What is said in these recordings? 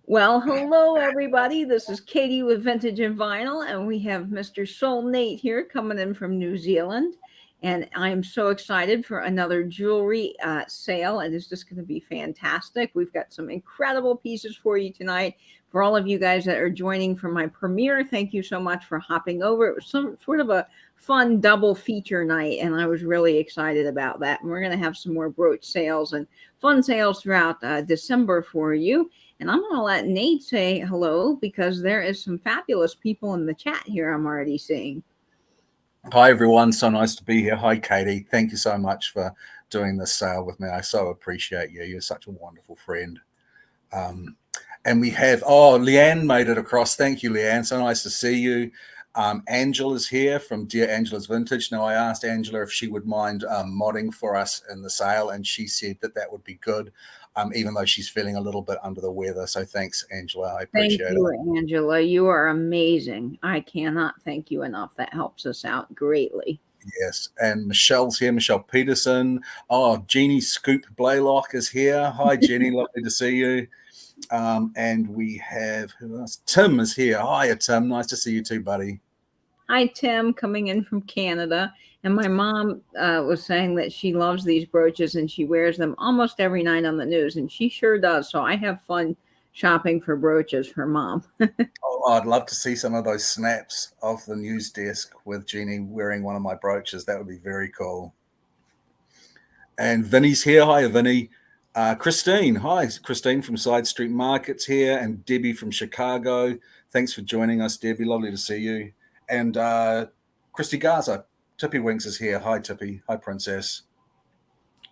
Well, hello everybody. This is Katie with Vintage and Vinyl, and we have Mr. Soul Nate here coming in from New Zealand. And I'm so excited for another jewelry sale. It is just going to be fantastic. We've got some incredible pieces for you tonight. For all of you guys that are joining for my premiere, thank you so much for hopping over. It was some sort of a fun double feature night, and I was really excited about that. And we're going to have some more brooch sales and fun sales throughout December for you. And I'm going to let Nate say hello because there is some fabulous people in the chat here I'm already seeing. Hi, everyone. So nice to be here. Hi, Katie. Thank you so much for doing this sale with me. I so appreciate you. You're such a wonderful friend. And we have, Leanne made it across. Thank you, Leanne. So nice to see you. Angela's here from Dear Angela's Vintage. Now, I asked Angela if she would mind modding for us in the sale, and she said that that would be good, even though she's feeling a little bit under the weather. So thanks, Angela. I appreciate it. Thank you, Angela. You are amazing. I cannot thank you enough. That helps us out greatly. Yes, and Michelle's here, Michelle Peterson. Oh, Jeannie Scoop Blaylock is here. Hi, Jenny. Lovely to see you. And we have, who else? Tim is here. Hiya, Tim. Nice to see you too, buddy. Hi, Tim, coming in from Canada. And my mom was saying that she loves these brooches and she wears them almost every night on the news, and she sure does. So I have fun shopping for brooches for mom. Oh, I'd love to see some of those snaps of the news desk with Jeannie wearing one of my brooches. That would be very cool. And Vinny's here. Hi, Vinny. Christine. Hi, Christine from Side Street Markets here. And Debbie from Chicago. Thanks for joining us, Debbie. Lovely to see you. And Christy Garza. Tippy Winks is here. Hi, Tippy. Hi, Princess.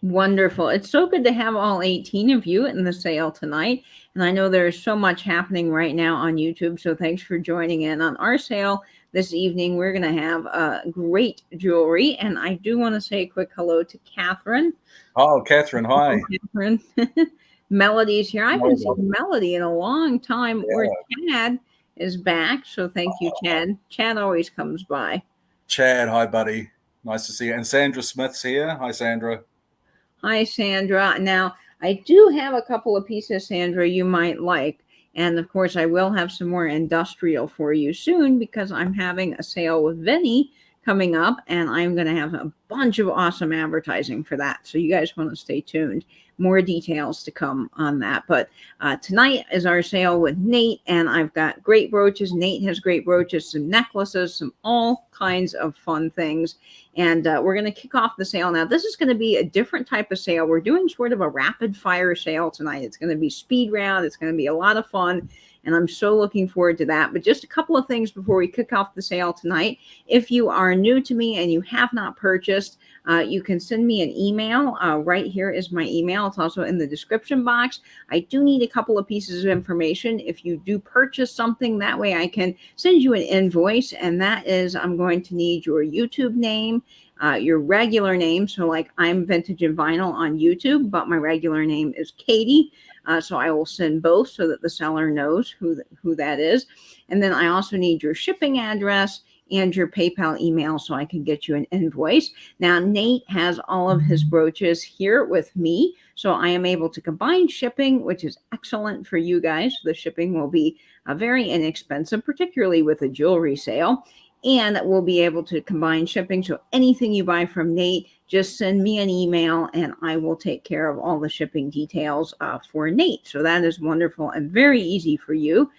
Wonderful. It's so good to have all 18 of you in the sale tonight. And I know there's so much happening right now on YouTube. So thanks for joining in on our sale this evening. We're going to have great jewelry. And I do want to say a quick hello to Catherine. Oh, Catherine. Hi. Hello, Catherine. Melody's here. I haven't seen Melody in a long time. Yeah. Or Chad is back. So thank you, Chad. Chad always comes by. Chad, hi, buddy. Nice to see you. And Sandra Smith's here. Hi, Sandra. Hi, Sandra. Now, I do have a couple of pieces, Sandra, you might like. And of course, I will have some more industrial for you soon because I'm having a sale with Vinny coming up, and I'm going to have a bunch of awesome advertising for that. So you guys want to stay tuned. More details to come on that. But tonight is our sale with Nate, and I've got great brooches. Nate has great brooches, some necklaces, some all kinds of fun things. And we're going to kick off the sale now. This is going to be a different type of sale. We're doing sort of a rapid fire sale tonight. It's going to be speed round. It's going to be a lot of fun. And I'm so looking forward to that. But just a couple of things before we kick off the sale tonight. If you are new to me and you have not purchased, you can send me an email. Right here is my email. It's also in the description box. I do need a couple of pieces of information. If you do purchase something, that way I can send you an invoice. And that is, I'm going to need your YouTube name, your regular name. So like I'm Vintage and Vinyl on YouTube, but my regular name is Katie. So I will send both so that the seller knows who that is. And then I also need your shipping address and your PayPal email so I can get you an invoice. Now, Nate has all of his brooches here with me, so I am able to combine shipping, which is excellent for you guys. The shipping will be very inexpensive, particularly with a jewelry sale. And we'll be able to combine shipping. So anything you buy from Nate, just send me an email and I will take care of all the shipping details for Nate. So that is wonderful and very easy for you.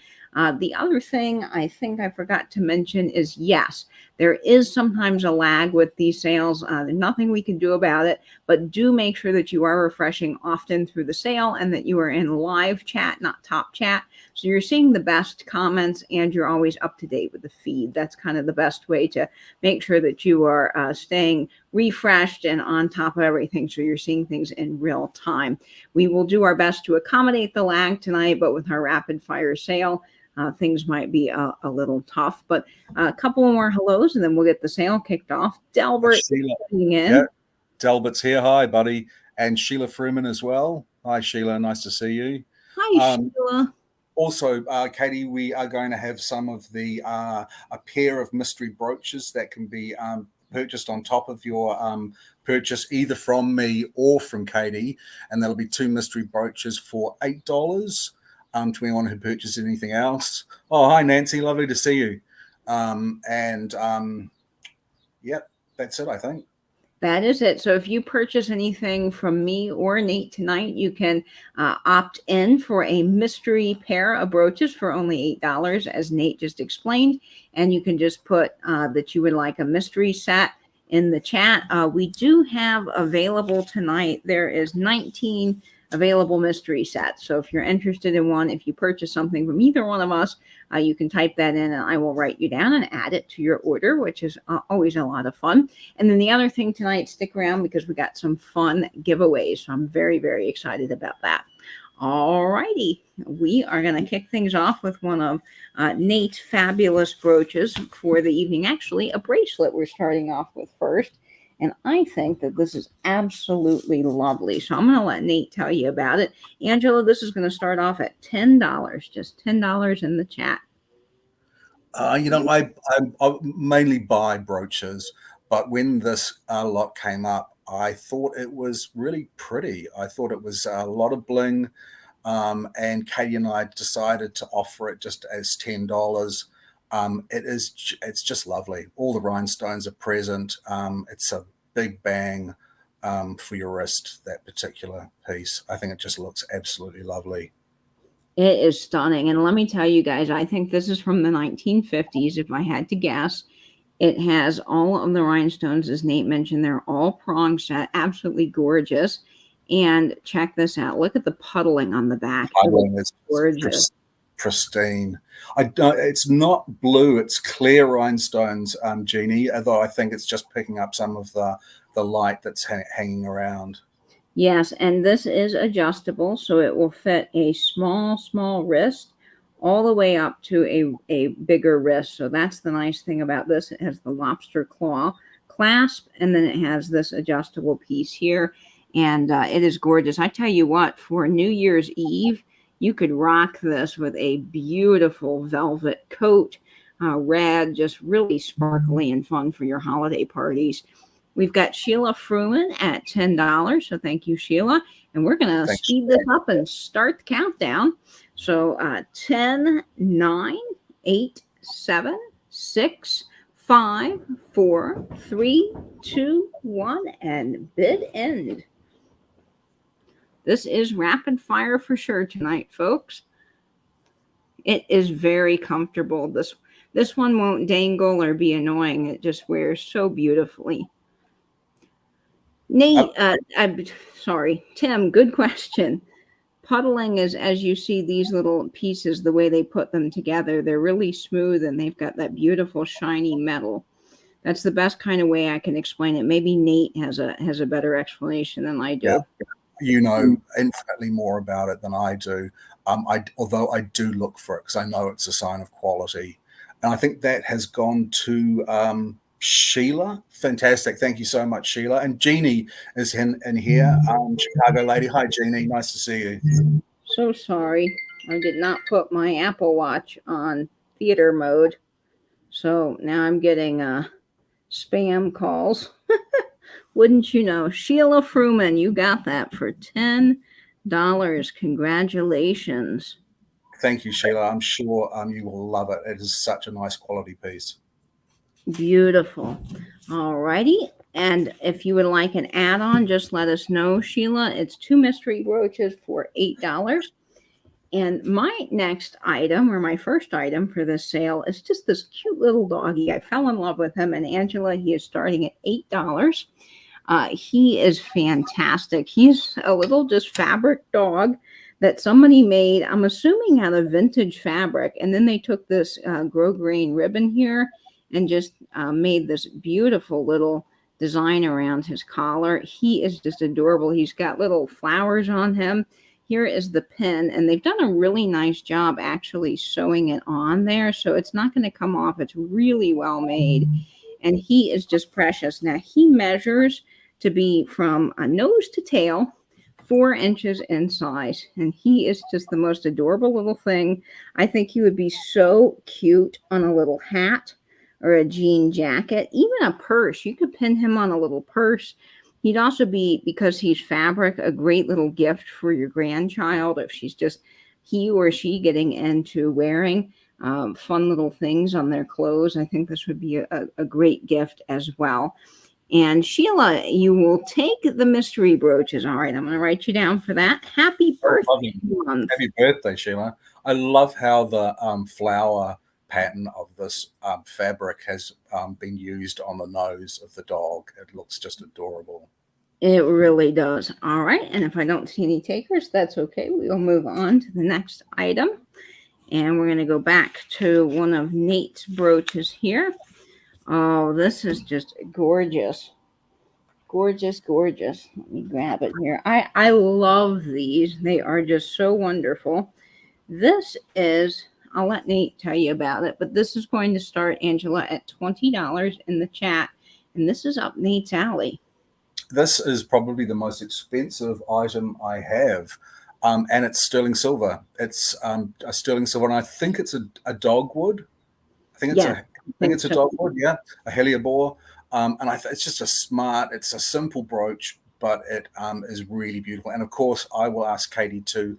The other thing I think I forgot to mention is, yes, there is sometimes a lag with these sales. There's nothing we can do about it, but do make sure that you are refreshing often through the sale and that you are in live chat, not top chat. So you're seeing the best comments and you're always up to date with the feed. That's kind of the best way to make sure that you are staying refreshed and on top of everything. So you're seeing things in real time. We will do our best to accommodate the lag tonight, but with our rapid fire sale, things might be a little tough, but a couple more hellos and then we'll get the sale kicked off. Delbert in. Yeah, Delbert's here. Hi, buddy. And Sheila Freeman as well. Hi, Sheila. Nice to see you. Hi, Sheila. Also, Katie, we are going to have some of the a pair of mystery brooches that can be purchased on top of your purchase, either from me or from Katie, and there'll be two mystery brooches for $8. to anyone who purchased anything else. Oh, hi, Nancy. Lovely to see you. Yep, that's it, I think. That is it. So if you purchase anything from me or Nate tonight, you can opt in for a mystery pair of brooches for only $8, as Nate just explained. And you can just put that you would like a mystery set in the chat. We do have available tonight. There is 19 available mystery sets. So if you're interested in one, if you purchase something from either one of us, you can type that in and I will write you down and add it to your order, which is always a lot of fun. And then the other thing tonight, stick around because we got some fun giveaways. So I'm very, very excited about that. All righty. We are going to kick things off with one of Nate's fabulous brooches for the evening. Actually, a bracelet we're starting off with first. And I think that this is absolutely lovely. So I'm going to let Nate tell you about it. Angela, this is going to start off at $10, just $10 in the chat. I mainly buy brooches, but when this lot came up, I thought it was really pretty. I thought it was a lot of bling, and Katie and I decided to offer it just as $10. It's just lovely. All the rhinestones are present. It's a big bang for your wrist, that particular piece. I think it just looks absolutely lovely. It is stunning. And let me tell you guys, I think this is from the 1950s, if I had to guess. It has all of the rhinestones, as Nate mentioned. They're all prong set, absolutely gorgeous. And check this out. Look at the puddling on the back. Puddling is gorgeous. Pristine. It's not blue, it's clear rhinestones, Jeannie, although I think it's just picking up some of the light that's hanging around. Yes, and this is adjustable, so it will fit a small wrist all the way up to a bigger wrist. So that's the nice thing about this. It has the lobster claw clasp, and then it has this adjustable piece here, and it is gorgeous. I tell you what, for New Year's Eve, you could rock this with a beautiful velvet coat, red, just really sparkly and fun for your holiday parties. We've got Sheila Fruman at $10. So thank you, Sheila. And we're going to speed this up and start the countdown. So 10, 9, 8, 7, 6, 5, 4, 3, 2, 1, and bid end. This is rapid fire for sure tonight, folks. It is very comfortable. This one won't dangle or be annoying. It just wears so beautifully. Nate, I'm sorry, Tim, good question. Puddling is, as you see these little pieces, the way they put them together, they're really smooth and they've got that beautiful shiny metal. That's the best kind of way I can explain it. Maybe Nate has a better explanation than I do. Yeah. You know infinitely more about it than I do. Although I do look for it because I know it's a sign of quality. And I think that has gone to Sheila. Fantastic. Thank you so much, Sheila. And Jeannie is in here. Chicago lady. Hi, Jeannie. Nice to see you. So sorry. I did not put my Apple Watch on theater mode. So now I'm getting spam calls. Wouldn't you know? Sheila Fruman, you got that for $10. Congratulations. Thank you, Sheila. I'm sure you will love it. It is such a nice quality piece. Beautiful. All righty. And if you would like an add-on, just let us know, Sheila. It's 2 mystery brooches for $8. And my next item, or my first item for this sale, is just this cute little doggy. I fell in love with him. And Angela, he is starting at $8. He is fantastic. He's a little just fabric dog that somebody made, I'm assuming out of vintage fabric. And then they took this grosgrain ribbon here and just made this beautiful little design around his collar. He is just adorable. He's got little flowers on him. Here is the pin, and they've done a really nice job actually sewing it on there. So it's not going to come off. It's really well made. And he is just precious. Now, he measures to be from a nose to tail, 4 inches in size. And he is just the most adorable little thing. I think he would be so cute on a little hat or a jean jacket, even a purse. You could pin him on a little purse. He'd also be, because he's fabric, a great little gift for your grandchild if she's just he or she getting into wearing fun little things on their clothes. I think this would be a great gift as well. And Sheila, you will take the mystery brooches. All right, I'm going to write you down for that. Happy birthday month. Happy birthday, Sheila. I love how the flower pattern of this fabric has been used on the nose of the dog. It looks just adorable. It really does. All right, and if I don't see any takers, that's okay. We'll move on to the next item. And we're going to go back to one of Nate's brooches here. Oh, this is just gorgeous. Gorgeous, gorgeous. Let me grab it here. I love these. They are just so wonderful. This is, I'll let Nate tell you about it, but this is going to start, Angela, at $20 in the chat. And this is up Nate's alley. This is probably the most expensive item I have. And it's sterling silver. It's a sterling silver, and I think it's a dogwood. I think it's a dogwood, yeah, a hellebore. And it's just it's a simple brooch, but it is really beautiful. And of course, I will ask Katie to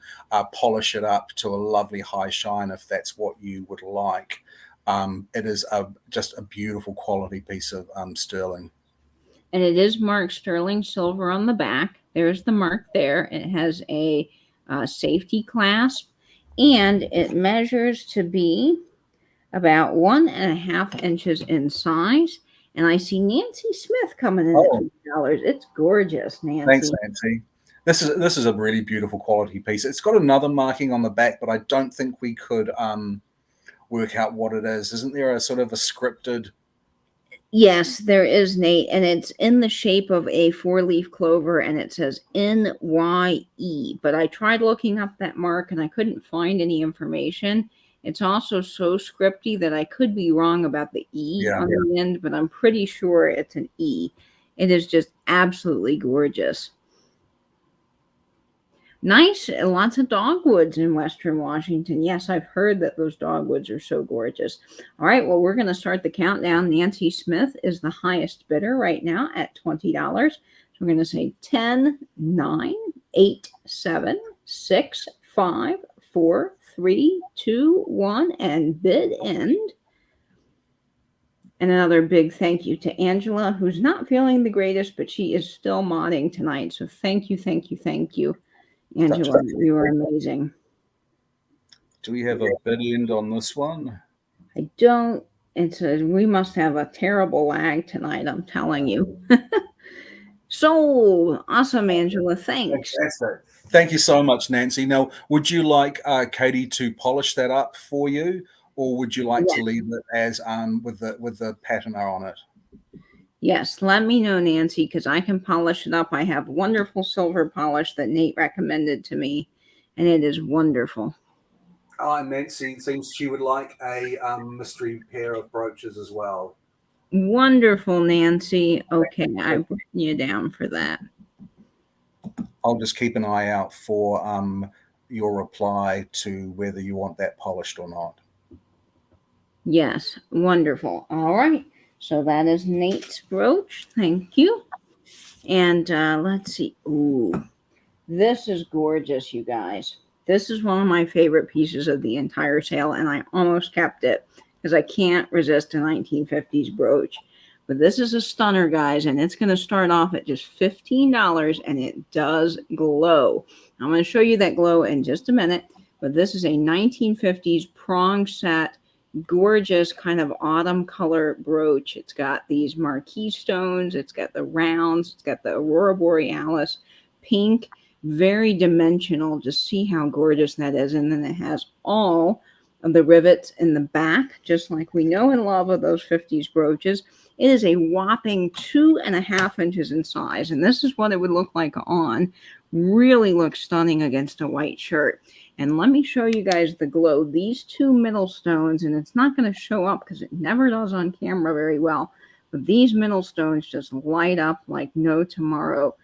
polish it up to a lovely high shine if that's what you would like. It is just a beautiful quality piece of sterling. And it is marked sterling silver on the back. There's the mark there. It has a safety clasp, and it measures to be about 1.5 inches in size. And I see Nancy Smith coming in at $2. It's gorgeous, Nancy. Thanks, Nancy. This is a really beautiful quality piece. It's got another marking on the back, but I don't think we could work out what it is. Isn't there a sort of a scripted? Yes, there is, Nate, and it's in the shape of a 4-leaf clover, and it says NYE. But I tried looking up that mark, and I couldn't find any information. It's also so scripty that I could be wrong about the E on the end, but I'm pretty sure it's an E. It is just absolutely gorgeous. Nice, lots of dogwoods in Western Washington. Yes, I've heard that those dogwoods are so gorgeous. All right, well, we're going to start the countdown. Nancy Smith is the highest bidder right now at $20. So we're going to say 10, 9, 8, 7, 6, 5, 4, 3, 2, 1, and bid end. And another big thank you to Angela, who's not feeling the greatest, but she is still modding tonight. So thank you, thank you, thank you. Angela, you are amazing. Do we have a bid end on this one? I don't. It says we must have a terrible lag tonight, I'm telling you. So awesome, Angela. Thanks. Fantastic. Thank you so much, Nancy. Now, would you like Katie to polish that up for you, or would you like to leave it as with the patina on it? Yes, let me know, Nancy, because I can polish it up. I have wonderful silver polish that Nate recommended to me, and it is wonderful. Nancy seems she would like a mystery pair of brooches as well. Wonderful, Nancy. Okay, I've written you down for that. I'll just keep an eye out for your reply to whether you want that polished or not. Yes, wonderful. All right. So that is Nate's brooch. Thank you. And let's see. Ooh, this is gorgeous, you guys. This is one of my favorite pieces of the entire sale, and I almost kept it because I can't resist a 1950s brooch. But this is a stunner, guys, and it's going to start off at just $15, and it does glow. I'm going to show you that glow in just a minute, but this is a 1950s prong set, gorgeous kind of autumn color brooch. It's got these marquee stones. It's got the rounds. It's got the Aurora Borealis pink, very dimensional. Just see how gorgeous that is. And then it has all of the rivets in the back, just like we know and love of those 50s brooches. It is a whopping 2.5 inches in size. And this is what it would look like on. Really looks stunning against a white shirt. And let me show you guys the glow. These two middle stones, and it's not going to show up because it never does on camera very well, but these middle stones just light up like no tomorrow.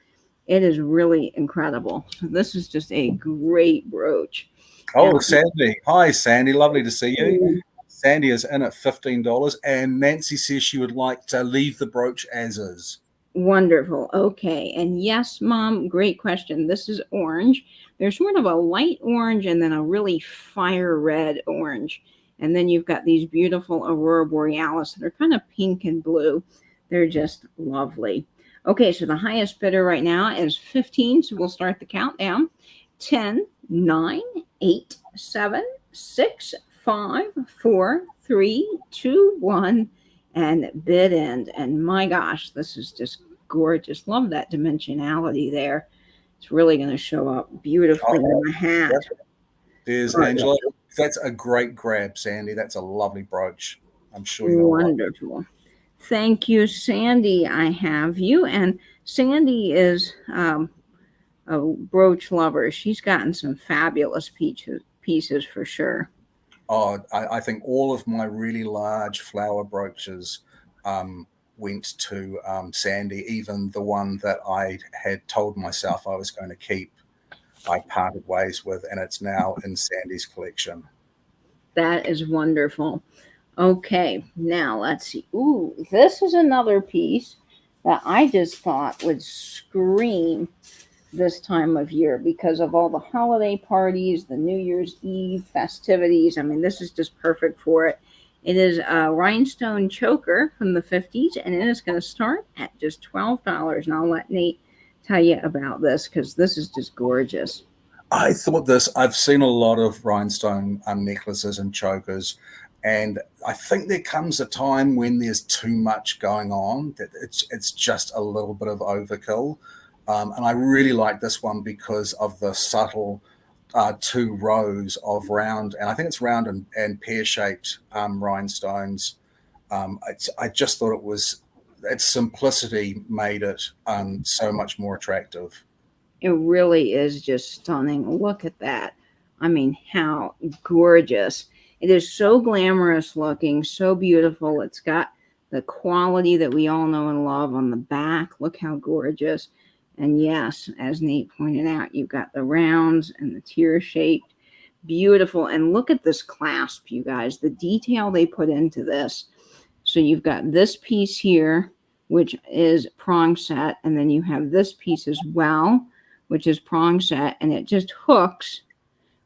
It is really incredible. So this is just a great brooch. Oh, Sandy. Hi, Sandy. Lovely to see you. Sandy is in at $15, and Nancy says she would like to leave the brooch as is. Wonderful. Okay. And yes, Mom, great question. This is orange. They're sort of a light orange and then a really fire red orange. And then you've got these beautiful Aurora Borealis that are kind of pink and blue. They're just lovely. Okay, so the highest bidder right now is 15. So we'll start the countdown. 10, 9, 8, 7, 6, 5, 4, 3, 2, 1, and bid end. And my gosh, this is just gorgeous. Love that dimensionality there. It's really going to show up beautifully in the hat. There's Angela. That's a great grab, Sandy. That's a lovely brooch. I'm sure you're wonderful. Thank you, Sandy. I have you. And Sandy is a brooch lover. She's gotten some fabulous pieces for sure. Oh, I think all of my really large flower brooches went to Sandy. Even the one that I had told myself I was going to keep, I parted ways with, and it's now in Sandy's collection. That is wonderful. Okay, now let's see. Ooh, this is another piece that I just thought would scream this time of year because of all the holiday parties, the New Year's Eve festivities. I mean, this is just perfect for it. It is a rhinestone choker from the 50s, and it is going to start at just $12. And I'll let Nate tell you about this because this is just gorgeous. I thought I've seen a lot of rhinestone necklaces and chokers, and I think there comes a time when there's too much going on, that it's just a little bit of overkill. And I really like this one because of the subtle 2 rows of round, and I think it's round and pear-shaped rhinestones. I just thought its simplicity made it so much more attractive. It really is just stunning. Look at that. I mean, how gorgeous. It is so glamorous looking, so beautiful. It's got the quality that we all know and love on the back. Look how gorgeous. And yes, as Nate pointed out, you've got the rounds and the tear-shaped. Beautiful. And look at this clasp, you guys. The detail they put into this. So you've got this piece here, which is prong set. And then you have this piece as well, which is prong set. And it just hooks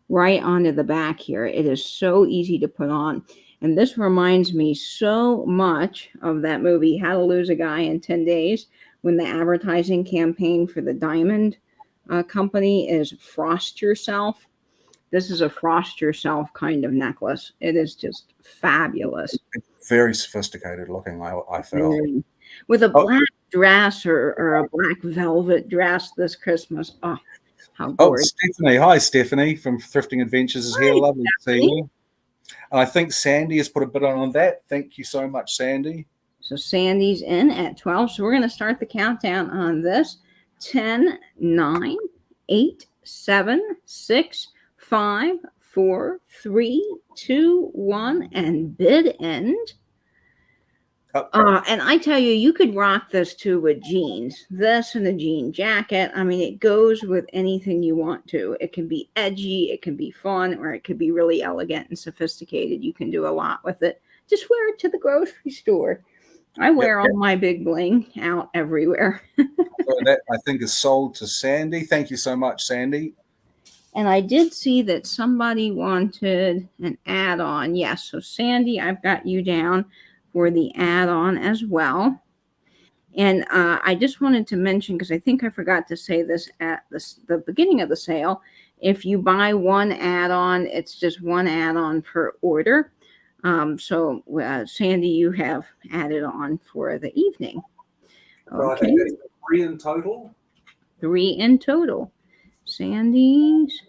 right onto the back here. It is so easy to put on. And this reminds me so much of that movie, How to Lose a Guy in 10 Days, when the advertising campaign for the diamond company is Frost Yourself. This is a Frost Yourself kind of necklace. It is just fabulous. It's very sophisticated looking, I felt. With a black dress or a black velvet dress this Christmas. Oh, how gorgeous. Stephanie. Hi, Stephanie from Thrifting Adventures is here. Hi, lovely Stephanie. To see you. And I think Sandy has put a bit on that. Thank you so much, Sandy. So Sandy's in at 12. So we're going to start the countdown on this. 10, 9, 8, 7, 6, 5, 4, 3, 2, 1, and bid end. And I tell you, you could rock this too with jeans. This and a jean jacket. I mean, it goes with anything you want to. It can be edgy, it can be fun, or it could be really elegant and sophisticated. You can do a lot with it. Just wear it to the grocery store. I wear all my big bling out everywhere. So that, I think, is sold to Sandy. Thank you so much, Sandy. And I did see that somebody wanted an add-on. Yes, so Sandy, I've got you down for the add-on as well. And I just wanted to mention, because I think I forgot to say this at the beginning of the sale, if you buy one add-on, it's just one add-on per order. So Sandy, you have added on for the evening. Okay. So I think that's 3 in total. 3 in total. Sandy's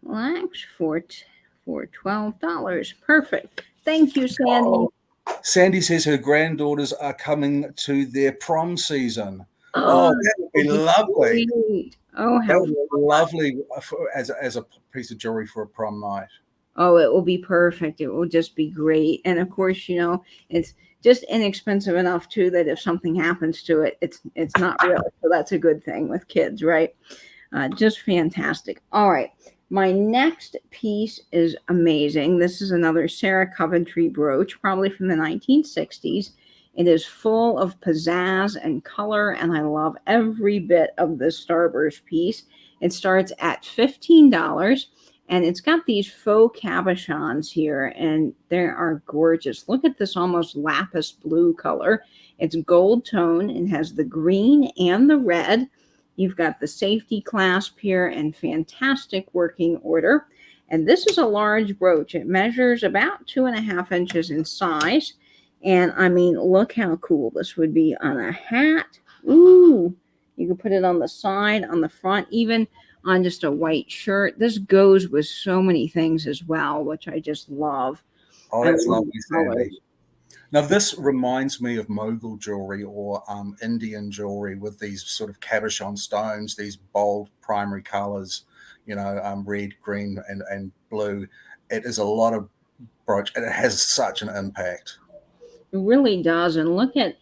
blacks for $12. Perfect. Thank you, Sandy. Oh, Sandy says her granddaughters are coming to their prom season. Oh, that would be lovely. Great. Oh, how lovely as a piece of jewelry for a prom night. Oh, it will be perfect. It will just be great. And of course, you know, it's just inexpensive enough too that if something happens to it, it's not real. So that's a good thing with kids, right? Just fantastic. All right. My next piece is amazing. This is another Sarah Coventry brooch, probably from the 1960s. It is full of pizzazz and color, and I love every bit of this Starburst piece. It starts at $15. And it's got these faux cabochons here, and they are gorgeous. Look at this almost lapis blue color. It's gold tone and has the green and the red. You've got the safety clasp here and fantastic working order. And this is a large brooch. It measures about 2.5 inches in size. And I mean, look how cool this would be on a hat. Ooh, you can put it on the side, on the front, even on just a white shirt. This goes with so many things as well, which I just love. Oh, I that's love lovely, the colors. Sandy. Now, this reminds me of Mughal jewelry or Indian jewelry with these sort of cabochon stones, these bold primary colors, red, green, and blue. It is a lot of brooch, and it has such an impact. It really does. And look at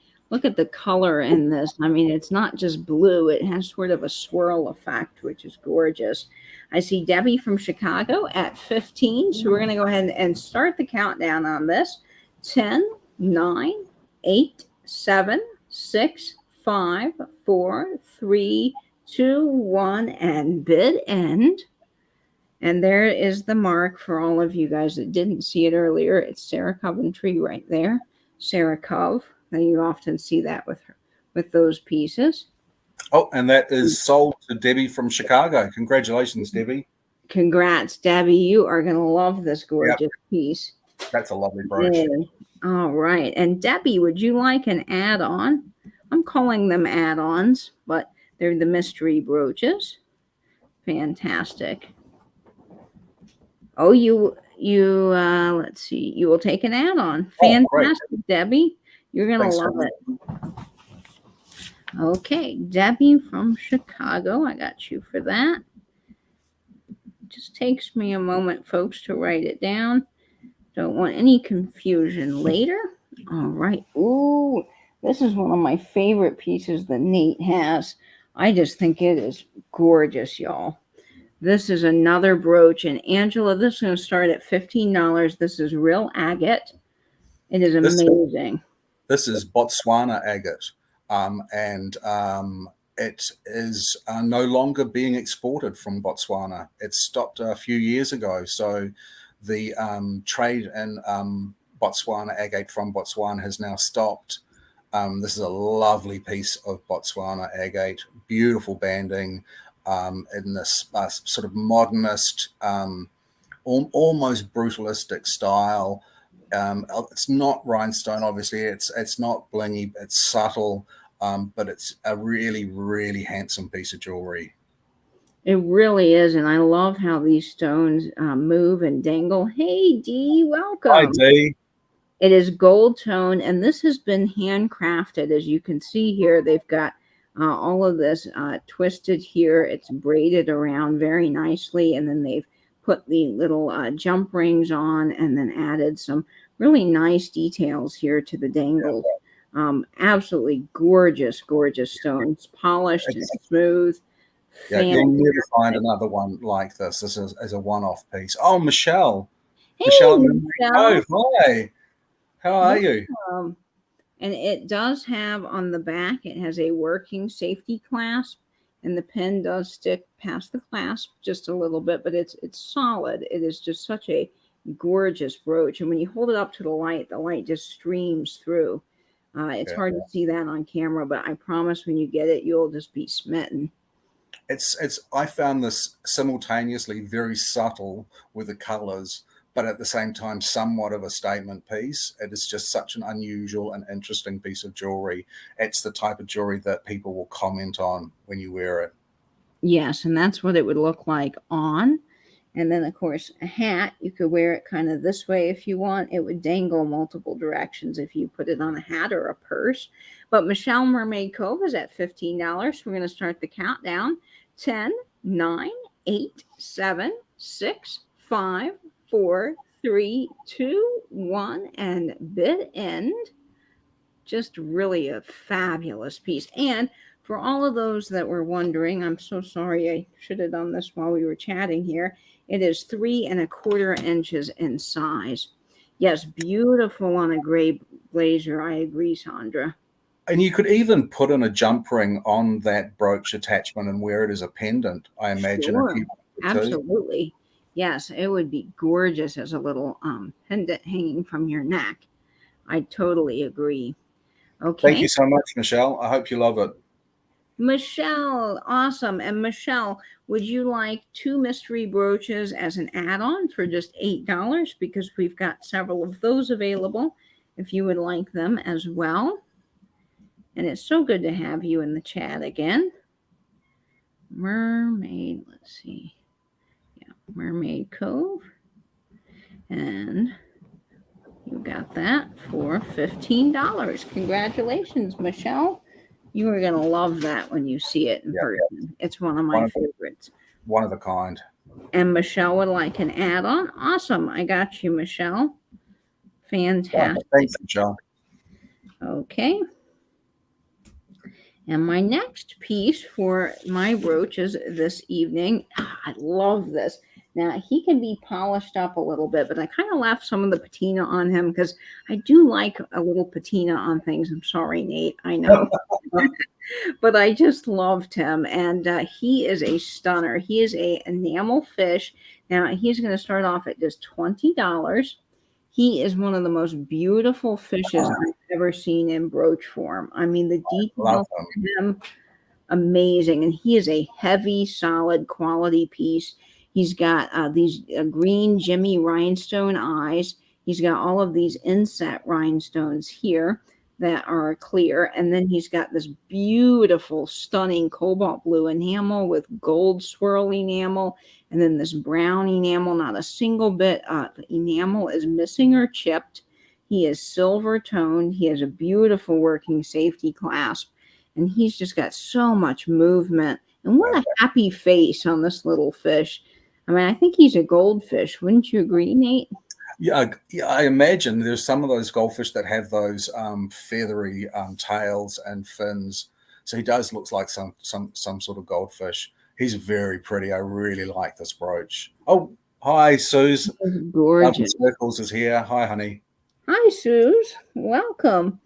the color in this. I mean, it's not just blue. It has sort of a swirl effect, which is gorgeous. I see Debbie from Chicago at 15. So we're going to go ahead and start the countdown on this. 10, 9, 8, 7, 6, 5, 4, 3, 2, 1, and bid end. And there is the mark for all of you guys that didn't see it earlier. It's Sarah Coventry right there. Sarah Cove. Now you often see that with her, with those pieces. Oh, and that is sold to Debbie from Chicago. Congratulations, Debbie. Congrats, Debbie. You are going to love this gorgeous piece. That's a lovely brooch. Yeah. All right. And Debbie, would you like an add-on? I'm calling them add-ons, but they're the mystery brooches. Fantastic. Oh, let's see. You will take an add-on. Fantastic, Debbie. You're going to love it. Okay, Debbie from Chicago. I got you for that. Just takes me a moment, folks, to write it down. Don't want any confusion later. All right. Ooh, this is one of my favorite pieces that Nate has. I just think it is gorgeous, y'all. This is another brooch. And Angela, this is going to start at $15. This is real agate. It is amazing. This is Botswana agate. It is no longer being exported from Botswana. It stopped a few years ago. So the trade in Botswana agate from Botswana has now stopped. This is a lovely piece of Botswana agate, beautiful banding in this sort of modernist, almost brutalistic style. It's not rhinestone, obviously. It's not blingy. It's subtle, but it's a really, really handsome piece of jewelry. It really is, and I love how these stones move and dangle. Hey, Dee, welcome. Hi, Dee. It is gold tone, and this has been handcrafted. As you can see here, they've got all of this twisted here. It's braided around very nicely, and then they've put the little jump rings on and then added some really nice details here to the dangles. Absolutely gorgeous, gorgeous stones, polished and smooth. Yeah, you'll never find another one like this. This is as a one-off piece. Oh, Michelle. Hey, Michelle. Hi. How are you? And it does have on the back, it has a working safety clasp, and the pin does stick past the clasp just a little bit, but it's solid. It is just such a gorgeous brooch. And when you hold it up to the light just streams through. It's hard to see that on camera, but I promise when you get it, you'll just be smitten. I found this simultaneously very subtle with the colors, but at the same time, somewhat of a statement piece. It is just such an unusual and interesting piece of jewelry. It's the type of jewelry that people will comment on when you wear it. Yes, and that's what it would look like on. And then, of course, a hat, you could wear it kind of this way if you want. It would dangle multiple directions if you put it on a hat or a purse. But Michelle Mermaid Cove is at $15. We're going to start the countdown. 10, 9, 8, 7, 6, 5, 4, 3, 2, 1, and bid end. Just really a fabulous piece. And for all of those that were wondering, I'm so sorry, I should have done this while we were chatting here. It is 3 1/4 inches in size. Yes, beautiful on a gray blazer. I agree, Sandra. And you could even put in a jump ring on that brooch attachment and wear it as a pendant, I imagine. If Sure. you wanted to. Absolutely. Yes, it would be gorgeous as a little pendant hanging from your neck. I totally agree. Thank Okay. you so much, Michelle. I hope you love it. Michelle, awesome. And Michelle, would you like 2 mystery brooches as an add-on for just $8? Because we've got several of those available if you would like them as well. And it's so good to have you in the chat again. Mermaid, let's see. Yeah, Mermaid Cove. And you got that for $15. Congratulations, Michelle. You are going to love that when you see it in person. It's one of my favorites. One of a kind. And Michelle would like an add-on. Awesome. I got you, Michelle. Fantastic. Thanks, Michelle. Okay. And my next piece for my brooches this evening, I love this. Now, he can be polished up a little bit, but I kind of left some of the patina on him because I do like a little patina on things. I'm sorry, Nate. I know. But I just loved him. And he is a stunner. He is a enamel fish. Now, he's going to start off at just $20. He is one of the most beautiful fishes I've ever seen in brooch form. I mean, the details of him, amazing. And he is a heavy, solid quality piece. He's got these green Jimmy rhinestone eyes. He's got all of these inset rhinestones here that are clear. And then he's got this beautiful, stunning cobalt blue enamel with gold swirly enamel. And then this brown enamel, not a single bit enamel is missing or chipped. He is silver toned. He has a beautiful working safety clasp. And he's just got so much movement. And what a happy face on this little fish. I mean, I think he's a goldfish. Wouldn't you agree, Nate? Yeah, I imagine there's some of those goldfish that have those feathery tails and fins. So he does look like some sort of goldfish. He's very pretty. I really like this brooch. Oh, hi, Suze. Gorgeous. Circles is here. Hi, honey. Hi, Suze. Welcome.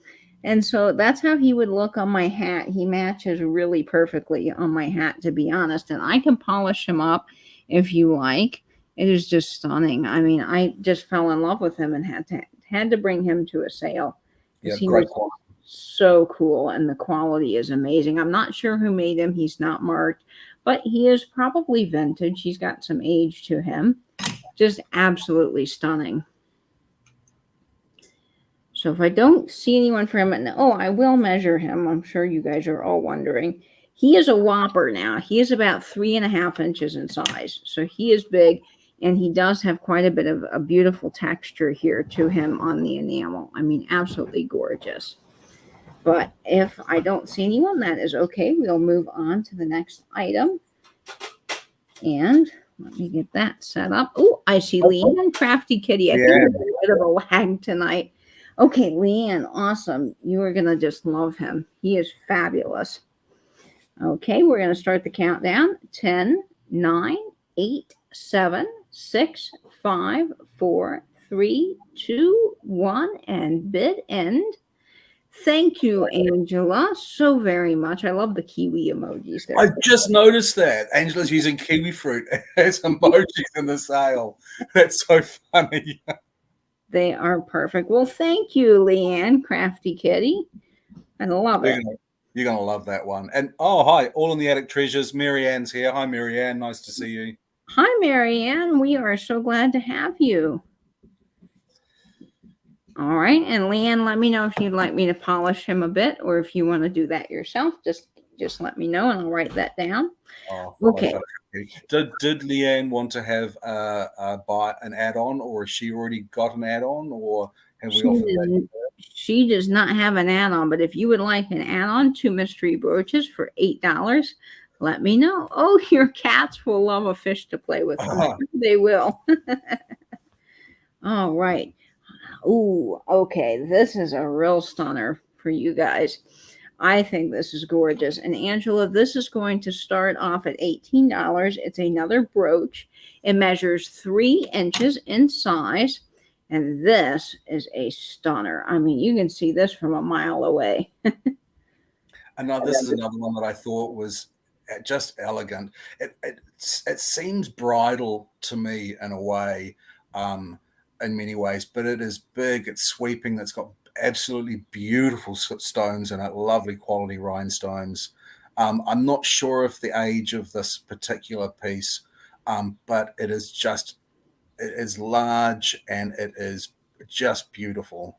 And so that's how he would look on my hat. He matches really perfectly on my hat, to be honest. And I can polish him up if you like. It is just stunning. I mean, I just fell in love with him and had to bring him to a sale. Yeah, he great. was so cool, and the quality is amazing. I'm not sure who made him. He's not marked, but he is probably vintage. He's got some age to him. Just absolutely stunning. So if I don't see anyone for him, I will measure him. I'm sure you guys are all wondering. He is a whopper now. He is about 3.5 inches in size. So he is big, and he does have quite a bit of a beautiful texture here to him on the enamel. I mean, absolutely gorgeous. But if I don't see anyone, that is okay. We'll move on to the next item. And let me get that set up. Oh, I see Leanne Crafty Kitty. I think there's a bit of a lag tonight. Okay, Leanne, awesome. You are going to just love him. He is fabulous. Okay, we're going to start the countdown. 10, 9, 8, 7, 6, 5, 4, 3, 2, 1, and bid end. Thank you, Angela, so very much. I love the kiwi emojis there. I just noticed that. Angela's using kiwi fruit as emojis in the sale. That's so funny. They are perfect. Well, thank you, Leanne Crafty Kitty. I love it. You're going to love that one. And, oh, hi, All in the Attic Treasures. Marianne's here. Hi, Marianne. Nice to see you. Hi, Marianne. We are so glad to have you. All right. And Leanne, let me know if you'd like me to polish him a bit, or if you want to do that yourself. Just let me know and I'll write that down. Oh, okay. Did Leanne want to have buy an add-on, or has she already got an add-on, or have we offered that? She does not have an add-on, but if you would like an add-on to mystery brooches for $8, let me know. Oh, your cats will love a fish to play with. They will. All right. Ooh, okay. This is a real stunner for you guys. I think this is gorgeous. And Angela, this is going to start off at $18. It's another brooch. It measures 3 inches in size. And this is a stunner. I mean, you can see this from a mile away. And now this is another one that I thought was just elegant. It seems bridal to me in a way, in many ways, but it is big. It's sweeping. It's got absolutely beautiful stones in it, lovely quality rhinestones. I'm not sure of the age of this particular piece, but it is large and it is just beautiful.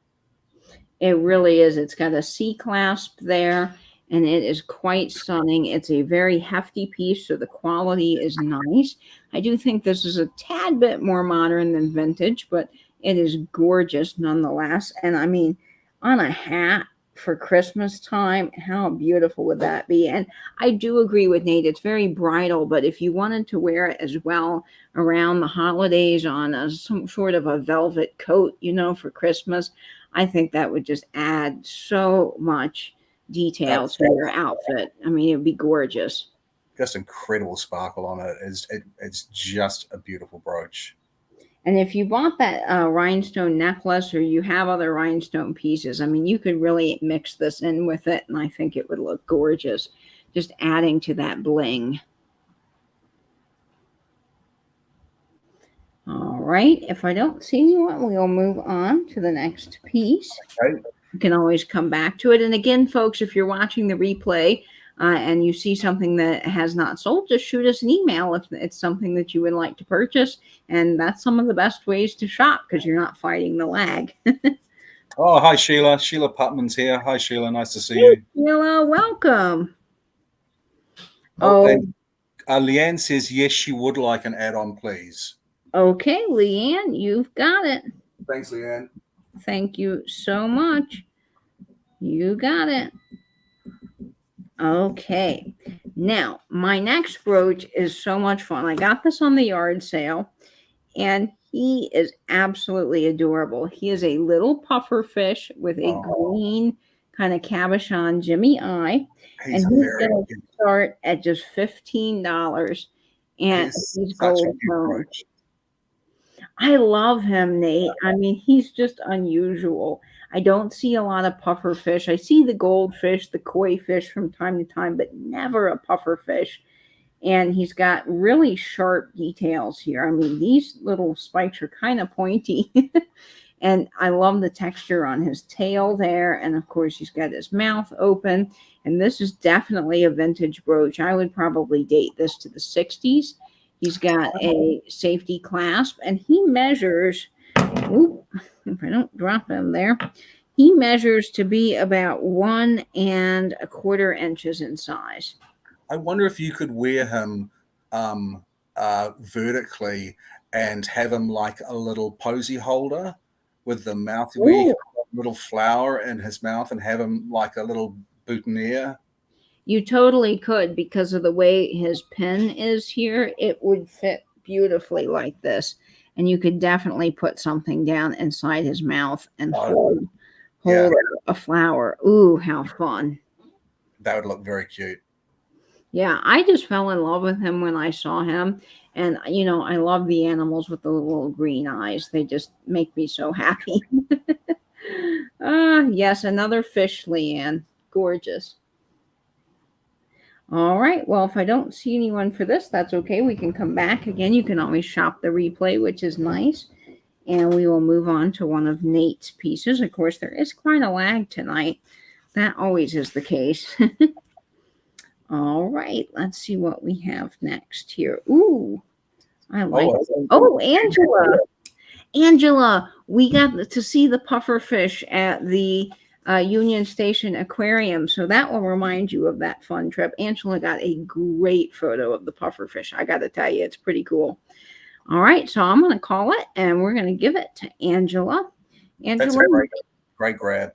It really is. It's got a C clasp there, and it is quite stunning. It's a very hefty piece, so the quality is nice. I do think this is a tad bit more modern than vintage, but it is gorgeous nonetheless. And I mean, on a hat for Christmas time, how beautiful would that be? And I do agree with Nate. It's very bridal, but if you wanted to wear it as well around the holidays on some sort of a velvet coat, for Christmas, I think that would just add so much detail to your outfit. I mean, it would be gorgeous. Just incredible sparkle on it. It's just a beautiful brooch. And if you bought that rhinestone necklace or you have other rhinestone pieces, I mean, you could really mix this in with it, and I think it would look gorgeous, just adding to that bling. All right. If I don't see anyone, we'll move on to the next piece. Okay. You can always come back to it. And again, folks, if you're watching the replay and you see something that has not sold, just shoot us an email if it's something that you would like to purchase. And that's some of the best ways to shop because you're not fighting the lag. Oh, hi, Sheila. Sheila Putman's here. Hi, Sheila. Nice to see you. Sheila, welcome. Leanne says, yes, she would like an add-on, please. Okay, Leanne, you've got it. Thanks, Leanne. Thank you so much. You got it. Okay. Now, my next brooch is so much fun. I got this on the yard sale, and he is absolutely adorable. He is a little puffer fish with a green kind of cabochon Jimmy eye. He's going to start at just $15. And he's gold toned. I love him, Nate. I mean, he's just unusual. I don't see a lot of puffer fish. I see the goldfish, the koi fish from time to time, but never a puffer fish. And he's got really sharp details here. I mean, these little spikes are kind of pointy. And I love the texture on his tail there. And of course, he's got his mouth open. And this is definitely a vintage brooch. I would probably date this to the 60s. He's got a safety clasp, and he measures, if I don't drop him there, he measures to be about 1 1/4 inches in size. I wonder if you could wear him vertically and have him like a little posy holder with the mouth, where you have a little flower in his mouth and have him like a little boutonniere. You totally could, because of the way his pin is here. It would fit beautifully like this. And you could definitely put something down inside his mouth and hold a flower. Ooh, how fun. That would look very cute. Yeah, I just fell in love with him when I saw him. And, I love the animals with the little green eyes. They just make me so happy. Yes, another fish, Leanne. Gorgeous. All right. Well, if I don't see anyone for this, that's okay. We can come back again. You can always shop the replay, which is nice. And we will move on to one of Nate's pieces. Of course, there is quite a lag tonight. That always is the case. All right. Let's see what we have next here. Ooh, I like it. Oh, Angela. Angela, we got to see the puffer fish at the Union Station Aquarium. So that will remind you of that fun trip. Angela got a great photo of the puffer fish. I got to tell you, it's pretty cool. All right. So I'm going to call it and we're going to give it to Angela. That's a great grab.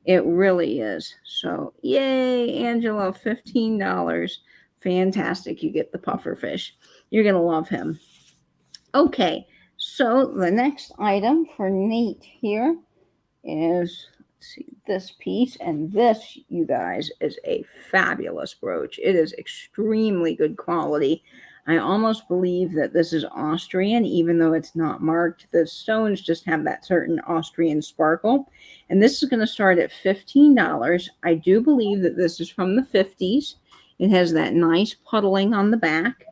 It really is. So yay, Angela, $15. Fantastic. You get the puffer fish. You're going to love him. Okay. So the next item for Nate here is, see, this piece, and this, you guys, is a fabulous brooch. It is extremely good quality. I almost believe that this is Austrian, even though it's not marked. The stones just have that certain Austrian sparkle. And this is going to start at $15. I do believe that this is from the 50s. It has that nice puddling on the back.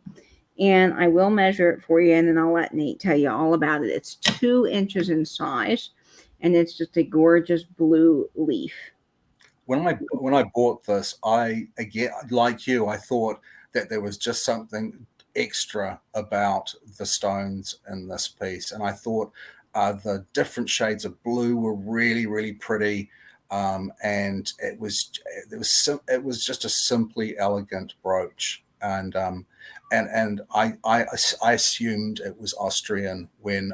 And I will measure it for you, and then I'll let Nate tell you all about it. It's 2 inches in size, and it's just a gorgeous blue leaf. When I bought this, I, again, like you, I thought that there was just something extra about the stones in this piece, and I thought the different shades of blue were really, really pretty, and it was just a simply elegant brooch, and I assumed it was Austrian when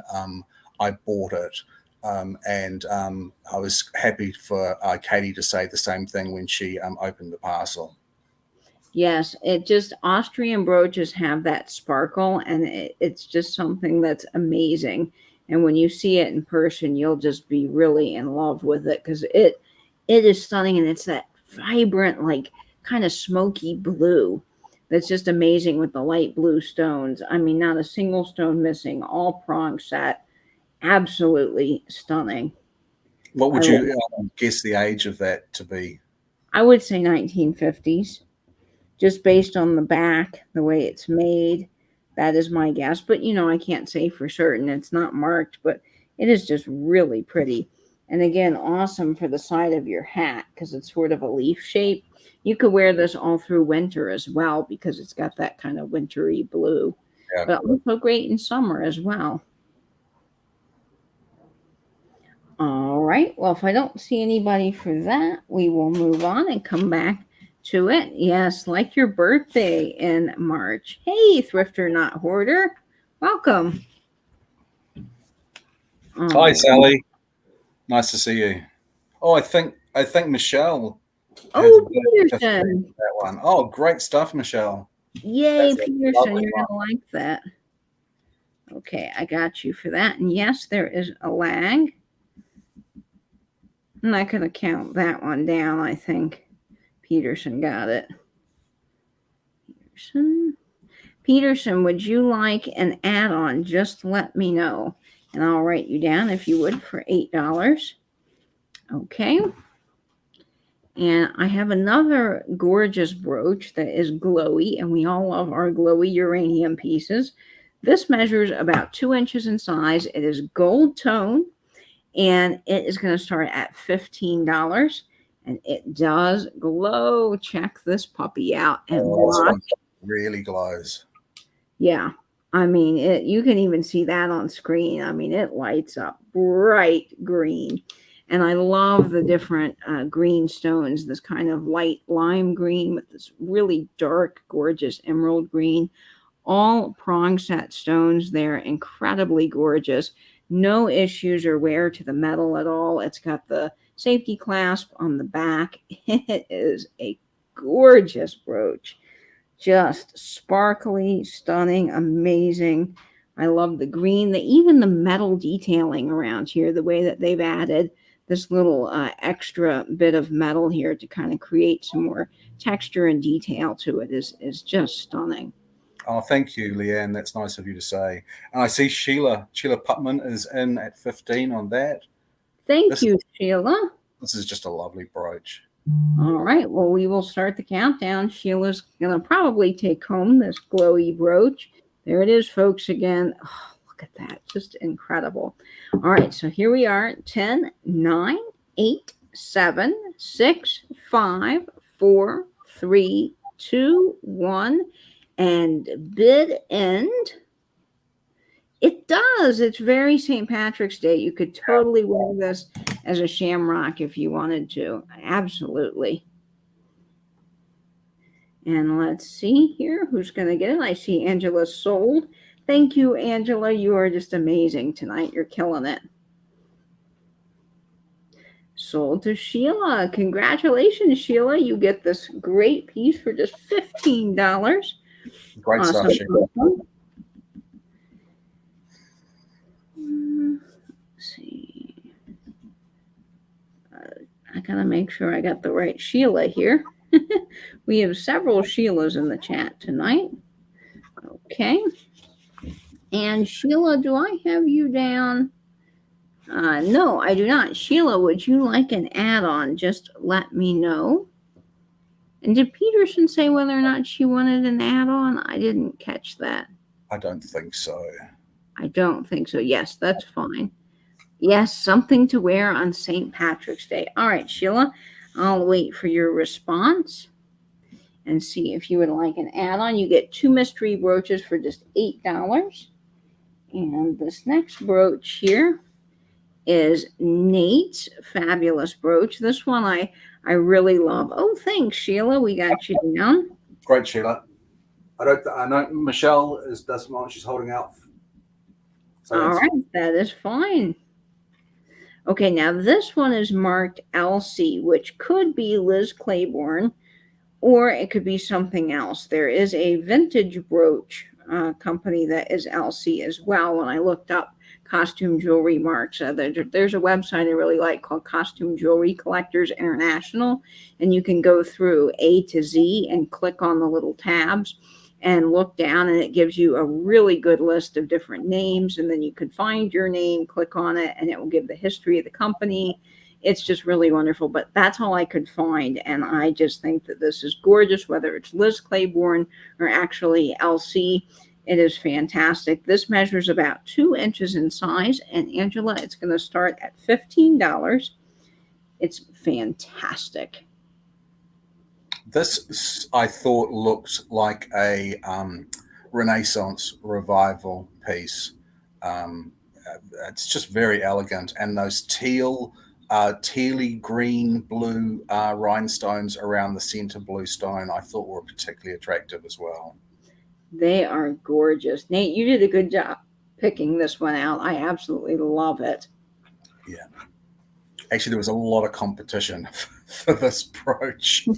I bought it. I was happy for Katie to say the same thing when she opened the parcel. Yes, it just Austrian brooches have that sparkle, and it's just something that's amazing. And when you see it in person, you'll just be really in love with it, because it is stunning, and it's that vibrant, like kind of smoky blue that's just amazing with the light blue stones. I mean, not a single stone missing, all prong set. Absolutely stunning. What would you guess the age of that to be? I would say 1950s, just based on the back, the way it's made. That is my guess. But, I can't say for certain. It's not marked, but it is just really pretty. And again, awesome for the side of your hat, because it's sort of a leaf shape. You could wear this all through winter as well, because it's got that kind of wintry blue. Yeah. But also great in summer as well. All right. Well, if I don't see anybody for that, we will move on and come back to it. Yes, like your birthday in March. Hey, Thrifter Not Hoarder. Welcome. Hi, Sally. Nice to see you. Oh, I think Michelle. Oh, Peterson. That one. Oh, great stuff, Michelle. Yay, Peterson. You're going to like that. Okay, I got you for that. And yes, there is a lag. I'm not going to count that one down. I think Peterson got it. Peterson, would you like an add-on? Just let me know, and I'll write you down if you would for $8. Okay. And I have another gorgeous brooch that is glowy, and we all love our glowy uranium pieces. This measures about 2 inches in size. It is gold tone, and it is going to start at $15. And it does glow. Check this puppy out. And watch. Really glows. Yeah. I mean, you can even see that on screen. I mean, it lights up bright green. And I love the different green stones, this kind of light lime green with this really dark, gorgeous emerald green. All prong set stones. They're incredibly gorgeous. No issues or wear to the metal at all. It's got the safety clasp on the back. It is a gorgeous brooch. Just sparkly, stunning, amazing. I love the green, even the metal detailing around here, the way that they've added this little extra bit of metal here to kind of create some more texture and detail to it is just stunning. Oh, thank you, Leanne. That's nice of you to say. And I see Sheila Putman is in at 15 on that. Thank you, Sheila. This is just a lovely brooch. All right. Well, we will start the countdown. Sheila's going to probably take home this glowy brooch. There it is, folks, again. Oh, look at that. Just incredible. All right. So here we are. 10, 9, 8, 7, 6, 5, 4, 3, 2, 1. And bid end. It does. It's very St. Patrick's Day. You could totally wear this as a shamrock if you wanted to. Absolutely. And let's see here who's going to get it. I see Angela sold. Thank you, Angela. You are just amazing tonight. You're killing it. Sold to Sheila. Congratulations, Sheila. You get this great piece for just $15. Great stuff, Sheila. Let's see. I gotta make sure I got the right Sheila here. We have several Sheilas in the chat tonight. Okay. And Sheila, do I have you down? No, I do not. Sheila, would you like an add-on? Just let me know. And did Peterson say whether or not she wanted an add-on? I didn't catch that. I don't think so. I don't think so. Yes, that's fine. Yes, something to wear on St. Patrick's Day. All right, Sheila, I'll wait for your response and see if you would like an add-on. You get 2 mystery brooches for just $8. And this next brooch here is Nate's fabulous brooch. This one I really love. Oh, thanks, Sheila. We got you down. Great, Sheila. I know Michelle doesn't mind. She's holding out. So All right, that is fine. Okay, now this one is marked LC, which could be Liz Claiborne, or it could be something else. There is a vintage brooch company that is LC as well. When I looked up costume jewelry marks, there's a website I really like called Costume Jewelry Collectors International, and you can go through A to Z and click on the little tabs and look down, and it gives you a really good list of different names, and then you can find your name, click on it, and it will give the history of the company. It's just really wonderful, but that's all I could find, and I just think that this is gorgeous, whether it's Liz Claiborne or actually LC. It is fantastic. This measures about 2 inches in size, and Angela, it's going to start at $15. It's fantastic. This, I thought, looked like a Renaissance revival piece. It's just very elegant, and those tealy green blue rhinestones around the center blue stone I thought were particularly attractive as well. They are gorgeous. Nate, you did a good job picking this one out. I absolutely love it. Yeah. Actually, there was a lot of competition for this brooch.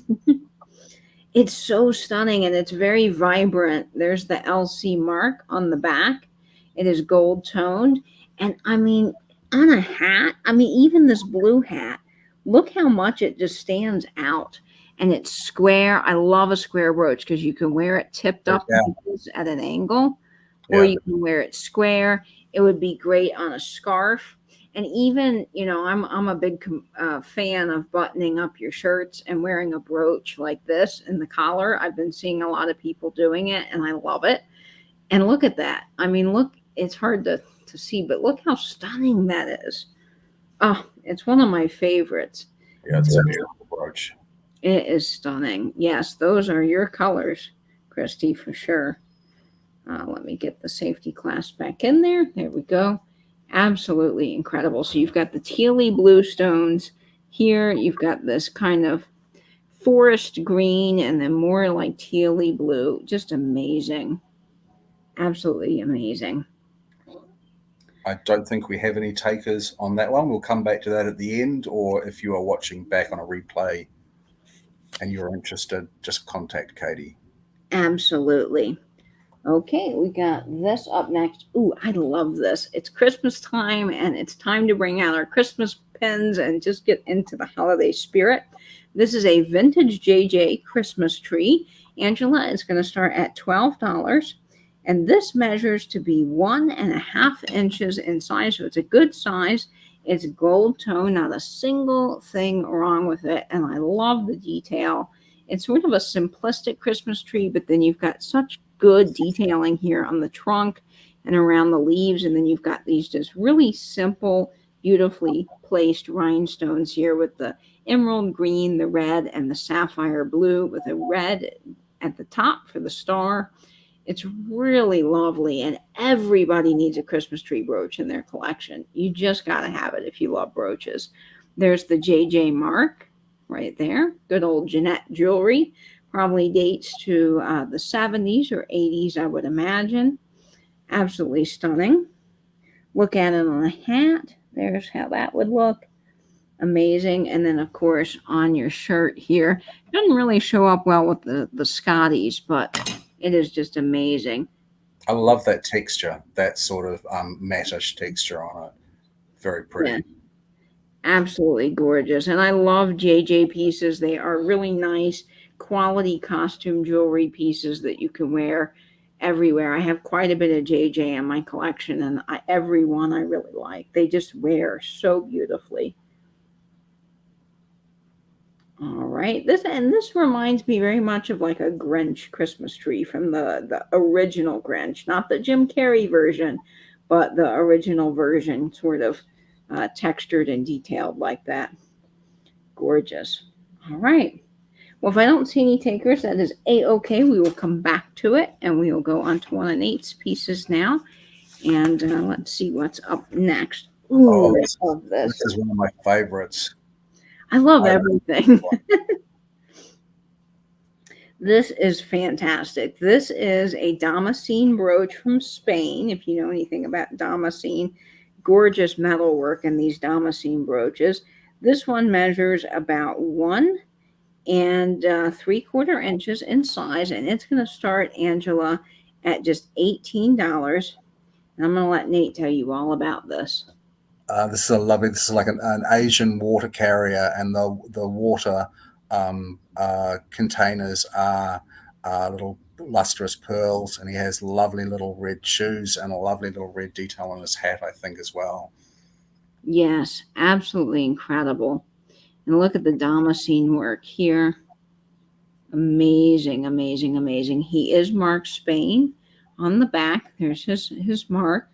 It's so stunning, and it's very vibrant. There's the LC mark on the back. It is gold toned. And I mean, on a hat, even this blue hat, look how much it just stands out. And it's square. I love a square brooch because you can wear it tipped up at an angle, or you can wear it square. It would be great on a scarf. And even, I'm a big fan of buttoning up your shirts and wearing a brooch like this in the collar. I've been seeing a lot of people doing it, and I love it. And look at that. Look, it's hard to see, but look how stunning that is. Oh, it's one of my favorites. Yeah, it's a beautiful brooch. It is stunning. Yes, those are your colors, Christy, for sure. Let me get the safety clasp back in there. There we go. Absolutely incredible. So you've got the tealy blue stones here. You've got this kind of forest green and then more like tealy blue. Just amazing. Absolutely amazing. I don't think we have any takers on that one. We'll come back to that at the end, or if you are watching back on a replay and you're interested, just contact Katie. Absolutely. Okay, we got this up next. Ooh, I love this. It's Christmas time, and it's time to bring out our Christmas pins and just get into the holiday spirit. This is a vintage JJ Christmas tree. Angela, it's going to start at $12. And this measures to be 1.5 inches in size, so it's a good size. It's gold tone, not a single thing wrong with it, and I love the detail. It's sort of a simplistic Christmas tree, but then you've got such good detailing here on the trunk and around the leaves, and then you've got these just really simple, beautifully placed rhinestones here with the emerald green, the red, and the sapphire blue with a red at the top for the star. It's really lovely, and everybody needs a Christmas tree brooch in their collection. You just got to have it if you love brooches. There's the JJ mark right there. Good old Jeanette jewelry. Probably dates to the 70s or 80s, I would imagine. Absolutely stunning. Look at it on a hat. There's how that would look. Amazing. And then, of course, on your shirt here. It doesn't really show up well with the Scotties, but it is just amazing. I love that texture, that sort of mattish texture on it. Very pretty. Yeah. Absolutely gorgeous. And I love JJ pieces. They are really nice quality costume jewelry pieces that you can wear everywhere. I have quite a bit of JJ in my collection, and every one I really like. They just wear so beautifully. All right, this reminds me very much of like a Grinch Christmas tree from the original Grinch, not the Jim Carrey version, but the original version, sort of textured and detailed like that. Gorgeous. All right. Well, if I don't see any takers, that is a-okay. We will come back to it, and we will go on to one of Nate's pieces now. And let's see what's up next. Ooh, Oh, I love this. This is one of my favorites. I love everything. This is fantastic. This is a Damascene brooch from Spain. If you know anything about Damascene, gorgeous metalwork in these Damascene brooches. This one measures about 1 3/4 inches in size, and it's going to start, Angela, at just $18. And I'm going to let Nate tell you all about this. This is a lovely. This is like an Asian water carrier, and the water containers are little lustrous pearls, and he has lovely little red shoes and a lovely little red detail on his hat, I think, as well. Yes, absolutely incredible. And look at the Damascene work here. Amazing, amazing, amazing. He is marked Spain on the back. There's his mark.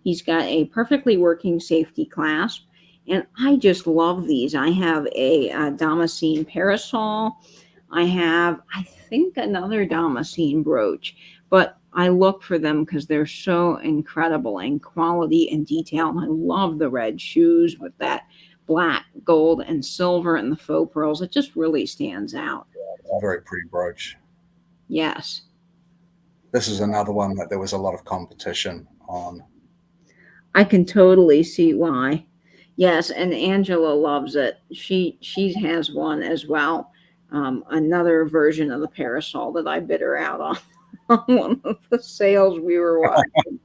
He's got a perfectly working safety clasp. And I just love these. I have a Damascene parasol. I have, I think, another Damascene brooch. But I look for them because they're so incredible in quality and detail. And I love the red shoes with that black, gold, and silver and the faux pearls. It just really stands out. It's a very pretty brooch. Yes. This is another one that there was a lot of competition on. I can totally see why. Yes, and Angela loves it. She has one as well. Another version of the parasol that I bid her out on one of the sales we were watching.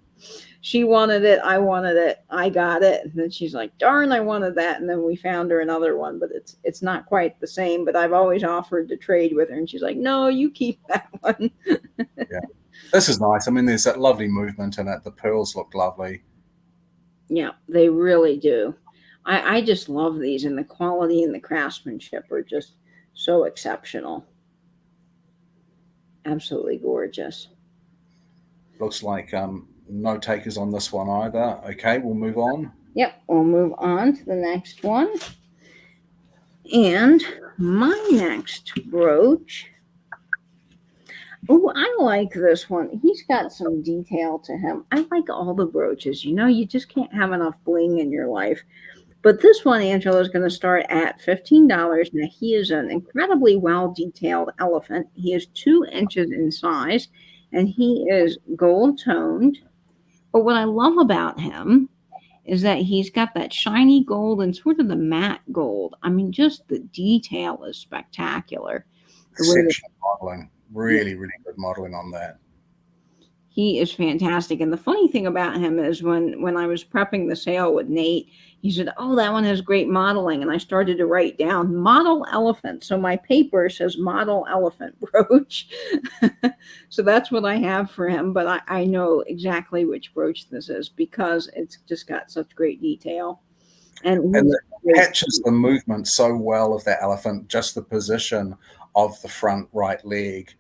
She wanted it. I wanted it. I got it. And then she's like, darn, I wanted that. And then we found her another one, but it's not quite the same. But I've always offered to trade with her. And she's like, no, you keep that one. Yeah. This is nice. I mean, there's that lovely movement in it. The pearls look lovely. Yeah, they really do. I just love these, and the quality and the craftsmanship are just so exceptional. Absolutely gorgeous. Looks like no takers on this one either. Okay, we'll move on. Yep, we'll move on to the next one. And my next brooch. Oh, I like this one. He's got some detail to him. I like all the brooches. You know, you just can't have enough bling in your life. But this one, Angela, is going to start at $15. Now, he is an incredibly well-detailed elephant. He is 2 inches in size, and he is gold-toned. But what I love about him is that he's got that shiny gold and sort of the matte gold. I mean, just the detail is spectacular. Exceptional modeling. Really, really good modeling on that. He is fantastic. And the funny thing about him is when I was prepping the sale with Nate, he said, oh, that one has great modeling. And I started to write down model elephant. So my paper says model elephant brooch. So that's what I have for him. But I know exactly which brooch this is because it's just got such great detail. And it catches the movement so well of that elephant, just the position of the front right leg.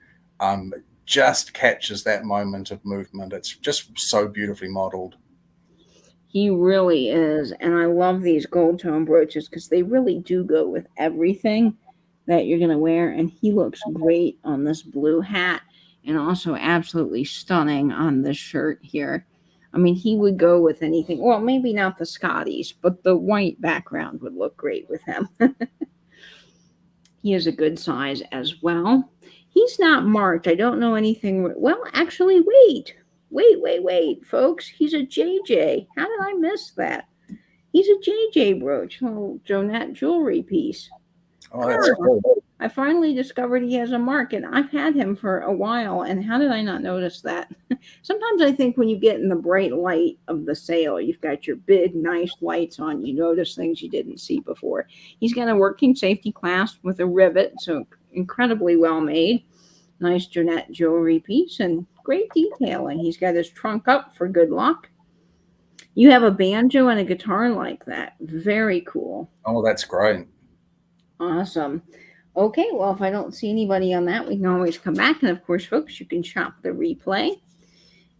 Just catches that moment of movement. It's just so beautifully modeled. He really is. And I love these gold tone brooches because they really do go with everything that you're going to wear. And he looks great on this blue hat and also absolutely stunning on this shirt here. I mean, he would go with anything. Well, maybe not the Scotties, but the white background would look great with him. He is a good size as well. He's not marked. I don't know anything. Well, actually, wait, folks. He's a JJ. How did I miss that? He's a JJ brooch, little Jonette jewelry piece. Oh, that's cool. I finally discovered he has a mark, and I've had him for a while. And how did I not notice that? Sometimes I think when you get in the bright light of the sale, you've got your big, nice lights on, you notice things you didn't see before. He's got a working safety clasp with a rivet, so incredibly well made. Nice Jeanette jewelry piece and great detailing. He's got his trunk up for good luck. You have a banjo and a guitar like that. Very cool. Oh, that's great. Awesome. Okay, well, if I don't see anybody on that, we can always come back. And of course, folks, you can shop the replay.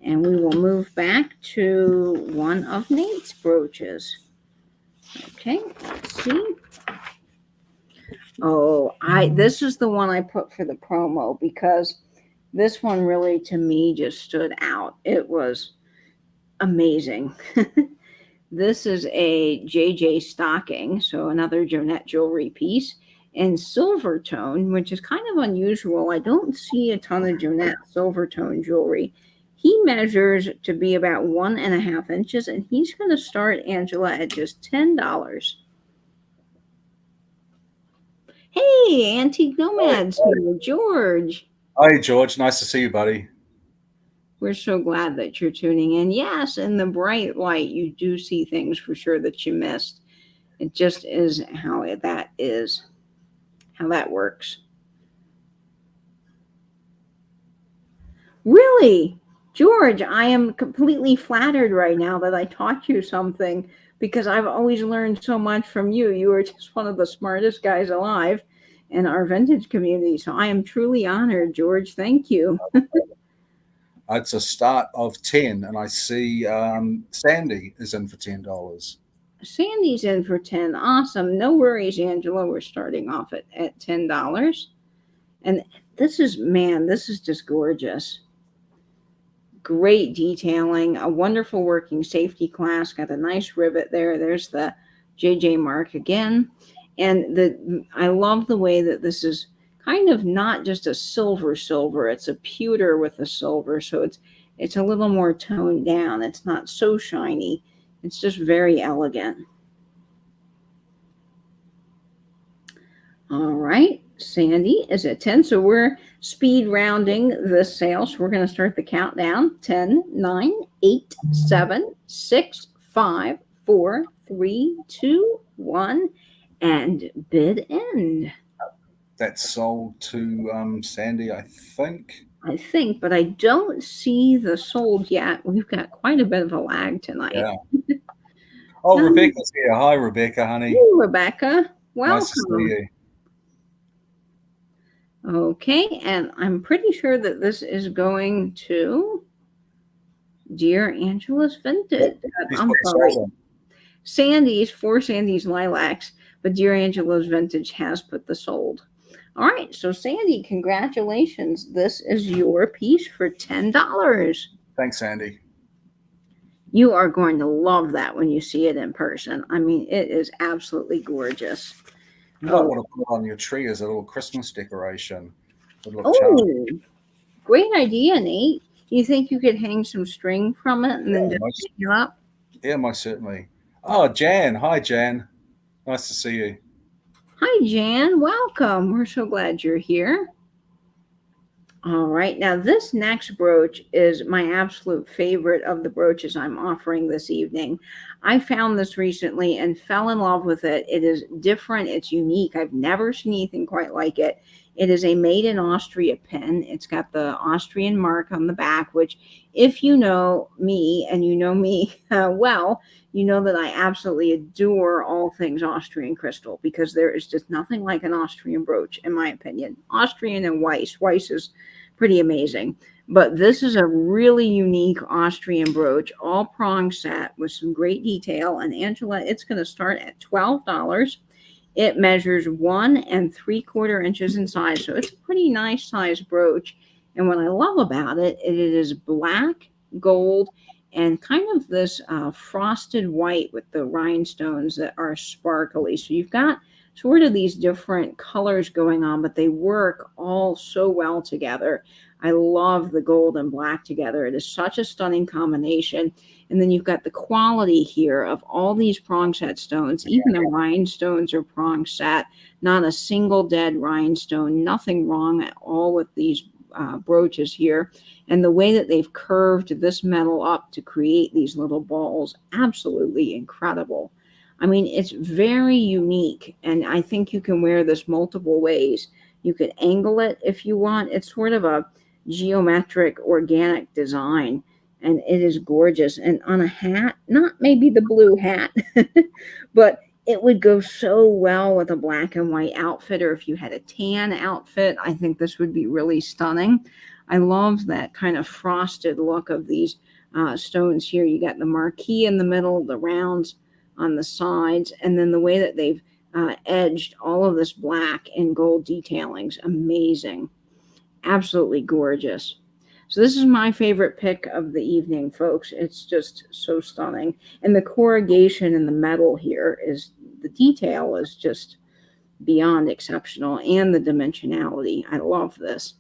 And we will move back to one of Nate's brooches. Okay, let's see. Oh, this is the one I put for the promo because this one really, to me, just stood out. It was amazing. This is a JJ stocking, so another Jeanette jewelry piece in silver tone, which is kind of unusual. I don't see a ton of Jeanette silver tone jewelry. He measures to be about 1.5 inches, and he's going to start, Angela, at just $10. Hey, Antique Nomads here, George. Hi, George. Nice to see you, buddy. We're so glad that you're tuning in. Yes, in the bright light, you do see things for sure that you missed. It just is how that works. Really? George, I am completely flattered right now that I taught you something because I've always learned so much from you. You are just one of the smartest guys alive in our vintage community. So I am truly honored, George. Thank you. It's a start of 10, and I see Sandy is in for $10. Sandy's in for 10. Awesome. No worries, Angela. We're starting off at $10. And this is just gorgeous. Great detailing, a wonderful working safety class, got a nice rivet there. There's the JJ mark again. And I love the way that this is kind of not just a silver, it's a pewter with a silver. So it's a little more toned down. It's not so shiny. It's just very elegant. All right. Sandy is at 10. So we're speed rounding the sale. So we're going to start the countdown. 10, 9, 8, 7, 6, 5, 4, 3, 2, 1, and bid end. That's sold to Sandy, I think. But I don't see the sold yet. We've got quite a bit of a lag tonight. Yeah. Oh, Rebecca's here. Hi, Rebecca, honey. Hey, Rebecca. Welcome. Nice to see you. Okay, and I'm pretty sure that this is going to Dear Angela's Vintage. I'm sorry. Sandy's Lilacs, but Dear Angela's Vintage has put the sold. All right, so Sandy, congratulations. This is your piece for $10. Thanks, Sandy. You are going to love that when you see it in person. I mean, it is absolutely gorgeous. You might want to put on your tree as a little Christmas decoration. Great idea, Nate. You think you could hang some string from it and then just pick you up? Yeah, most certainly. Oh, Jan. Hi, Jan. Nice to see you. Hi, Jan. Welcome. We're so glad you're here. All right. Now, this next brooch is my absolute favorite of the brooches I'm offering this evening. I found this recently and fell in love with it. It is different. It's unique. I've never seen anything quite like it. It is a made in Austria pin. It's got the Austrian mark on the back, which if you know me and you know me well, you know that I absolutely adore all things Austrian crystal because there is just nothing like an Austrian brooch, in my opinion. Austrian and Weiss. Weiss is pretty amazing. But this is a really unique Austrian brooch, all prong set with some great detail. And Angela, it's going to start at $12. It measures 1 3/4 inches in size. So it's a pretty nice size brooch. And what I love about it, it is black, gold, and kind of this frosted white with the rhinestones that are sparkly. So you've got sort of these different colors going on, but they work all so well together. I love the gold and black together. It is such a stunning combination. And then you've got the quality here of all these prong set stones. Even the rhinestones are prong set. Not a single dead rhinestone. Nothing wrong at all with these brooches here. And the way that they've curved this metal up to create these little balls, absolutely incredible. I mean, it's very unique. And I think you can wear this multiple ways. You could angle it if you want. It's sort of a geometric organic design, and it is gorgeous. And on a hat, not maybe the blue hat, but it would go so well with a black and white outfit, or if you had a tan outfit, I think this would be really stunning. I love that kind of frosted look of these stones here. You got the marquee in the middle, the rounds on the sides, and then the way that they've edged all of this black and gold detailings. Amazing. Absolutely gorgeous. So this is my favorite pick of the evening, folks. It's just so stunning. And the corrugation in the metal here is, the detail is just beyond exceptional, and the dimensionality. I love this.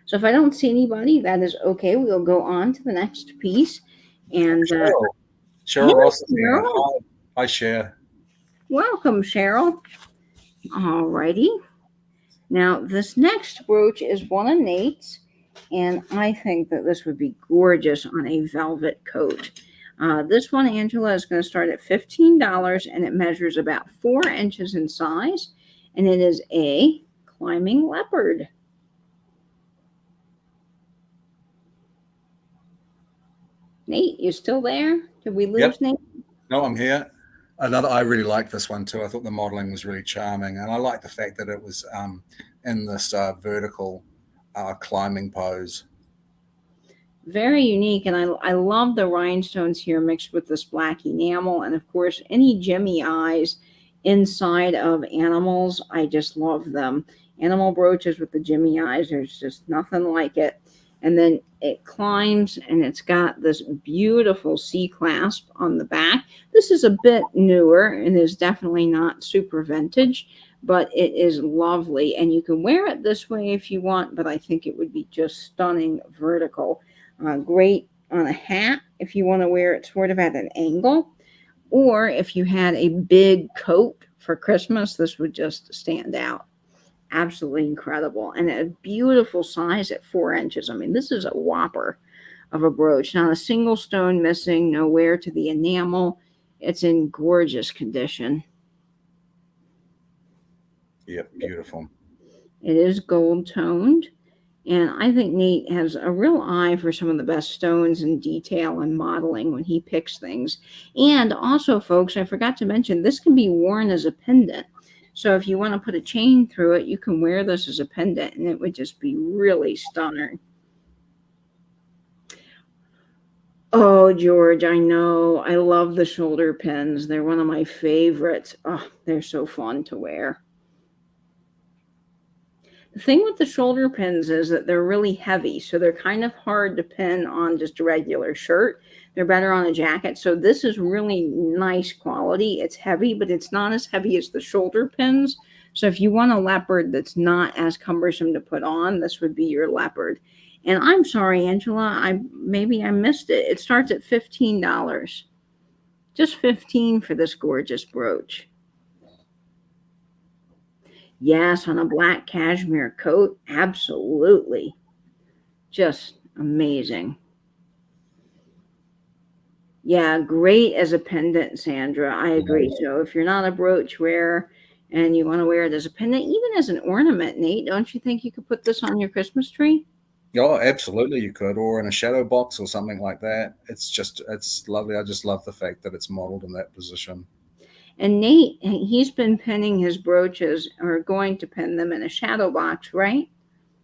So if I don't see anybody, that is okay. We'll go on to the next piece. And Cheryl Ross. Cheryl. Hi, Cher. Welcome, Cheryl. All righty. Now, this next brooch is one of Nate's, and I think that this would be gorgeous on a velvet coat. This one, Angela, is going to start at $15, and it measures about 4 inches in size, and it is a climbing leopard. Nate, you still there? Did we lose Nate? No, I'm here. I really like this one too. I thought the modeling was really charming, and I like the fact that it was in this vertical climbing pose. Very unique, and I love the rhinestones here mixed with this black enamel, and of course any Jimmy eyes inside of animals. I just love them. Animal brooches with the Jimmy eyes, there's just nothing like it. And then it climbs, and it's got this beautiful C clasp on the back. This is a bit newer and is definitely not super vintage, but it is lovely. And you can wear it this way if you want, but I think it would be just stunning vertical. Great on a hat if you want to wear it sort of at an angle, or if you had a big coat for Christmas, this would just stand out. Absolutely incredible, and a beautiful size at 4 inches. I mean, this is a whopper of a brooch. Not a single stone missing, no wear to the enamel. It's in gorgeous condition. Yep, beautiful. It is gold toned, and I think Nate has a real eye for some of the best stones and detail and modeling when he picks things. And also, folks, I forgot to mention, this can be worn as a pendant. So if you want to put a chain through it, you can wear this as a pendant, and it would just be really stunning. Oh, George, I know. I love the shoulder pins. They're one of my favorites. Oh, they're so fun to wear. The thing with the shoulder pins is that they're really heavy, so they're kind of hard to pin on just a regular shirt. They're better on a jacket. So this is really nice quality. It's heavy, but it's not as heavy as the shoulder pins. So if you want a leopard that's not as cumbersome to put on, this would be your leopard. And I'm sorry, Angela, maybe I missed it. It starts at $15. Just $15 for this gorgeous brooch. Yes, on a black cashmere coat. Absolutely. Just amazing. Yeah, great as a pendant, Sandra. I agree. So if you're not a brooch wearer and you want to wear it as a pendant, even as an ornament, Nate, don't you think you could put this on your Christmas tree? Oh, absolutely you could, or in a shadow box or something like that. It's lovely. I just love the fact that it's modeled in that position. And Nate, he's been pinning his brooches, or going to pin them in a shadow box, right?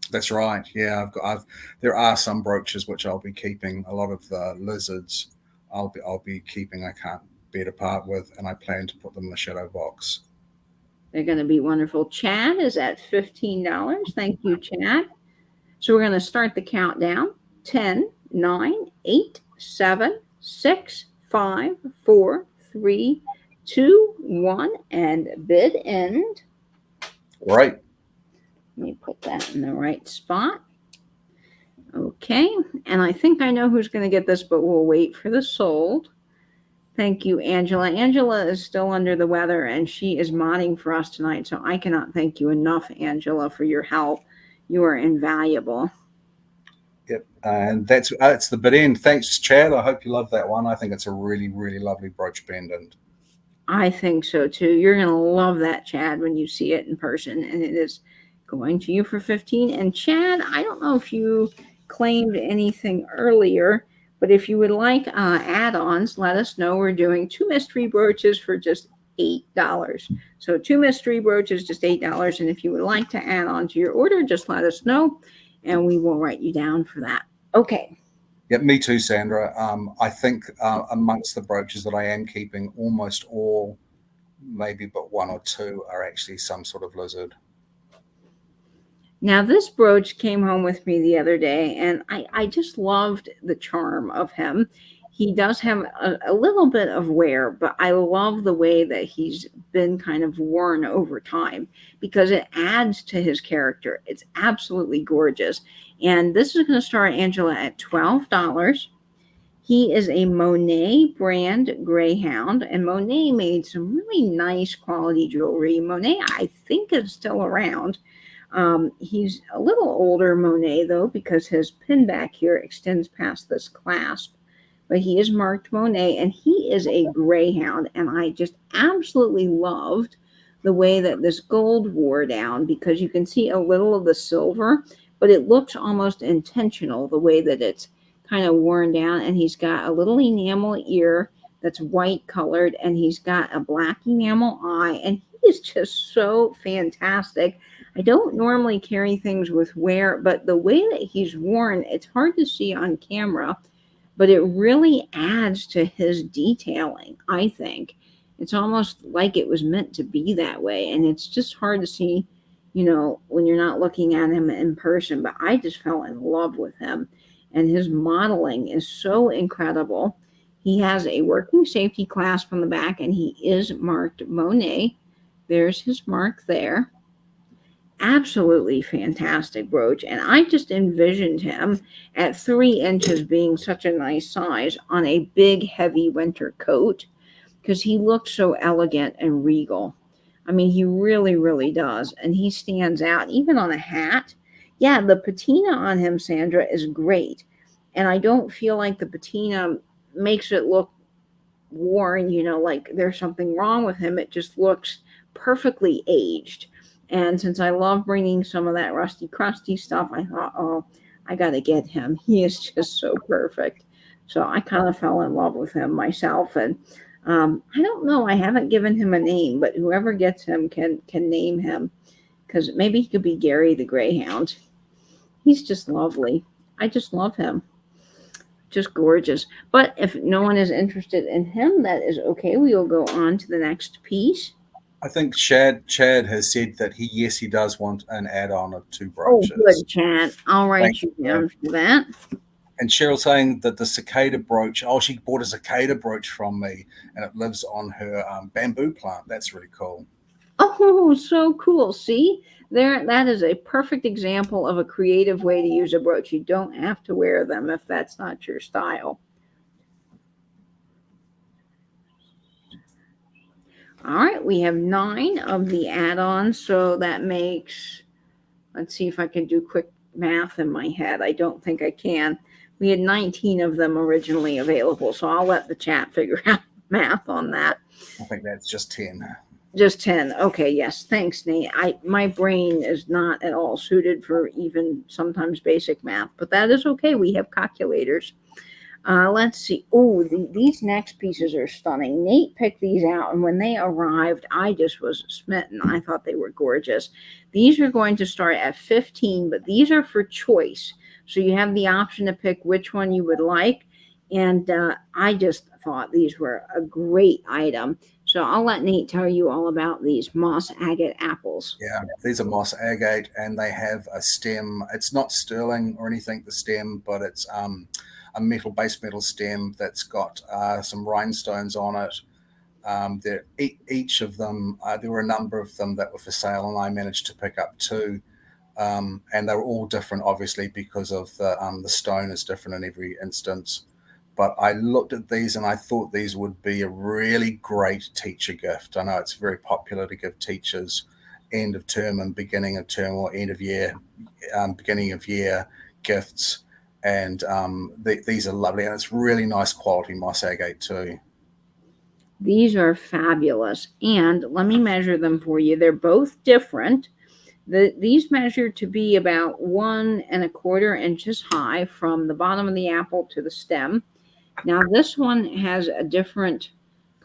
That's right. Yeah, there are some brooches which I'll be keeping. A lot of the lizards I'll be keeping. I can't bear to part with, and I plan to put them in the shadow box. They're going to be wonderful. Chad is at $15. Thank you, Chad. So we're going to start the countdown. 10, 9, 8, 7, 6, 5, 4, 3, 2, 1, and bid end. Right. Let me put that in the right spot. Okay, and I think I know who's going to get this, but we'll wait for the sold. Thank you, Angela. Angela is still under the weather, and she is modding for us tonight, so I cannot thank you enough, Angela, for your help. You are invaluable. Yep, and that's the bid end. Thanks, Chad. I hope you love that one. I think it's a really, really lovely brooch pendant. I think so too. You're going to love that, Chad, when you see it in person. And it is going to you for 15. And Chad, I don't know if you claimed anything earlier, but if you would like add-ons, let us know. We're doing 2 mystery brooches for just $8. So 2 mystery brooches, just $8. And if you would like to add on to your order, just let us know and we will write you down for that. Okay. Yeah, me too, Sandra. I think amongst the brooches that I am keeping, almost all, maybe but one or two, are actually some sort of lizard. Now, this brooch came home with me the other day, and I just loved the charm of him. He does have a little bit of wear, but I love the way that he's been kind of worn over time because it adds to his character. It's absolutely gorgeous. And this is going to start, Angela, at $12. He is a Monet brand greyhound, and Monet made some really nice quality jewelry. Monet, I think, is still around. He's a little older, Monet, though, because his pin back here extends past this clasp. But he is marked Monet, and he is a greyhound. And I just absolutely loved the way that this gold wore down because you can see a little of the silver, but it looks almost intentional the way that it's kind of worn down. And he's got a little enamel ear that's white colored, and he's got a black enamel eye, and he is just so fantastic. I don't normally carry things with wear, but the way that he's worn, it's hard to see on camera, but it really adds to his detailing, I think. It's almost like it was meant to be that way, and it's just hard to see, when you're not looking at him in person, but I just fell in love with him, and his modeling is so incredible. He has a working safety clasp on the back, and he is marked Monet. There's his mark there. Absolutely fantastic brooch, and I just envisioned him at 3 inches being such a nice size on a big heavy winter coat because he looks so elegant and regal. I mean, he really, really does, and he stands out even on a hat. Yeah, the patina on him, Sandra, is great, and I don't feel like the patina makes it look worn, like there's something wrong with him. It just looks perfectly aged. And since I love bringing some of that rusty, crusty stuff, I thought, oh, I got to get him. He is just so perfect. So I kind of fell in love with him myself. And I don't know, I haven't given him a name, but whoever gets him can name him because maybe he could be Gary the Greyhound. He's just lovely. I just love him. Just gorgeous. But if no one is interested in him, that is okay. We will go on to the next piece. I think Chad has said that he does want an add-on of 2 Oh, brooches. good, Chad. I'll write Thank you you, down for that. And Cheryl saying that the cicada brooch, she bought a cicada brooch from me, and it lives on her bamboo plant. That's really cool. Oh, so cool. See, that is a perfect example of a creative way to use a brooch. You don't have to wear them if that's not your style. All right, we have 9 of the add-ons, so that makes, let's see if I can do quick math in my head. I don't think I can. We had 19 of them originally available, so I'll let the chat figure out math on that. I think that's just 10. Just 10. Okay, yes. Thanks, Nate. My brain is not at all suited for even sometimes basic math, but that is okay. We have calculators. Let's see. Oh, these next pieces are stunning. Nate picked these out, and when they arrived, I just was smitten. I thought they were gorgeous. These are going to start at 15, but these are for choice. So you have the option to pick which one you would like. And I just thought these were a great item. So I'll let Nate tell you all about these moss agate apples. Yeah, these are moss agate, and they have a stem. It's not sterling or anything, the stem, but it's a base metal stem that's got some rhinestones on it. Each of them, there were a number of them that were for sale, and I managed to pick up 2. And they were all different, obviously, because of the stone is different in every instance. But I looked at these and I thought these would be a really great teacher gift. I know it's very popular to give teachers end of term and beginning of term, or end of year, beginning of year gifts. And these are lovely, and it's really nice quality moss agate too. These are fabulous. And let me measure them for you. They're both different. These measure to be about 1¼ inches high from the bottom of the apple to the stem. Now this one has a different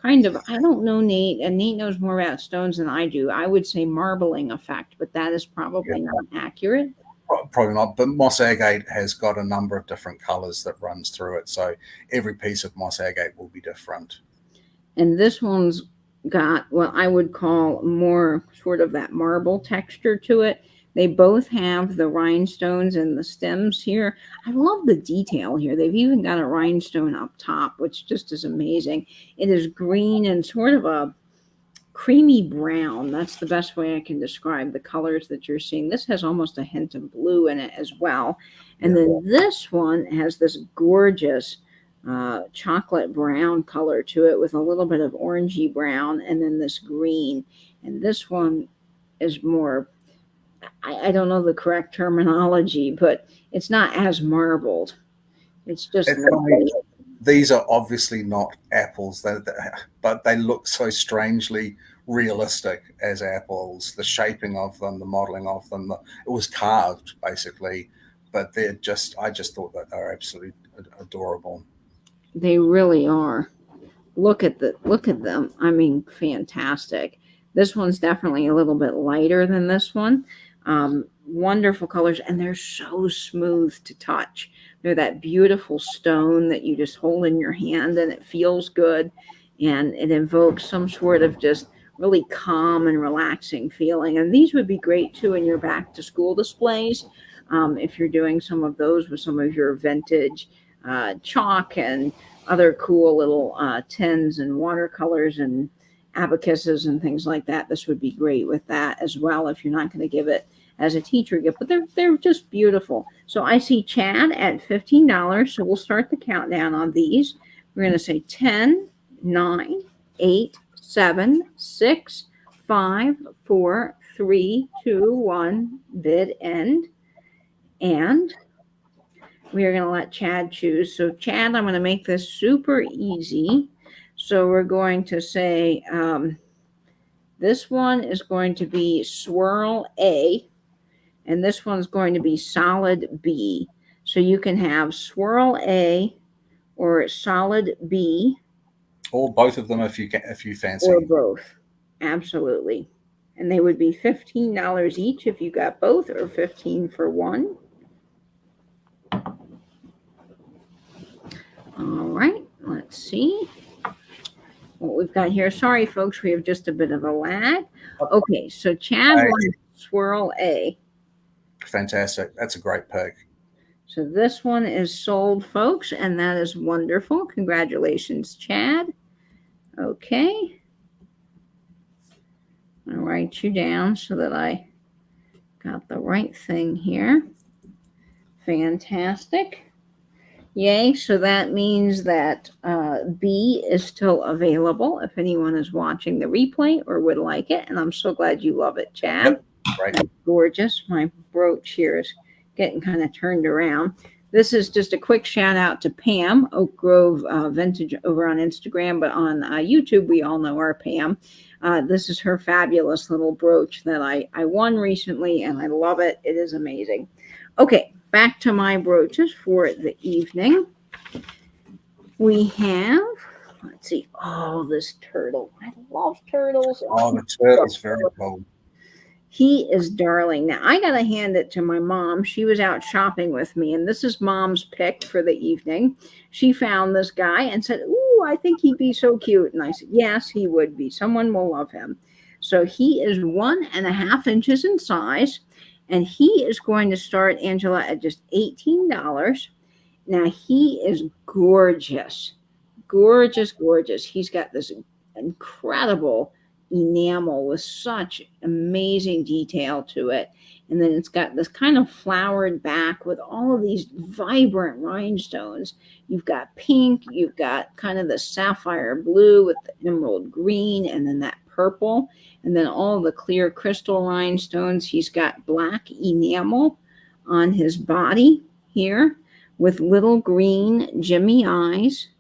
kind of, I don't know, Nate, and Nate knows more about stones than I do. I would say marbling effect, but that is probably not accurate. Probably not, but moss agate has got a number of different colors that runs through it. So every piece of moss agate will be different. And this one's got what I would call more sort of that marble texture to it. They both have the rhinestones and the stems here. I love the detail here. They've even got a rhinestone up top, which just is amazing. It is green and sort of a creamy brown. That's the best way I can describe the colors that you're seeing. This has almost a hint of blue in it as well. And then this one has this gorgeous chocolate brown color to it with a little bit of orangey brown, and then this green. And this one is more, I don't know the correct terminology, but it's not as marbled. It's just these are obviously not apples, but they look so strangely realistic as apples. The shaping of them, the modeling of them, it was carved basically, but I just thought that they're absolutely adorable. They really are. Look at them. I mean, fantastic. This one's definitely a little bit lighter than this one. Wonderful colors, and they're so smooth to touch. They're that beautiful stone that you just hold in your hand, and it feels good, and it invokes some sort of just really calm and relaxing feeling. And these would be great too in your back to school displays, if you're doing some of those with some of your vintage chalk and other cool little tins and watercolors and abacuses and things like that. This would be great with that as well if you're not going to give it as a teacher gift, but they're just beautiful. So I see Chad at $15. So we'll start the countdown on these. We're going to say 10, 9, 8, 7, 6, 5, 4, 3, 2, 1, bid end. And we are going to let Chad choose. So Chad, I'm going to make this super easy. So we're going to say this one is going to be swirl A, and this one's going to be solid B. So you can have swirl A or solid B. Or both of them if you fancy. Or both. Absolutely. And they would be $15 each if you got both, or $15 for one. All right, let's see what we've got here. Sorry, folks, we have just a bit of a lag. Okay, so Chad wants swirl A. Fantastic. That's a great pick. So this one is sold, folks, and that is wonderful. Congratulations, Chad. Okay. I'll write you down so that I got the right thing here. Fantastic. Yay. So that means that B is still available if anyone is watching the replay or would like it. And I'm so glad you love it, Chad. Yep. Right. That's gorgeous. My brooch here is getting kind of turned around. This is just a quick shout out to Pam, Oak Grove Vintage over on Instagram, but on YouTube, we all know our Pam. This is her fabulous little brooch that I won recently, and I love it. It is amazing. Okay, back to my brooches for the evening. We have, let's see, oh, this turtle. I love turtles. Oh, the turtle's very cool. He is darling. Now, I got to hand it to my mom. She was out shopping with me, and this is Mom's pick for the evening. She found this guy and said, ooh, I think he'd be so cute. And I said, yes, he would be. Someone will love him. So he is 1.5 inches in size, and he is going to start, Angela, at just $18. Now, he is gorgeous. Gorgeous, gorgeous. He's got this incredible enamel with such amazing detail to it, and then it's got this kind of flowered back with all of these vibrant rhinestones. You've got pink, you've got kind of the sapphire blue with the emerald green, and then that purple, and then all the clear crystal rhinestones. He's got black enamel on his body here with little green Jimmy eyes.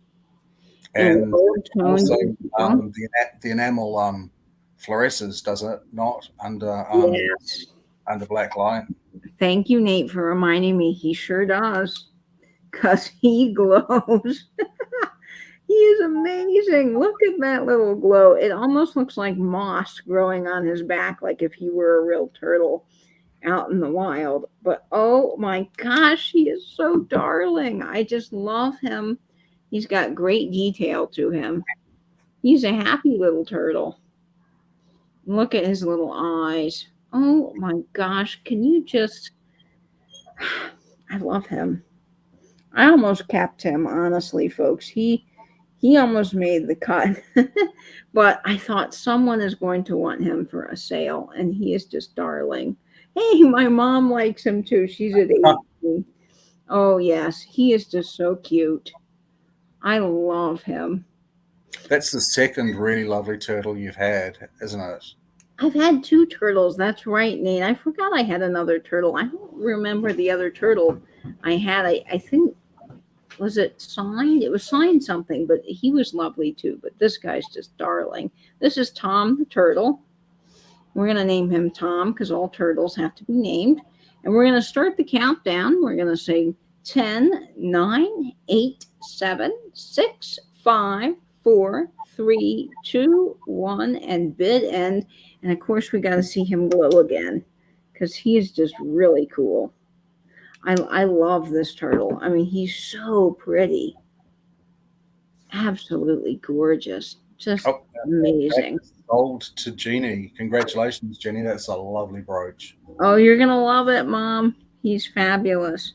And gold tone also detail. the enamel fluoresces, does it not, Yes. under black light? Thank you, Nate, for reminding me. He sure does. Because he glows. He is amazing. Look at that little glow. It almost looks like moss growing on his back, like if he were a real turtle out in the wild. But oh my gosh, he is so darling. I just love him. He's got great detail to him. He's a happy little turtle. Look at his little eyes. Oh my gosh, can you just. I love him. I almost kept him, honestly, folks. He almost made the cut, but I thought someone is going to want him for a sale, and he is just darling. Hey, my mom likes him too. She's at 18. Oh yes, he is just so cute. I love him. That's the second really lovely turtle you've had, isn't it? I've had two turtles. That's right, Nate. I forgot I had another turtle. I don't remember the other turtle I had. I think was it signed? It was signed something, but he was lovely too. But this guy's just darling. This is Tom the turtle. We're going to name him Tom because all turtles have to be named. And we're going to start the countdown. We're going to say 10, 9, 8, 7, 6, 5, 4, 3, 2, 1, and bid end. And of course, we got to see him glow again because he is just really cool. I love this turtle. I mean, he's so pretty. Absolutely gorgeous. Just amazing. Sold to Jeannie. Congratulations, Jenny. That's a lovely brooch. Oh, you're going to love it, Mom. He's fabulous.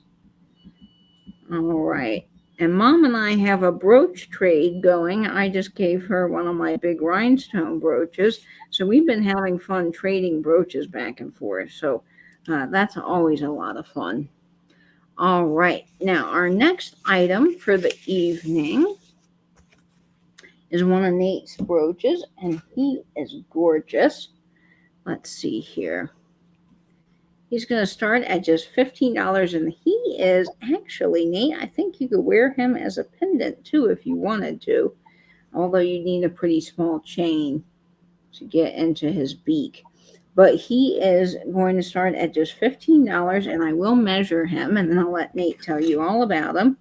All right. And Mom and I have a brooch trade going. I just gave her one of my big rhinestone brooches. So we've been having fun trading brooches back and forth. So that's always a lot of fun. All right. Now, our next item for the evening is one of Nate's brooches, and he is gorgeous. Let's see here. He's going to start at just $15, and he is actually, Nate, I think you could wear him as a pendant too if you wanted to, although you need a pretty small chain to get into his beak. But he is going to start at just $15, and I will measure him, and then I'll let Nate tell you all about him.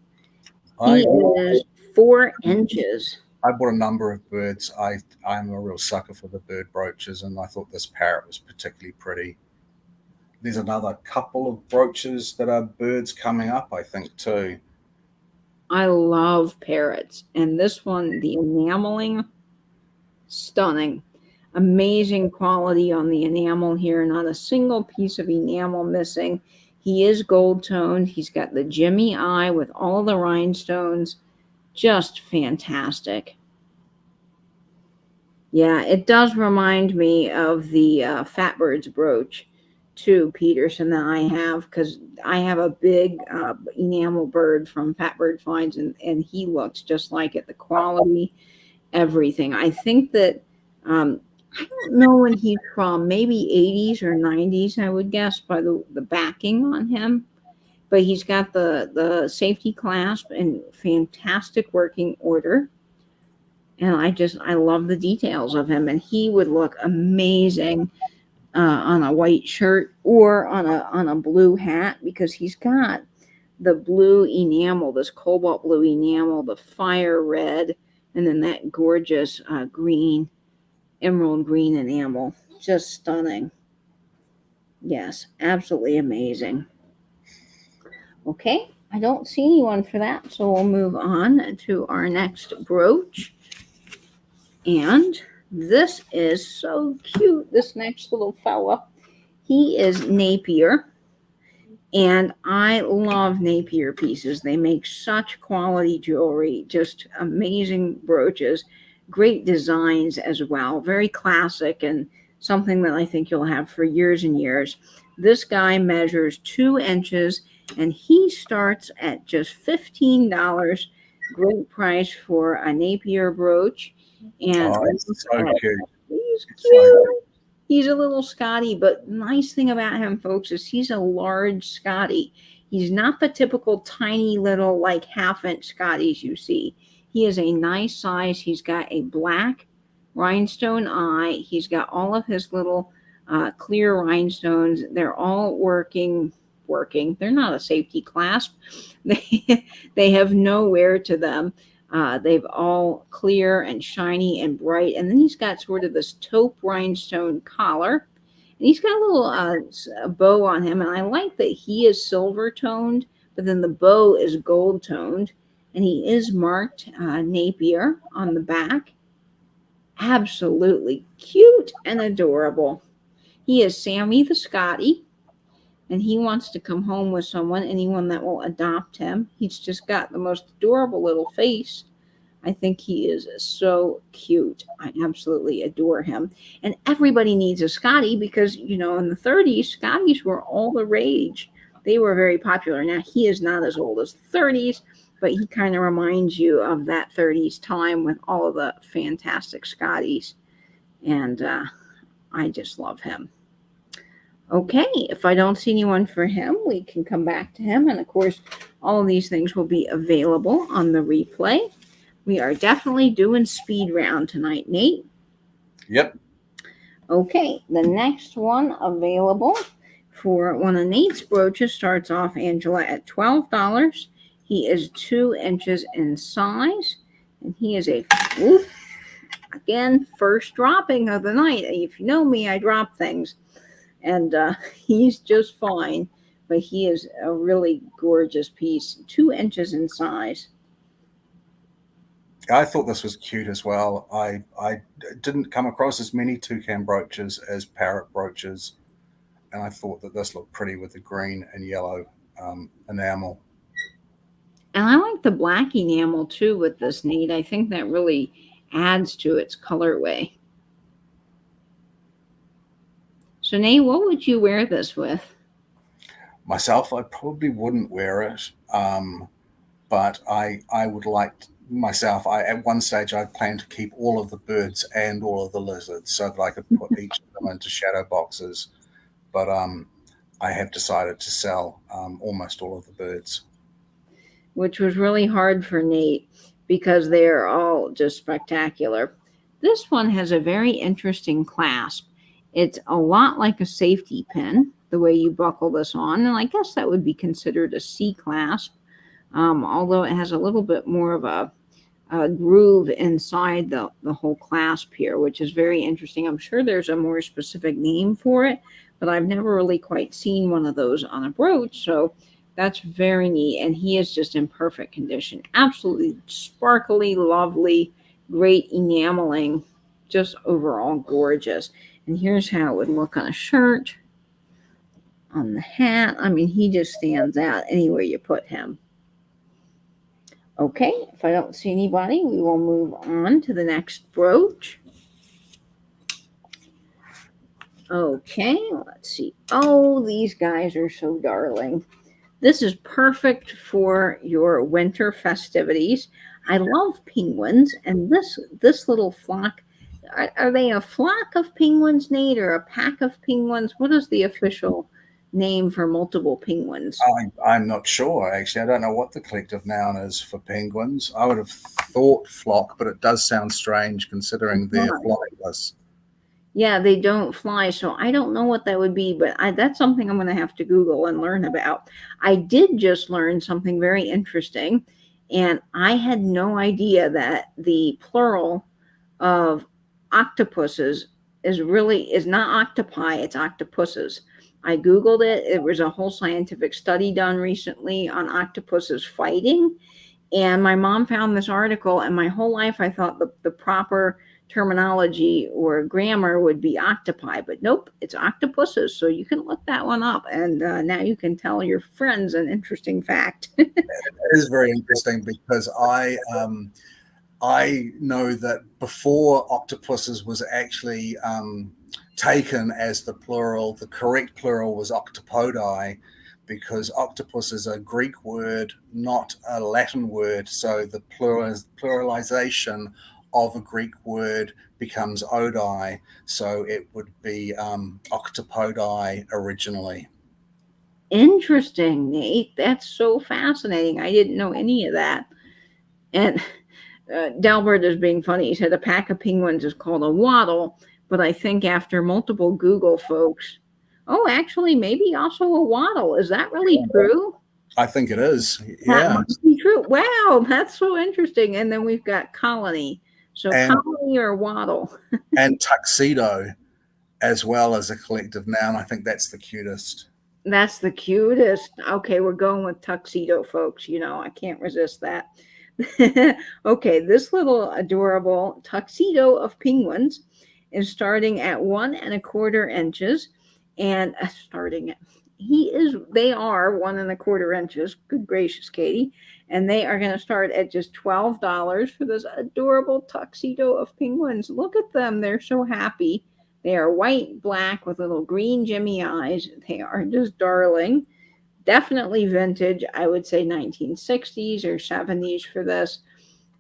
He is 4 inches. I bought a number of birds. I'm a real sucker for the bird brooches, and I thought this parrot was particularly pretty. There's another couple of brooches that are birds coming up, I think, too. I love parrots, and this one, the enameling, stunning. Amazing quality on the enamel here. Not a single piece of enamel missing. He is gold toned. He's got the Jimmy eye with all the rhinestones. Just fantastic. Yeah, it does remind me of the Fatbirds brooch too, Peterson, that I have, because I have a big enamel bird from Fatbird Finds, and he looks just like it. The quality, everything. I think that I don't know when he's from, maybe 80s or 90s, I would guess, by the backing on him. But he's got the safety clasp in fantastic working order. And I love the details of him. And he would look amazing on a white shirt or on a blue hat, because he's got the blue enamel, this cobalt blue enamel, the fire red, and then that gorgeous green, emerald green enamel. Just stunning. Yes, absolutely amazing. Okay, I don't see anyone for that, so we'll move on to our next brooch. And this is so cute, this next little fella. He is Napier, and I love Napier pieces. They make such quality jewelry, just amazing brooches, great designs as well, very classic, and something that I think you'll have for years and years. This guy measures 2 inches, and he starts at just $15. Great price for a Napier brooch. And so cute. He's cute. He's a little Scotty, but nice thing about him, folks, is he's a large Scotty. He's not the typical tiny little like 1/2 inch Scotties you see. He is a nice size. He's got a black rhinestone eye. He's got all of his little clear rhinestones. They're all working. They're not a safety clasp. They have no wear to them. They've all clear and shiny and bright. And then he's got sort of this taupe rhinestone collar. And he's got a little a bow on him. And I like that he is silver toned, but then the bow is gold toned. And he is marked Napier on the back. Absolutely cute and adorable. He is Sammy the Scotty, and he wants to come home with anyone that will adopt him. He's just got the most adorable little face. I think he is so cute. I absolutely adore him. And everybody needs a Scotty because, in the 30s, Scotties were all the rage. They were very popular. Now, he is not as old as the 30s, but he kind of reminds you of that 30s time with all of the fantastic Scotties. And I just love him. Okay, if I don't see anyone for him, we can come back to him. And of course, all of these things will be available on the replay. We are definitely doing speed round tonight, Nate. Yep. Okay, the next one available for one of Nate's brooches starts off, Angela, at $12. He is 2 inches in size, and he is again, first dropping of the night. If you know me, I drop things. And he's just fine, but he is a really gorgeous piece, 2 inches in size. I thought this was cute as well. I didn't come across as many toucan brooches as parrot brooches, and I thought that this looked pretty with the green and yellow enamel. And I like the black enamel too with this, Nate. I think that really adds to its colorway. So, Nate, what would you wear this with? Myself, I probably wouldn't wear it, but I would like myself. At one stage, I planned to keep all of the birds and all of the lizards so that I could put each of them into shadow boxes. But I have decided to sell almost all of the birds, which was really hard for Nate because they are all just spectacular. This one has a very interesting clasp. It's a lot like a safety pin, the way you buckle this on. And I guess that would be considered a C clasp, although it has a little bit more of a groove inside the whole clasp here, which is very interesting. I'm sure there's a more specific name for it, but I've never really quite seen one of those on a brooch. So that's very neat. And he is just in perfect condition. Absolutely sparkly, lovely, great enameling, just overall gorgeous. And here's how it would look on a shirt, on the hat. I mean, he just stands out anywhere you put him. Okay, if I don't see anybody, we will move on to the next brooch. Okay, let's see. Oh, these guys are so darling. This is perfect for your winter festivities. I love penguins, and this little flock. Are they a flock of penguins, Nate, or a pack of penguins? What is the official name for multiple penguins? I'm not sure, actually. I don't know what the collective noun is for penguins. I would have thought flock, but it does sound strange considering they're flightless. Yeah, they don't fly, so I don't know what that would be, but that's something I'm going to have to Google and learn about. I did just learn something very interesting, and I had no idea that the plural of octopuses is not octopi, it's octopuses. I Googled it. It was a whole scientific study done recently on octopuses fighting. And my mom found this article, and my whole life I thought the proper terminology or grammar would be octopi, but nope, it's octopuses. So you can look that one up, and now you can tell your friends an interesting fact. It is very interesting because I know that before octopuses was actually taken as the plural, the correct plural was octopodi, because octopus is a Greek word, not a Latin word. So the pluralization of a Greek word becomes odi. So it would be octopodi originally. Interesting, Nate. That's so fascinating. I didn't know any of that. And Delbert is being funny. He said a pack of penguins is called a waddle, but I think after multiple Google folks, oh, actually, maybe also a waddle. Is that really true? I think it is. That Yeah. must be true. Wow, that's so interesting. And then we've got colony. So And- colony or waddle. And tuxedo as well as a collective noun. I think that's the cutest. That's the cutest. Okay, we're going with tuxedo, folks. You know, I can't resist that. Okay, this little adorable tuxedo of penguins is starting at 1¼ inches, and they are 1¼ inches. Good gracious, Katie. And they are going to start at just $12 for this adorable tuxedo of penguins. Look at them. They're so happy. They are white, black with little green Jimmy eyes. They are just darling. Definitely vintage. I would say 1960s or 70s for this.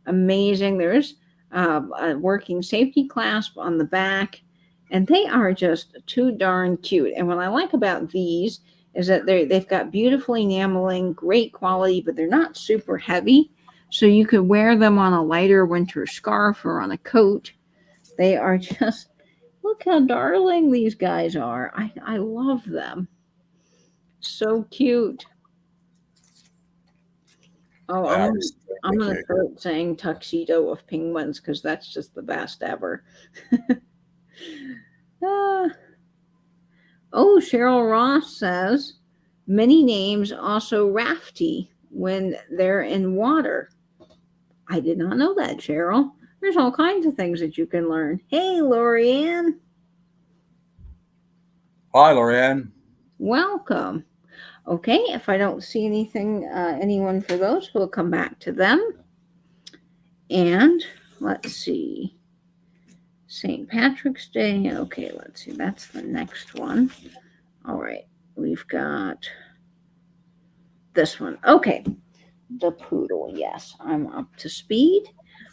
Amazing. There's a working safety clasp on the back, and they are just too darn cute. And what I like about these is that they've got beautiful enameling, great quality, but they're not super heavy. So you could wear them on a lighter winter scarf or on a coat. They are just, look how darling these guys are. I love them. So cute. Oh, I'm going to start saying tuxedo of penguins because that's just the best ever. Oh, Cheryl Ross says many names also rafty when they're in water. I did not know that, Cheryl. There's all kinds of things that you can learn. Hey, Lorianne. Hi, Lorianne. Welcome. Okay, if I don't see anyone for those, we'll come back to them. And let's see. St. Patrick's Day. Okay, let's see. That's the next one. All right. We've got this one. Okay. The poodle. Yes, I'm up to speed.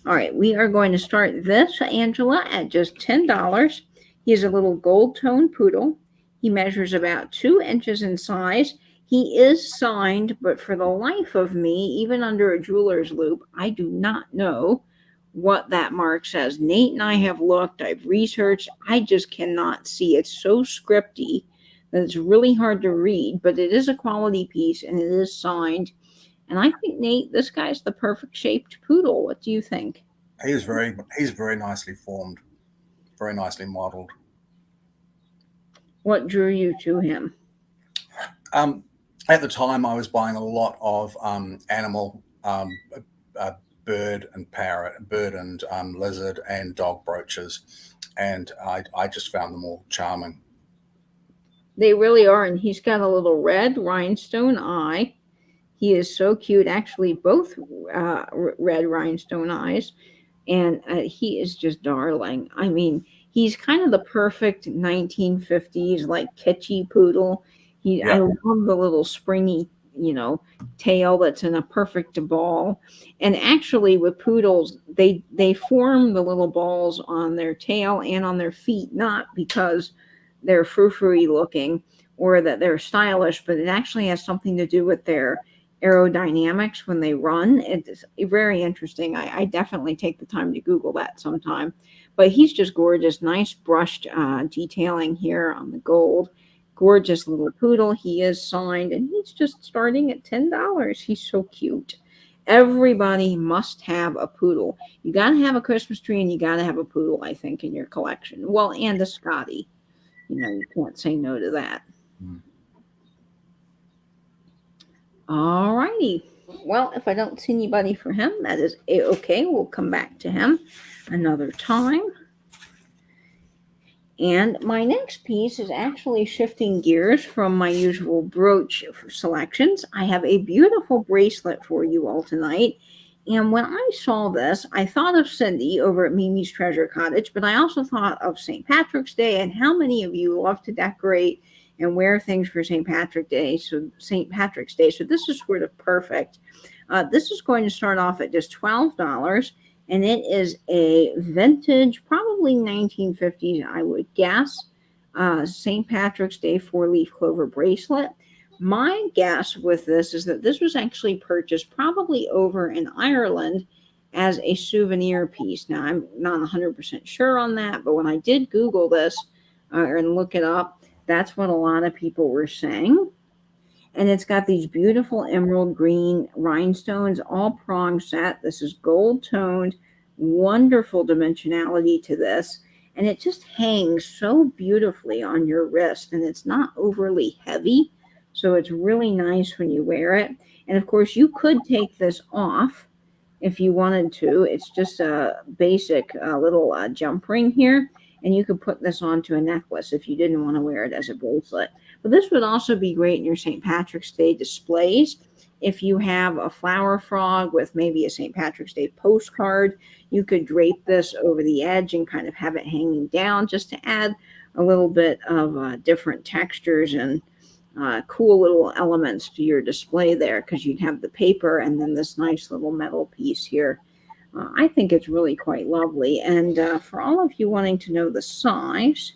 All right. We are going to start this, Angela, at just $10. He is a little gold tone poodle. He measures about 2 inches in size. He is signed, but for the life of me, even under a jeweler's loop, I do not know what that mark says. Nate and I have looked, I've researched, I just cannot see. It's so scripty that it's really hard to read, but it is a quality piece and it is signed. And I think, Nate, this guy's the perfect shaped poodle. What do you think? He's very nicely formed, very nicely modeled. What drew you to him? At the time, I was buying a lot of animal, bird and lizard and dog brooches, and I just found them all charming. They really are, and he's got a little red rhinestone eye. He is so cute. Actually, both red rhinestone eyes, and he is just darling. I mean, he's kind of the perfect 1950s, like kitschy poodle. I love the little springy, tail that's in a perfect ball. And actually, with poodles, they form the little balls on their tail and on their feet, not because they're frou-frou looking or that they're stylish, but it actually has something to do with their aerodynamics when they run. It's very interesting. I definitely take the time to Google that sometime. But he's just gorgeous. Nice brushed detailing here on the gold. Gorgeous little poodle. He is signed, and he's just starting at $10. He's so cute. Everybody must have a poodle. You got to have a Christmas tree, and you got to have a poodle, I think, in your collection. Well, and a Scotty. You can't say no to that. All righty. Well, if I don't see anybody for him, that is okay. We'll come back to him another time. And my next piece is actually shifting gears from my usual brooch selections. I have a beautiful bracelet for you all tonight. And when I saw this, I thought of Cindy over at Mimi's Treasure Cottage, but I also thought of St. Patrick's Day and how many of you love to decorate and wear things for St. Patrick's Day. So this is sort of perfect. This is going to start off at just $12. And it is a vintage, probably 1950s, I would guess, St. Patrick's Day 4-leaf clover bracelet. My guess with this is that this was actually purchased probably over in Ireland as a souvenir piece. Now, I'm not 100% sure on that, but when I did Google this and look it up, that's what a lot of people were saying. And it's got these beautiful emerald green rhinestones, all prong set. This is gold toned, wonderful dimensionality to this. And it just hangs so beautifully on your wrist, and it's not overly heavy. So it's really nice when you wear it. And of course, you could take this off if you wanted to. It's just a basic little jump ring here. And you could put this onto a necklace if you didn't want to wear it as a bracelet. But this would also be great in your St. Patrick's Day displays. If you have a flower frog with maybe a St. Patrick's Day postcard, you could drape this over the edge and kind of have it hanging down just to add a little bit of different textures and cool little elements to your display there, because you'd have the paper and then this nice little metal piece here. I think it's really quite lovely. And for all of you wanting to know the size,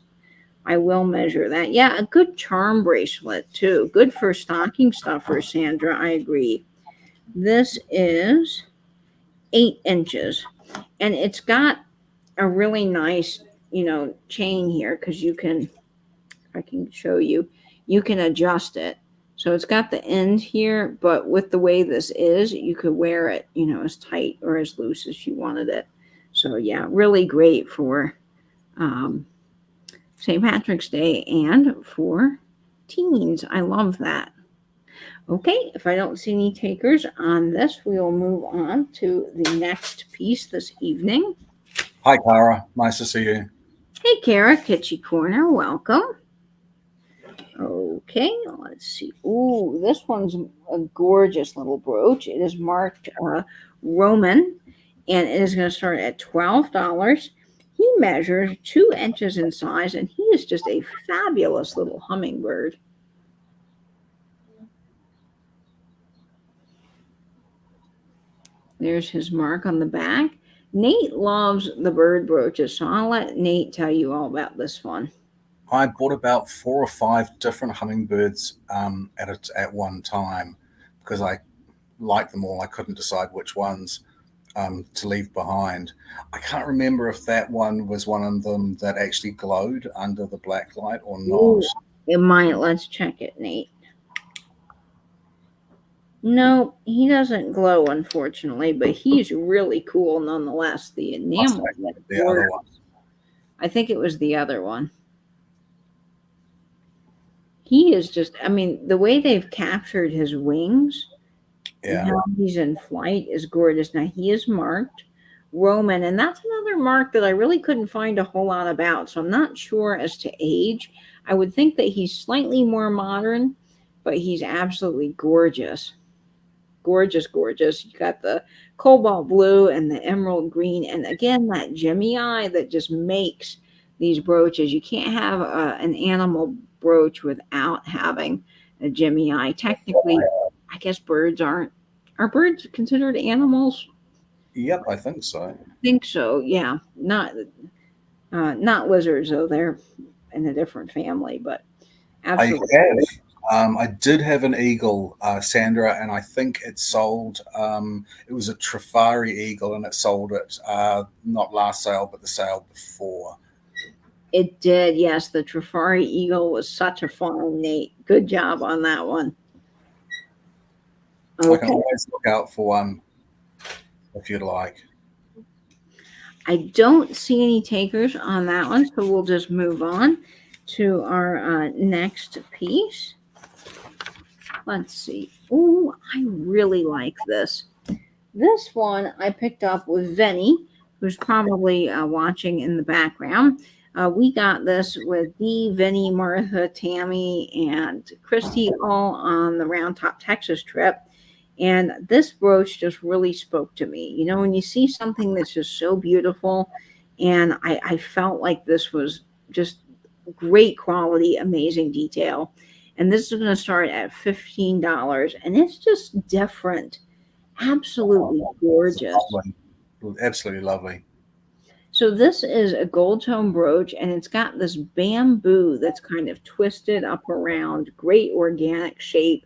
I will measure that. Yeah, a good charm bracelet too. Good for stocking stuffers, Sandra. I agree. This is 8 inches. And it's got a really nice, chain here, because you can, if I can show you, you can adjust it. So it's got the end here, but with the way this is, you could wear it, as tight or as loose as you wanted it. So yeah, really great for St. Patrick's Day and for teens. I love that. Okay, if I don't see any takers on this, we will move on to the next piece this evening. Hi, Cara. Nice to see you. Hey, Kara, Kitschy Corner, welcome. Okay, let's see. Ooh, this one's a gorgeous little brooch. It is marked Roman, and it is going to start at $12. He measures 2 inches in size, and he is just a fabulous little hummingbird. There's his mark on the back. Nate loves the bird brooches, so I'll let Nate tell you all about this one. I bought about 4 or 5 different hummingbirds at one time because I liked them all. I couldn't decide which ones to leave behind. I can't remember if that one was one of them that actually glowed under the black light or not. Ooh, it might. Let's check it, Nate. No, he doesn't glow, unfortunately, but he's really cool nonetheless. The enamel. The other one. I think it was the other one. He is just, the way they've captured his wings and how he's in flight is gorgeous. Now, he is marked Roman, and that's another mark that I really couldn't find a whole lot about, so I'm not sure as to age. I would think that he's slightly more modern, but he's absolutely gorgeous. Gorgeous, gorgeous. You got the cobalt blue and the emerald green, and again, that Jimmy eye that just makes these brooches. You can't have an animal brooch without having a Jimmy eye. Technically, I guess birds are birds considered animals? Yep, I think so. I think so, yeah. Not lizards, though. They're in a different family, but absolutely. I did have an eagle, Sandra, and I think it sold. It was a Trifari eagle, and it sold it not last sale, but the sale before. It did, yes. The Trifari eagle was such a fun, Nate. Good job on that one. Okay. I can always look out for one if you'd like. I don't see any takers on that one, so we'll just move on to our next piece. Let's see. Oh, I really like this. This one I picked up with Venny, who's probably watching in the background. We got this with Dee, Vinny, Martha, Tammy, and Christy all on the Round Top Texas trip. And this brooch just really spoke to me. When you see something that's just so beautiful, and I felt like this was just great quality, amazing detail. And this is going to start at $15, and it's just different. Absolutely gorgeous. Absolutely lovely. So this is a gold tone brooch, and it's got this bamboo that's kind of twisted up around, great organic shape.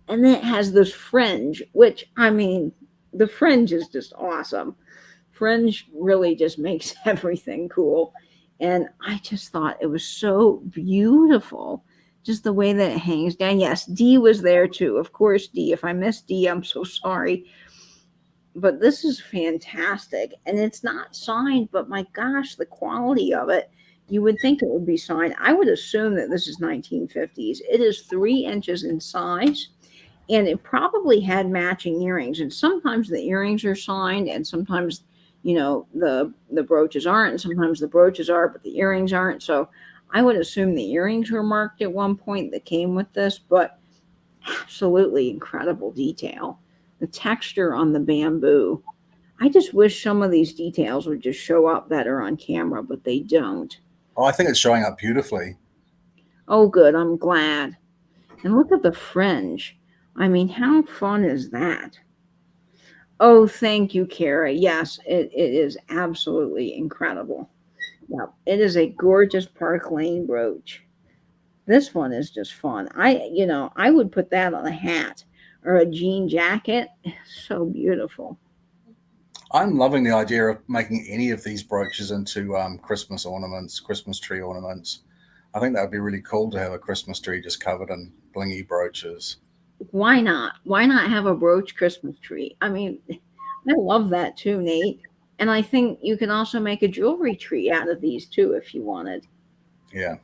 And then it has this fringe, which, the fringe is just awesome. fringe really just makes everything cool. And I just thought it was so beautiful, just the way that it hangs down. Yes, Dee was there too. Of course, Dee. If I missed Dee, I'm so sorry. But this is fantastic. And it's not signed, but my gosh, the quality of it. You would think it would be signed. I would assume that this is 1950s. It is 3 inches in size, and it probably had matching earrings. And sometimes the earrings are signed, and sometimes, the brooches aren't, and sometimes the brooches are, but the earrings aren't. So I would assume the earrings were marked at one point that came with this, but absolutely incredible detail. The texture on the bamboo. I just wish some of these details would just show up better on camera, but they don't. Oh, I think it's showing up beautifully. Oh, good. I'm glad. And look at the fringe. I mean, how fun is that? Oh, thank you, Kara. Yes, it is absolutely incredible. Yep, it is a gorgeous Park Lane brooch. This one is just fun. I would put that on a hat or a jean jacket. So beautiful. I'm loving the idea of making any of these brooches into Christmas ornaments, Christmas tree ornaments. I think that would be really cool to have a Christmas tree just covered in blingy brooches. Why not? Why not have a brooch Christmas tree? I mean, I love that too, Nate. And I think you can also make a jewelry tree out of these too if you wanted. Yeah.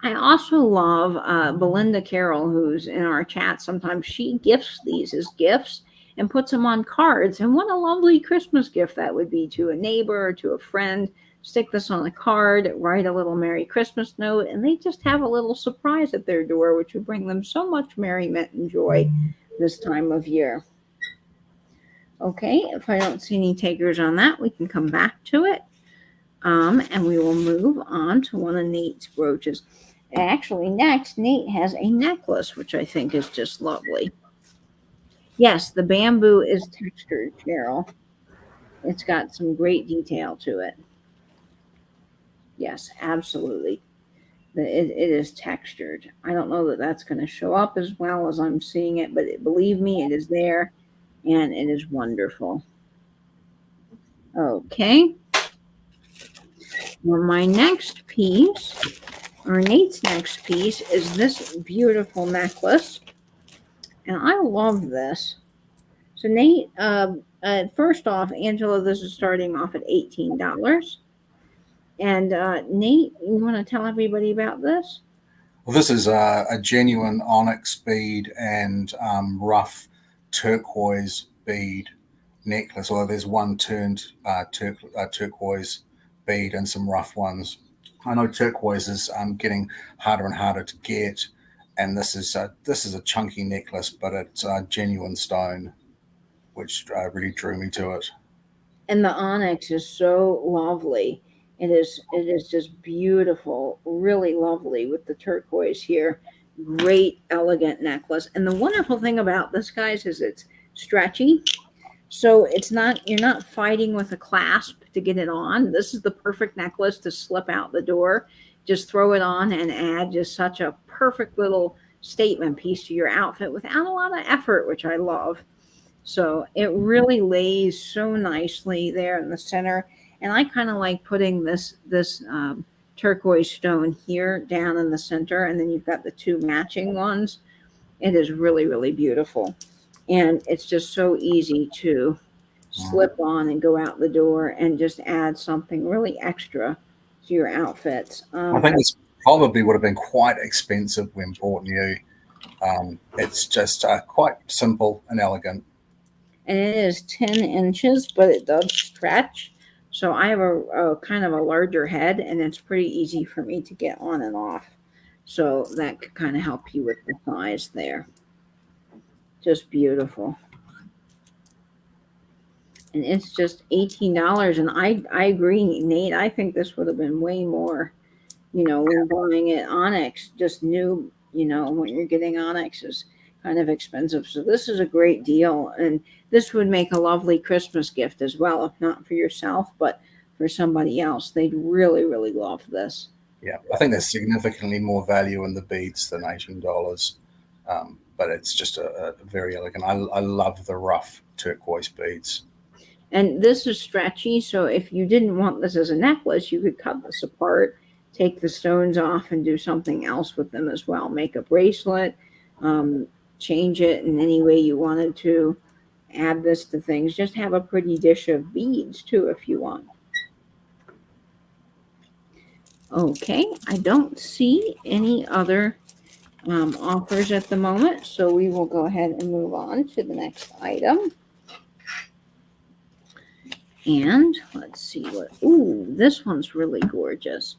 I also love Belinda Carroll, who's in our chat. Sometimes she gifts these as gifts and puts them on cards. And what a lovely Christmas gift that would be to a neighbor or to a friend. Stick this on a card, write a little Merry Christmas note, and they just have a little surprise at their door, which would bring them so much merriment and joy this time of year. Okay, if I don't see any takers on that, we can come back to it. And we will move on to one of Nate's brooches. Actually, next, Nate has a necklace, which I think is just lovely. Yes, the bamboo is textured, Cheryl. It's got some great detail to it. Yes, absolutely. It is textured. I don't know that that's going to show up as well as I'm seeing it, but believe me, it is there, and it is wonderful. Okay. Well, my next piece, or Nate's next piece, is this beautiful necklace. And I love this. So Nate, first off, Angela, this is starting off at $18. And Nate, you want to tell everybody about this? Well, this is a genuine onyx bead and rough turquoise bead necklace. Although there's one turned turquoise bead and some rough ones. I know turquoise is getting harder and harder to get, and this is a chunky necklace, but it's a genuine stone, which really drew me to it. And the onyx is so lovely. It is just beautiful, really lovely with the turquoise here. Great, elegant necklace. And the wonderful thing about this, guys, is it's stretchy. So you're not fighting with a clasp to get it on. This is the perfect necklace to slip out the door. Just throw it on and add just such a perfect little statement piece to your outfit without a lot of effort, which I love. So it really lays so nicely there in the center. And I kind of like putting this turquoise stone here down in the center. And then you've got the two matching ones. It is really, really beautiful. And it's just so easy to slip on and go out the door and just add something really extra to your outfits. I think this probably would have been quite expensive when bought new. It's just quite simple and elegant. And it is 10 inches, but it does stretch. So I have a kind of a larger head, and it's pretty easy for me to get on and off. So that could kind of help you with the size there. Just beautiful. And it's just $18. And I agree, Nate. I think this would have been way more, when buying it onyx, just new, when you're getting onyx is kind of expensive. So this is a great deal. And this would make a lovely Christmas gift as well, if not for yourself, but for somebody else. They'd really, really love this. Yeah, I think there's significantly more value in the beads than $18. But it's just a very elegant. I love the rough turquoise beads. And this is stretchy, so if you didn't want this as a necklace, you could cut this apart, take the stones off, and do something else with them as well. Make a bracelet, um, change it in any way you wanted to, add this to things. Just have a pretty dish of beads too if you want. Okay, I don't see any other offers at the moment, so we will go ahead and move on to the next item. And let's see what, ooh, this one's really gorgeous.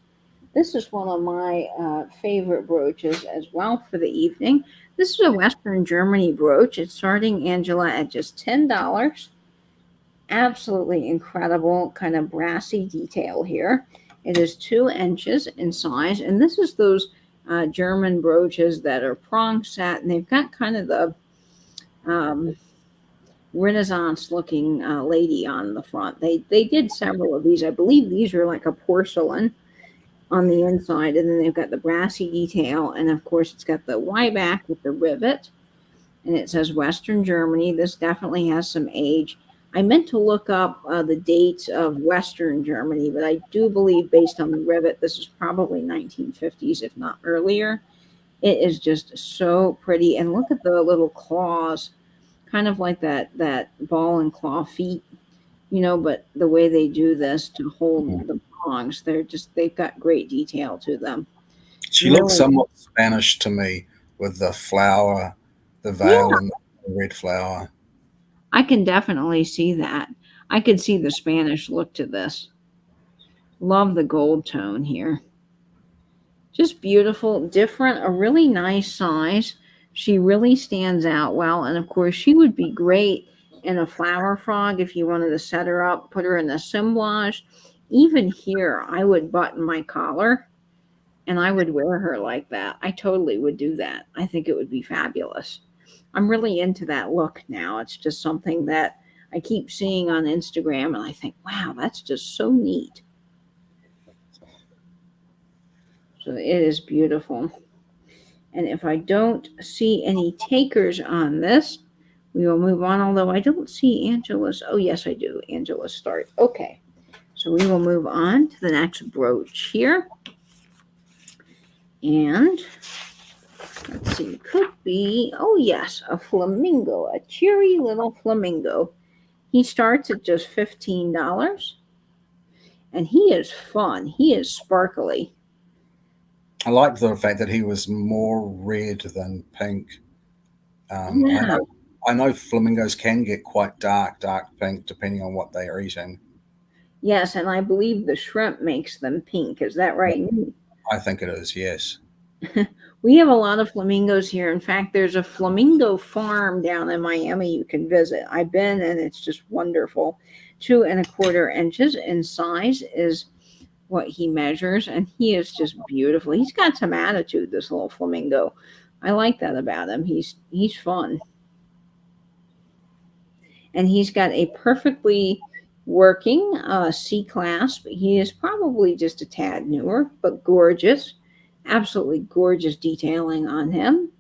This is one of my favorite brooches as well for the evening. This is a Western Germany brooch. It's starting, Angela, at just $10. Absolutely incredible kind of brassy detail here. It is 2 inches in size, and this is those German brooches that are prong set, and they've got kind of the Renaissance looking lady on the front. They did several of these. I believe these are like a porcelain on the inside, and then they've got the brassy detail, and of course it's got the Y back with the rivet, and it says Western Germany. This definitely has some age. I meant to look up the dates of Western Germany, but I do believe based on the rivet, this is probably 1950s, if not earlier. It is just so pretty, and look at the little claws, kind of like that ball and claw feet, but the way they do this to hold the prongs, they've got great detail to them. She looks somewhat Spanish to me with the flower, the veil, Yeah, and the red flower. I can definitely see that. I could see the Spanish look to this. Love the gold tone here. Just beautiful, different, a really nice size. She really stands out well. And of course, she would be great in a flower frog if you wanted to set her up, put her in the assemblage. Even here, I would button my collar and I would wear her like that. I totally would do that. I think it would be fabulous. I'm really into that look now. It's just something that I keep seeing on Instagram, and I think, wow, that's just so neat. So it is beautiful. And if I don't see any takers on this, we will move on. Although I don't see Angela's. Oh, yes, I do. Angela's start. Okay. So we will move on to the next brooch here. And let's see, could be, oh yes, a flamingo, a cheery little flamingo. He starts at just $15. And he is fun. He is sparkly. I like the fact that he was more red than pink. Yeah. I know flamingos can get quite dark pink, depending on what they are eating. Yes, and I believe the shrimp makes them pink. Is that right? I think it is, yes. We have a lot of flamingos here. In fact, there's a flamingo farm down in Miami you can visit. I've been, and it's just wonderful. 2¼ inches in size is what he measures, and he is just beautiful. He's got some attitude, this little flamingo. I like that about him. He's fun. And he's got a perfectly working C-clasp. He is probably just a tad newer, but gorgeous. Absolutely gorgeous detailing on him.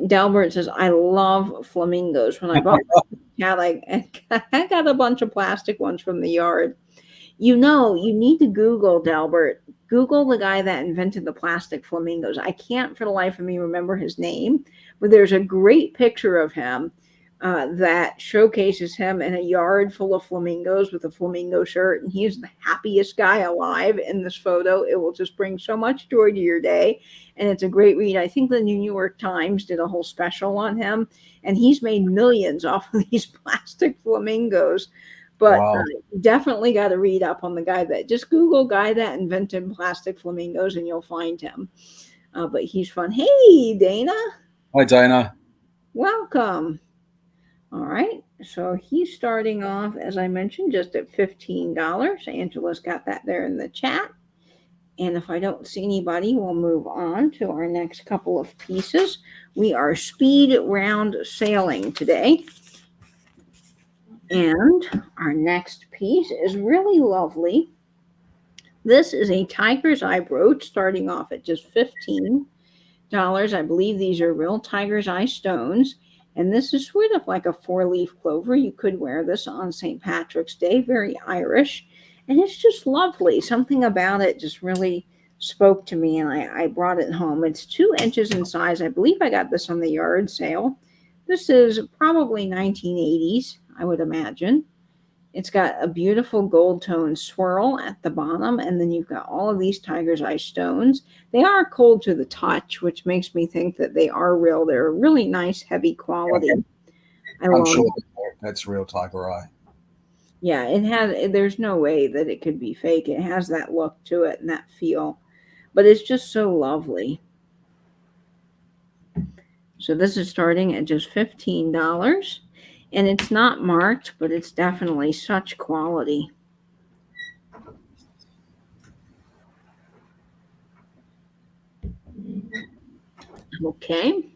Delbert says, I love flamingos. When I bought cat, I got a bunch of plastic ones from the yard. You need to Google, Delbert. Google the guy that invented the plastic flamingos. I can't for the life of me remember his name, but there's a great picture of him that showcases him in a yard full of flamingos with a flamingo shirt, and he is the happiest guy alive in this photo. It will just bring so much joy to your day, and it's a great read. I think the New York Times did a whole special on him, and he's made millions off of these plastic flamingos. But Wow. Definitely got to read up on the guy that, just Google guy that invented plastic flamingos and you'll find him. But he's fun. Hey, Dana. Hi, Dana. Welcome. All right. So he's starting off, as I mentioned, just at $15. Angela's got that there in the chat. And if I don't see anybody, we'll move on to our next couple of pieces. We are speed round sailing today. And our next piece is really lovely. This is a tiger's eye brooch starting off at just $15. I believe these are real tiger's eye stones. And this is sort of like a 4-leaf clover. You could wear this on St. Patrick's Day, very Irish. And it's just lovely. Something about it just really spoke to me, and I brought it home. It's 2 inches in size. I believe I got this on the yard sale. This is probably 1980s, I would imagine. It's got a beautiful gold tone swirl at the bottom, and then you've got all of these tiger's eye stones. They are cold to the touch, which makes me think that they are real. They're really nice, heavy quality. I'm sure that's real tiger eye. Yeah, there's no way that it could be fake. It has that look to it and that feel, but it's just so lovely. So this is starting at just $15, and it's not marked, but it's definitely such quality. Okay.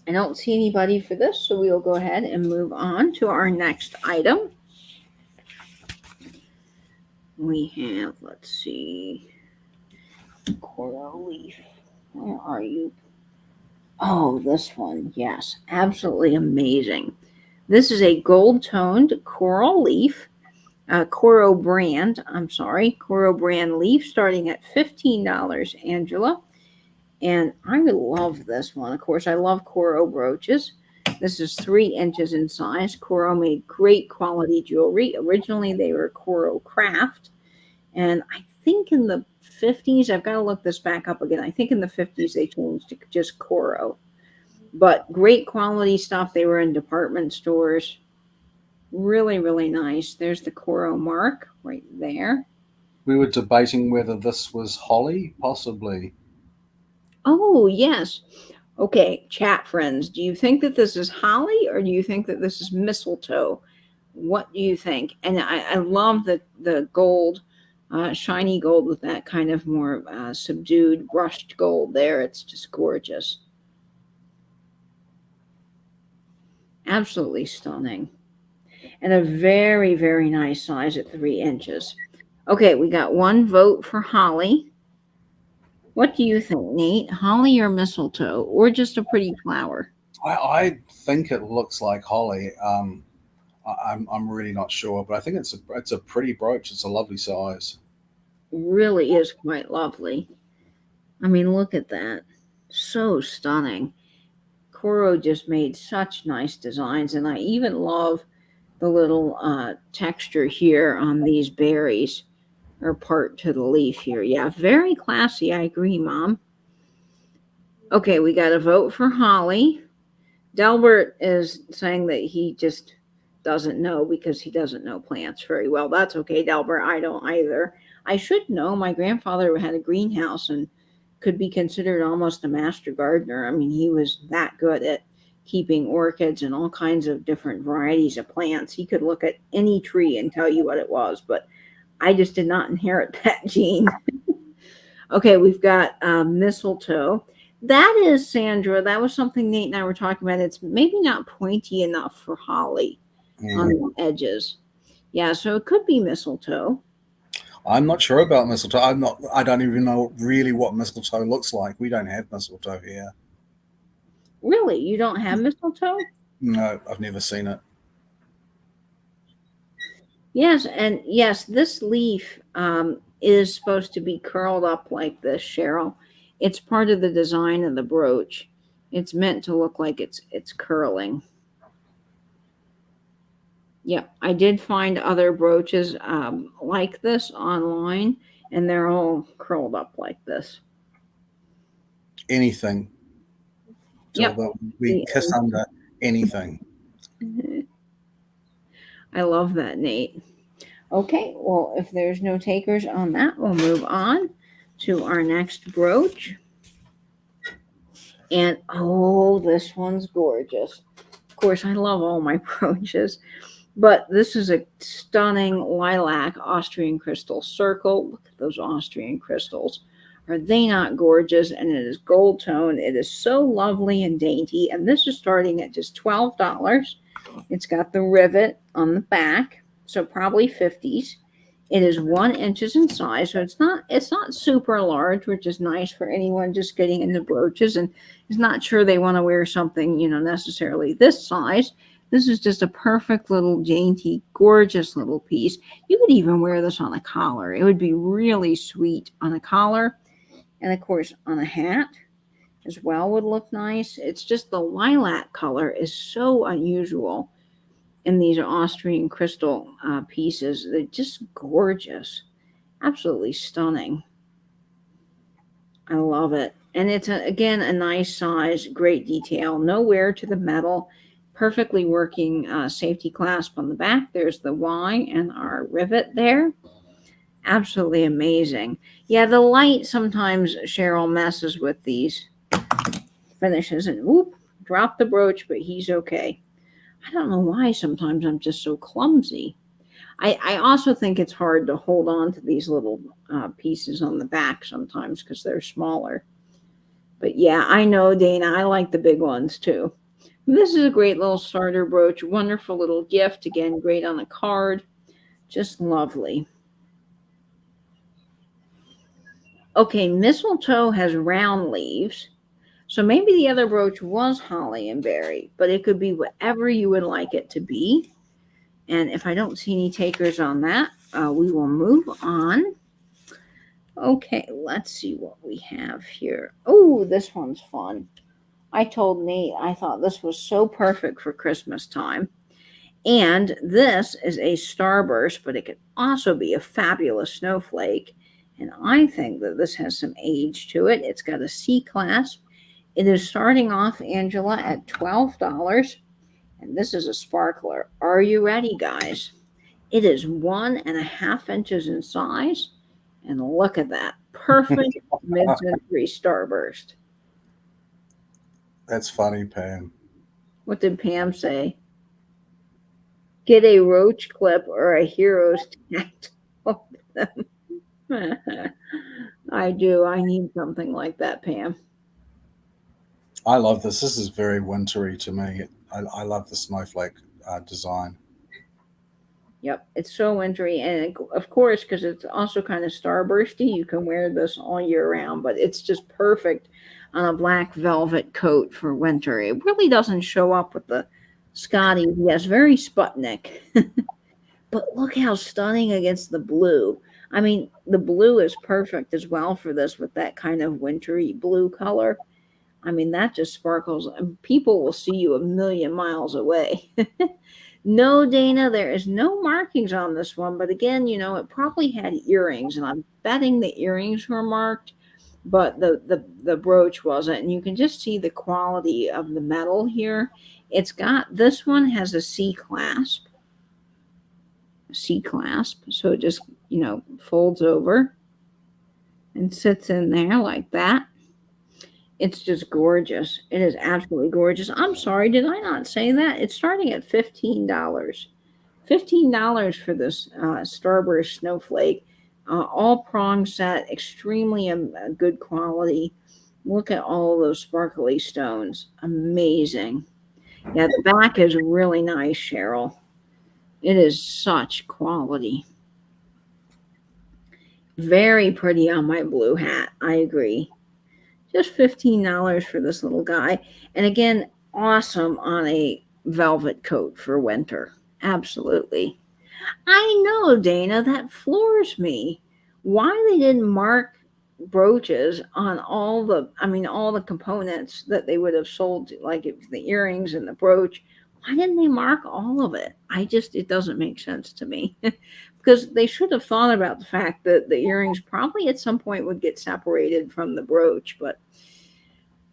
I don't see anybody for this, so we'll go ahead and move on to our next item. We have, let's see, coral leaf. Where are you? Oh, this one. Yes, absolutely amazing. This is a gold-toned coral leaf, Coro brand leaf, starting at $15, Angela. And I love this one. Of course, I love Coro brooches. This is 3 inches in size. Coro made great quality jewelry. Originally, they were Coro Craft. And I think in the 50s, I've got to look this back up again. I think in the 50s, they changed to just Coro. But great quality stuff. They were in department stores. Really, really nice. There's the Coro mark right there. We were debating whether this was holly, possibly. Oh, yes. Okay, chat friends, do you think that this is holly or do you think that this is mistletoe? What do you think? And I love the gold, shiny gold with that kind of more subdued brushed gold there. It's just gorgeous. Absolutely stunning. And a very, very nice size at 3 inches. Okay, we got 1 vote for holly. What do you think, Nate? Holly or mistletoe, or just a pretty flower? I think it looks like holly. I'm really not sure, but I think it's a pretty brooch. It's a lovely size. Really is quite lovely. I mean, look at that. So stunning. Coro just made such nice designs, and I even love the little texture here on these berries, or part to the leaf here. Yeah, very classy. I agree, Mom. Okay, we got a vote for holly. Delbert is saying that he just doesn't know because he doesn't know plants very well. That's okay, Delbert. I don't either. I should know. My grandfather had a greenhouse and could be considered almost a master gardener. I mean, he was that good at keeping orchids and all kinds of different varieties of plants. He could look at any tree and tell you what it was, but I just did not inherit that gene. Okay, we've got mistletoe. That is, Sandra, that was something Nate and I were talking about. It's maybe not pointy enough for holly on the edges. Yeah, so it could be mistletoe. I'm not sure about mistletoe. I don't even know really what mistletoe looks like. We don't have mistletoe here. Really? You don't have mistletoe? No, I've never seen it. Yes, and yes, this leaf is supposed to be curled up like this, Cheryl. It's part of the design of the brooch. It's meant to look like it's curling. Yep, I did find other brooches like this online, and they're all curled up like this. Anything. Yep. We kiss under anything. I love that, Nate. Okay, well, if there's no takers on that, we'll move on to our next brooch. And oh, this one's gorgeous. Of course, I love all my brooches, but this is a stunning lilac Austrian crystal circle. Look at those Austrian crystals. Are they not gorgeous? And it is gold tone. It is so lovely and dainty. And this is starting at just $12. It's got the rivet on the back, so probably 50s. It is 1 inch in size, so it's not super large, which is nice for anyone just getting into brooches and is not sure they want to wear something, necessarily this size. This is just a perfect little dainty, gorgeous little piece. You could even wear this on a collar. It would be really sweet on a collar, and of course on a hat as well would look nice. It's just the lilac color is so unusual in these Austrian crystal pieces. They're just gorgeous, absolutely stunning. I love it. And it's, again, a nice size, great detail, no wear to the metal, perfectly working safety clasp on the back. There's the Y and our rivet there. Absolutely amazing. Yeah, the light sometimes, Cheryl, messes with these finishes and whoop, drop the brooch, but he's okay. I don't know why sometimes I'm just so clumsy. I also think it's hard to hold on to these little pieces on the back sometimes because they're smaller. But yeah, I know, Dana, I like the big ones too. This is a great little starter brooch, wonderful little gift. Again, great on a card. Just lovely. Okay, mistletoe has round leaves. So maybe the other brooch was holly and berry, but it could be whatever you would like it to be. And if I don't see any takers on that, we will move on. Okay, let's see what we have here. Oh, this one's fun. I told Nate I thought this was so perfect for Christmas time. And this is a starburst, but it could also be a fabulous snowflake. And I think that this has some age to it. It's got a C clasp. It is starting off, Angela, at $12. And this is a sparkler. Are you ready, guys? It is 1.5 inches in size. And look at that. Perfect mid-century starburst. That's funny, Pam. What did Pam say? Get a roach clip or a hero's tact. I do. I need something like that, Pam. I love this. This is very wintry to me. I love the snowflake design. Yep, it's so wintry, and of course, because it's also kind of starbursty, you can wear this all year round. But it's just perfect on a black velvet coat for winter. It really doesn't show up with the Scotty. Yes, very Sputnik, but look how stunning against the blue. I mean, the blue is perfect as well for this with that kind of wintry blue color. I mean, that just sparkles, and people will see you a million miles away. No, Dana, there is no markings on this one. But again, it probably had earrings, and I'm betting the earrings were marked, but the brooch wasn't. And you can just see the quality of the metal here. This one has a C clasp. So it just, folds over and sits in there like that. It's just gorgeous. It is absolutely gorgeous. I'm sorry, did I not say that? It's starting at $15. $15 for this Starburst Snowflake. All prong set, extremely good quality. Look at all of those sparkly stones. Amazing. Yeah, the back is really nice, Cheryl. It is such quality. Very pretty on my blue hat. I agree. Just $15 for this little guy. And again, awesome on a velvet coat for winter. Absolutely. I know, Dana, that floors me. Why they didn't mark brooches on all the components that they would have sold, like the earrings and the brooch. Why didn't they mark all of it? It doesn't make sense to me. Because they should have thought about the fact that the earrings probably at some point would get separated from the brooch. But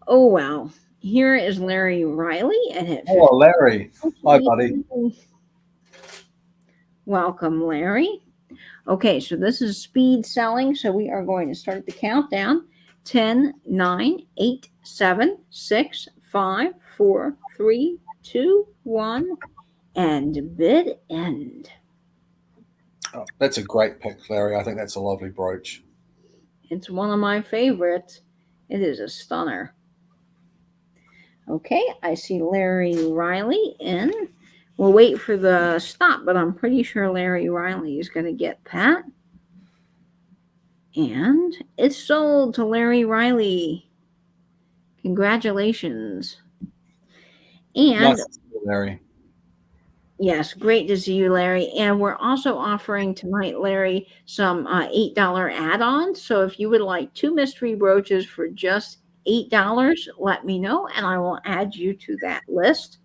oh wow, here is Larry Riley and it. Oh, Larry. Hi, buddy. Welcome, Larry. Okay, so this is speed selling. So we are going to start the countdown. 10, 9, 8, 7, 6, 5, 4, 3, 2, 1, and bid end. Oh, that's a great pick, Larry. I think that's a lovely brooch. It's one of my favorites. It is a stunner. Okay, I see Larry Riley in. We'll wait for the stop, but I'm pretty sure Larry Riley is going to get that. And it's sold to Larry Riley. Congratulations. And Nice to see you, Larry. yes, great to see you, Larry. And we're also offering tonight, Larry, some $8 add-ons. So if you would like 2 mystery brooches for just $8, let me know and I will add you to that list.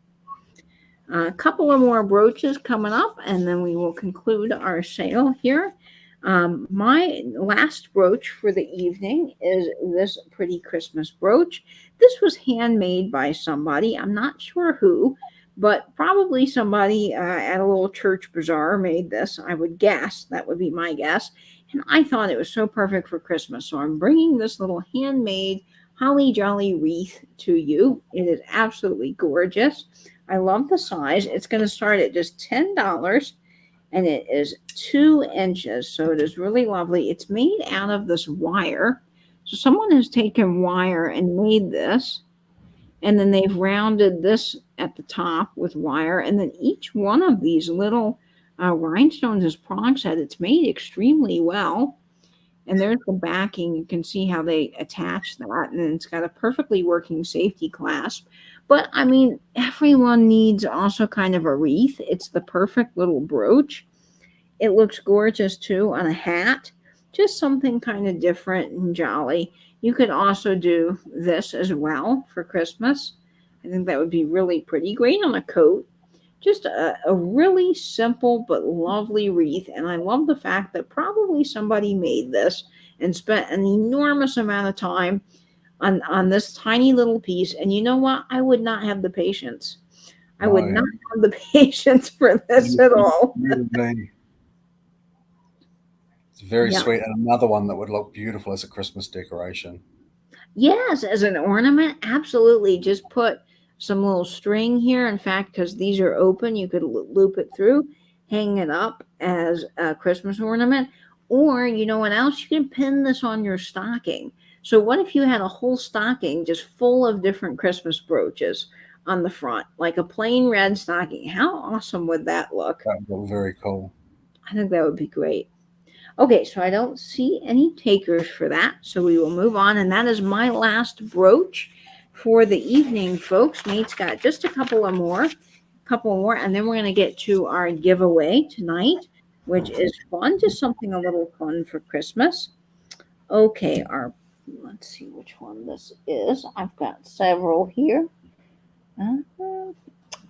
A couple of more brooches coming up, and then we will conclude our sale here. My last brooch for the evening is this pretty Christmas brooch. This was handmade by somebody. I'm not sure who, but probably somebody at a little church bazaar made this. I would guess. That would be my guess. And I thought it was so perfect for Christmas. So I'm bringing this little handmade holly jolly wreath to you. It is absolutely gorgeous. I love the size. It's going to start at just $10 and it is 2 inches. So it is really lovely. It's made out of this wire. So someone has taken wire and made this. And then they've rounded this at the top with wire. And then each one of these little rhinestones is prong set. It's made extremely well. And there's the backing. You can see how they attach that. And it's got a perfectly working safety clasp. But I mean, everyone needs also kind of a wreath. It's the perfect little brooch. It looks gorgeous too on a hat. Just something kind of different and jolly. You could also do this as well for Christmas. I think that would be really pretty. Great on a coat. Just a really simple but lovely wreath. And I love the fact that probably somebody made this and spent an enormous amount of time on this tiny little piece. And you know what? I would not have the patience. I would not have the patience for this at all. It's very sweet. And another one that would look beautiful as a Christmas decoration. Yes, as an ornament, absolutely. Just put some little string here. In fact, because these are open, you could loop it through, hang it up as a Christmas ornament. Or, you know what else? You can pin this on your stocking. So what if you had a whole stocking just full of different Christmas brooches on the front, like a plain red stocking? How awesome would that look? That would look very cool. I think that would be great. Okay, so I don't see any takers for that, so we will move on. And that is my last brooch for the evening, folks. Nate's got just a couple more, and then we're going to get to our giveaway tonight, which is fun, just something a little fun for Christmas. Okay, let's see which one this is. I've got several here.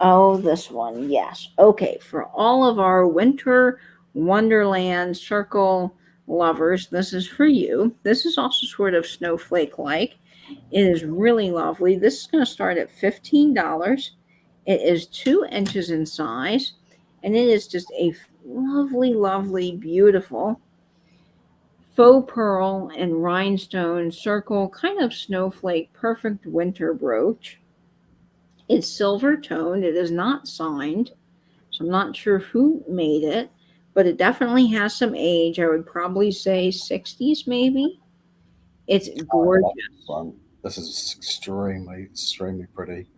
Oh, this one, yes. Okay, for all of our winter Wonderland Circle lovers, this is for you. This is also sort of snowflake-like. It is really lovely. This is going to start at $15. It is 2 inches in size, and it is just a lovely, lovely, beautiful faux pearl and rhinestone circle, kind of snowflake, perfect winter brooch. It's silver toned. It is not signed, so I'm not sure who made it, but it definitely has some age. I would probably say 60s maybe. It's gorgeous. This is extremely, extremely pretty.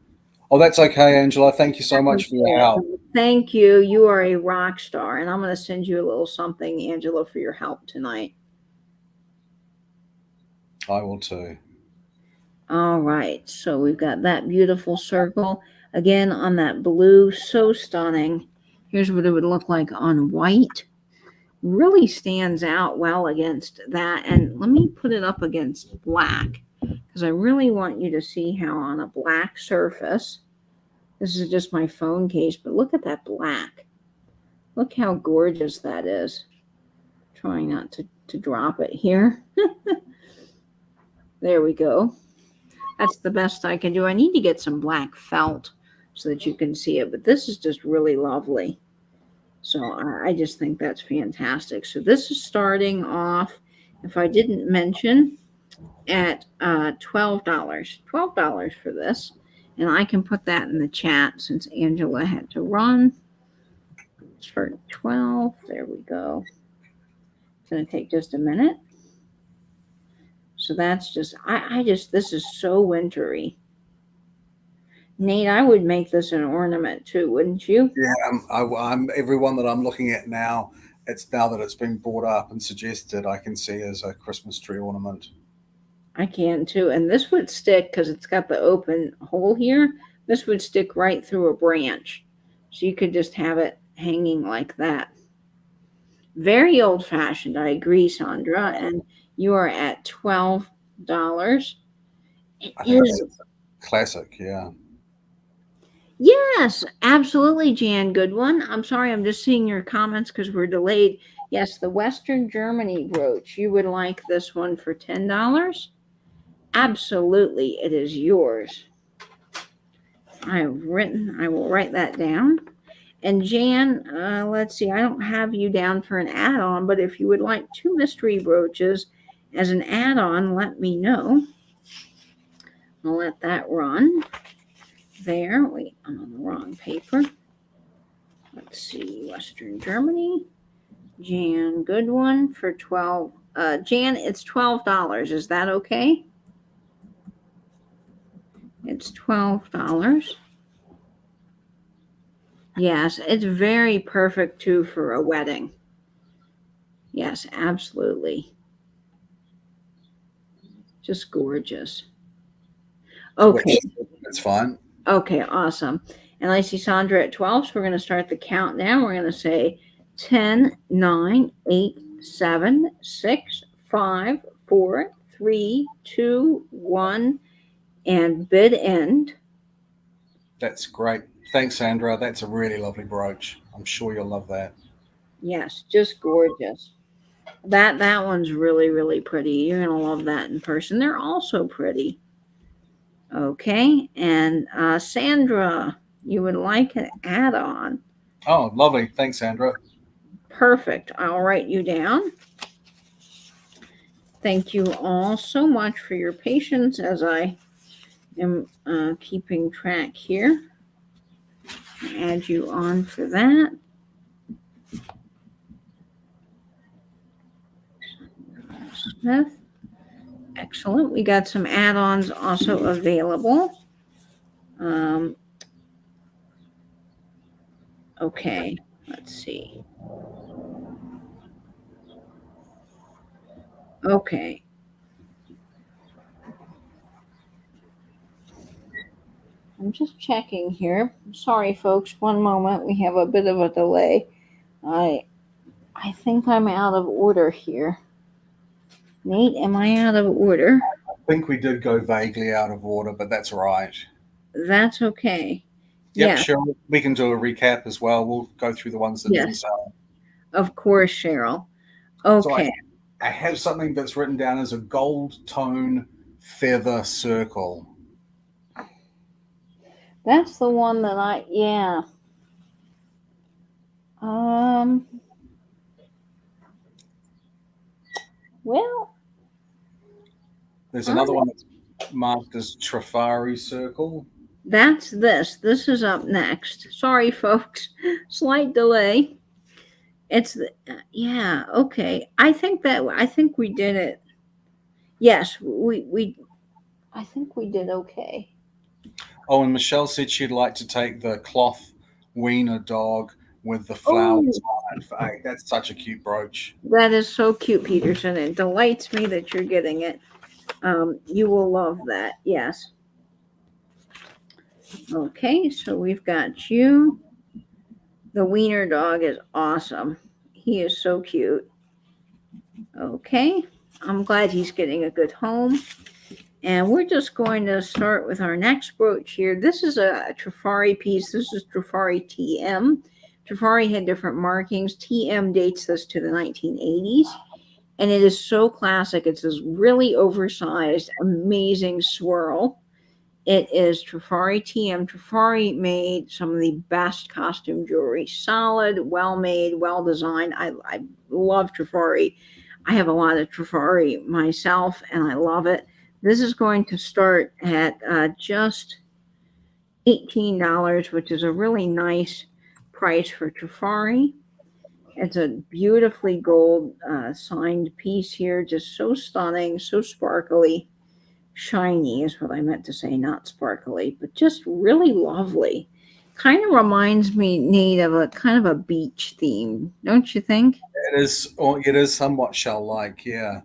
Oh, that's okay, Angela. Thank you so much for your help. Thank you. You are a rock star, and I'm going to send you a little something, Angela, for your help tonight. I will too. All right, so we've got that beautiful circle again on that blue, so stunning. Here's what it would look like on white. Really stands out well against that. And let me put it up against black because I really want you to see how on a black surface, this is just my phone case, but look at that black. Look how gorgeous that is. Trying not to drop it here. There we go. That's the best I can do. I need to get some black felt so that you can see it, but this is just really lovely. So I just think that's fantastic. So this is starting off, if I didn't mention, at $12. $12 for this. And I can put that in the chat since Angela had to run. Start at 12. There we go. It's going to take just a minute. So that's just, this is so wintry. Nate, I would make this an ornament too, wouldn't you? Yeah, I'm everyone that I'm looking at now. It's now that it's been brought up and suggested, I can see as a Christmas tree ornament. I can too. And this would stick because it's got the open hole here. This would stick right through a branch. So you could just have it hanging like that. Very old fashioned, I agree, Sandra. And you are at $12. It I think is. that's a classic. Yeah. Yes, absolutely, Jan. Good one. I'm sorry, I'm just seeing your comments because we're delayed. Yes, the Western Germany brooch. You would like this one for $10? Absolutely, it is yours. I will write that down. And Jan, let's see, I don't have you down for an add-on, but if you would like 2 mystery brooches as an add-on, let me know. I'll let that run. There, wait, I'm on the wrong paper. Let's see, Western Germany. Jan Goodwin for 12. Jan, it's $12. Is that okay? It's $12. Yes, it's very perfect too for a wedding. Yes, absolutely. Just gorgeous. Okay. That's fine. Okay, awesome. And I see Sandra at 12, so we're going to start the countdown. We're going to say 10, 9, 8, 7, 6, 5, 4, 3, 2, 1, and bid end. That's great. Thanks, Sandra. That's a really lovely brooch. I'm sure you'll love that. Yes, just gorgeous. That one's really, really pretty. You're going to love that in person. They're also pretty. Okay, and Sandra, you would like an add-on. Oh, lovely. Thanks, Sandra. Perfect. I'll write you down. Thank you all so much for your patience as I am keeping track here. Add you on for that. Smith. Excellent. We got some add-ons also available. Okay, let's see. Okay. I'm just checking here. Sorry, folks. One moment. We have a bit of a delay. I think I'm out of order here. Nate, am I out of order? I think we did go vaguely out of order, but that's right. That's okay. Yep, Yeah. sure. We can do a recap as well. We'll go through the ones that didn't sell. Of course, Cheryl. Okay. So I have something that's written down as a gold tone feather circle. That's the one that yeah. Well, there's another one that's marked as Trifari circle. That's this. This is up next. Sorry, folks. Slight delay. It's yeah, okay. I think we did it. Yes, I think we did okay. Oh, and Michelle said she'd like to take the cloth wiener dog with the flowers on it. Hey, that's such a cute brooch. That is so cute, Peterson. It delights me that you're getting it. You will love that. Yes. Okay, so we've got you. The wiener dog is awesome. He is so cute. Okay, I'm glad he's getting a good home. And we're just going to start with our next brooch here. This is a Trifari piece. This is Trifari TM. Trifari had different markings. TM dates this to the 1980s. And it is so classic. It's this really oversized, amazing swirl. It is Trifari TM. Trifari made some of the best costume jewelry. Solid, well-made, well-designed. I love Trifari. I have a lot of Trifari myself, and I love it. This is going to start at just $18, which is a really nice price for Trifari. It's a beautifully gold signed piece here, just so stunning, so sparkly. shiny is what I meant to say, not sparkly, but just really lovely. Kind of reminds me, Nate, of a kind of a beach theme, don't you think? It is somewhat shell-like, yeah.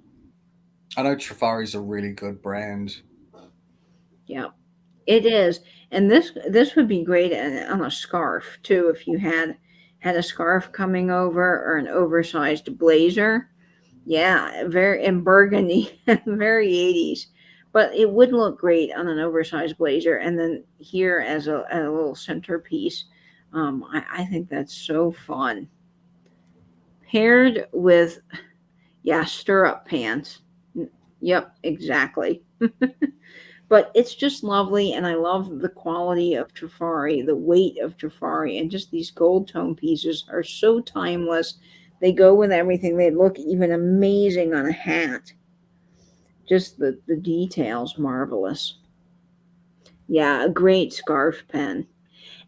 I know Trifari's a really good brand. Yeah, it is. And this would be great on a scarf too, if you had a scarf coming over or an oversized blazer. Yeah, very in burgundy, very 80s. But it would look great on an oversized blazer, and then here as a little centerpiece. I think that's so fun. Paired with, yeah, stirrup pants. Yep, exactly. But it's just lovely, and I love the quality of Trifari, the weight of Trifari, and just these gold tone pieces are so timeless. They go with everything. They look even amazing on a hat. Just the details marvelous. Yeah, a great scarf pen.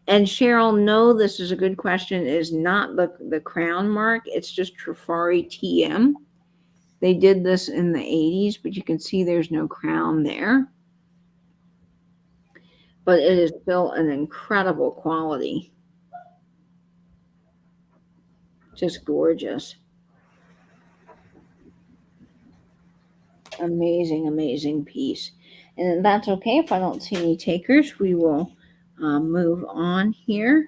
And Cheryl, no, this is a good question. It is not the crown mark. It's just Trifari TM. They did this in the 80s, but you can see there's no crown there. But it is still an incredible quality. Just gorgeous. Amazing, amazing piece. And that's okay if I don't see any takers. We will move on here.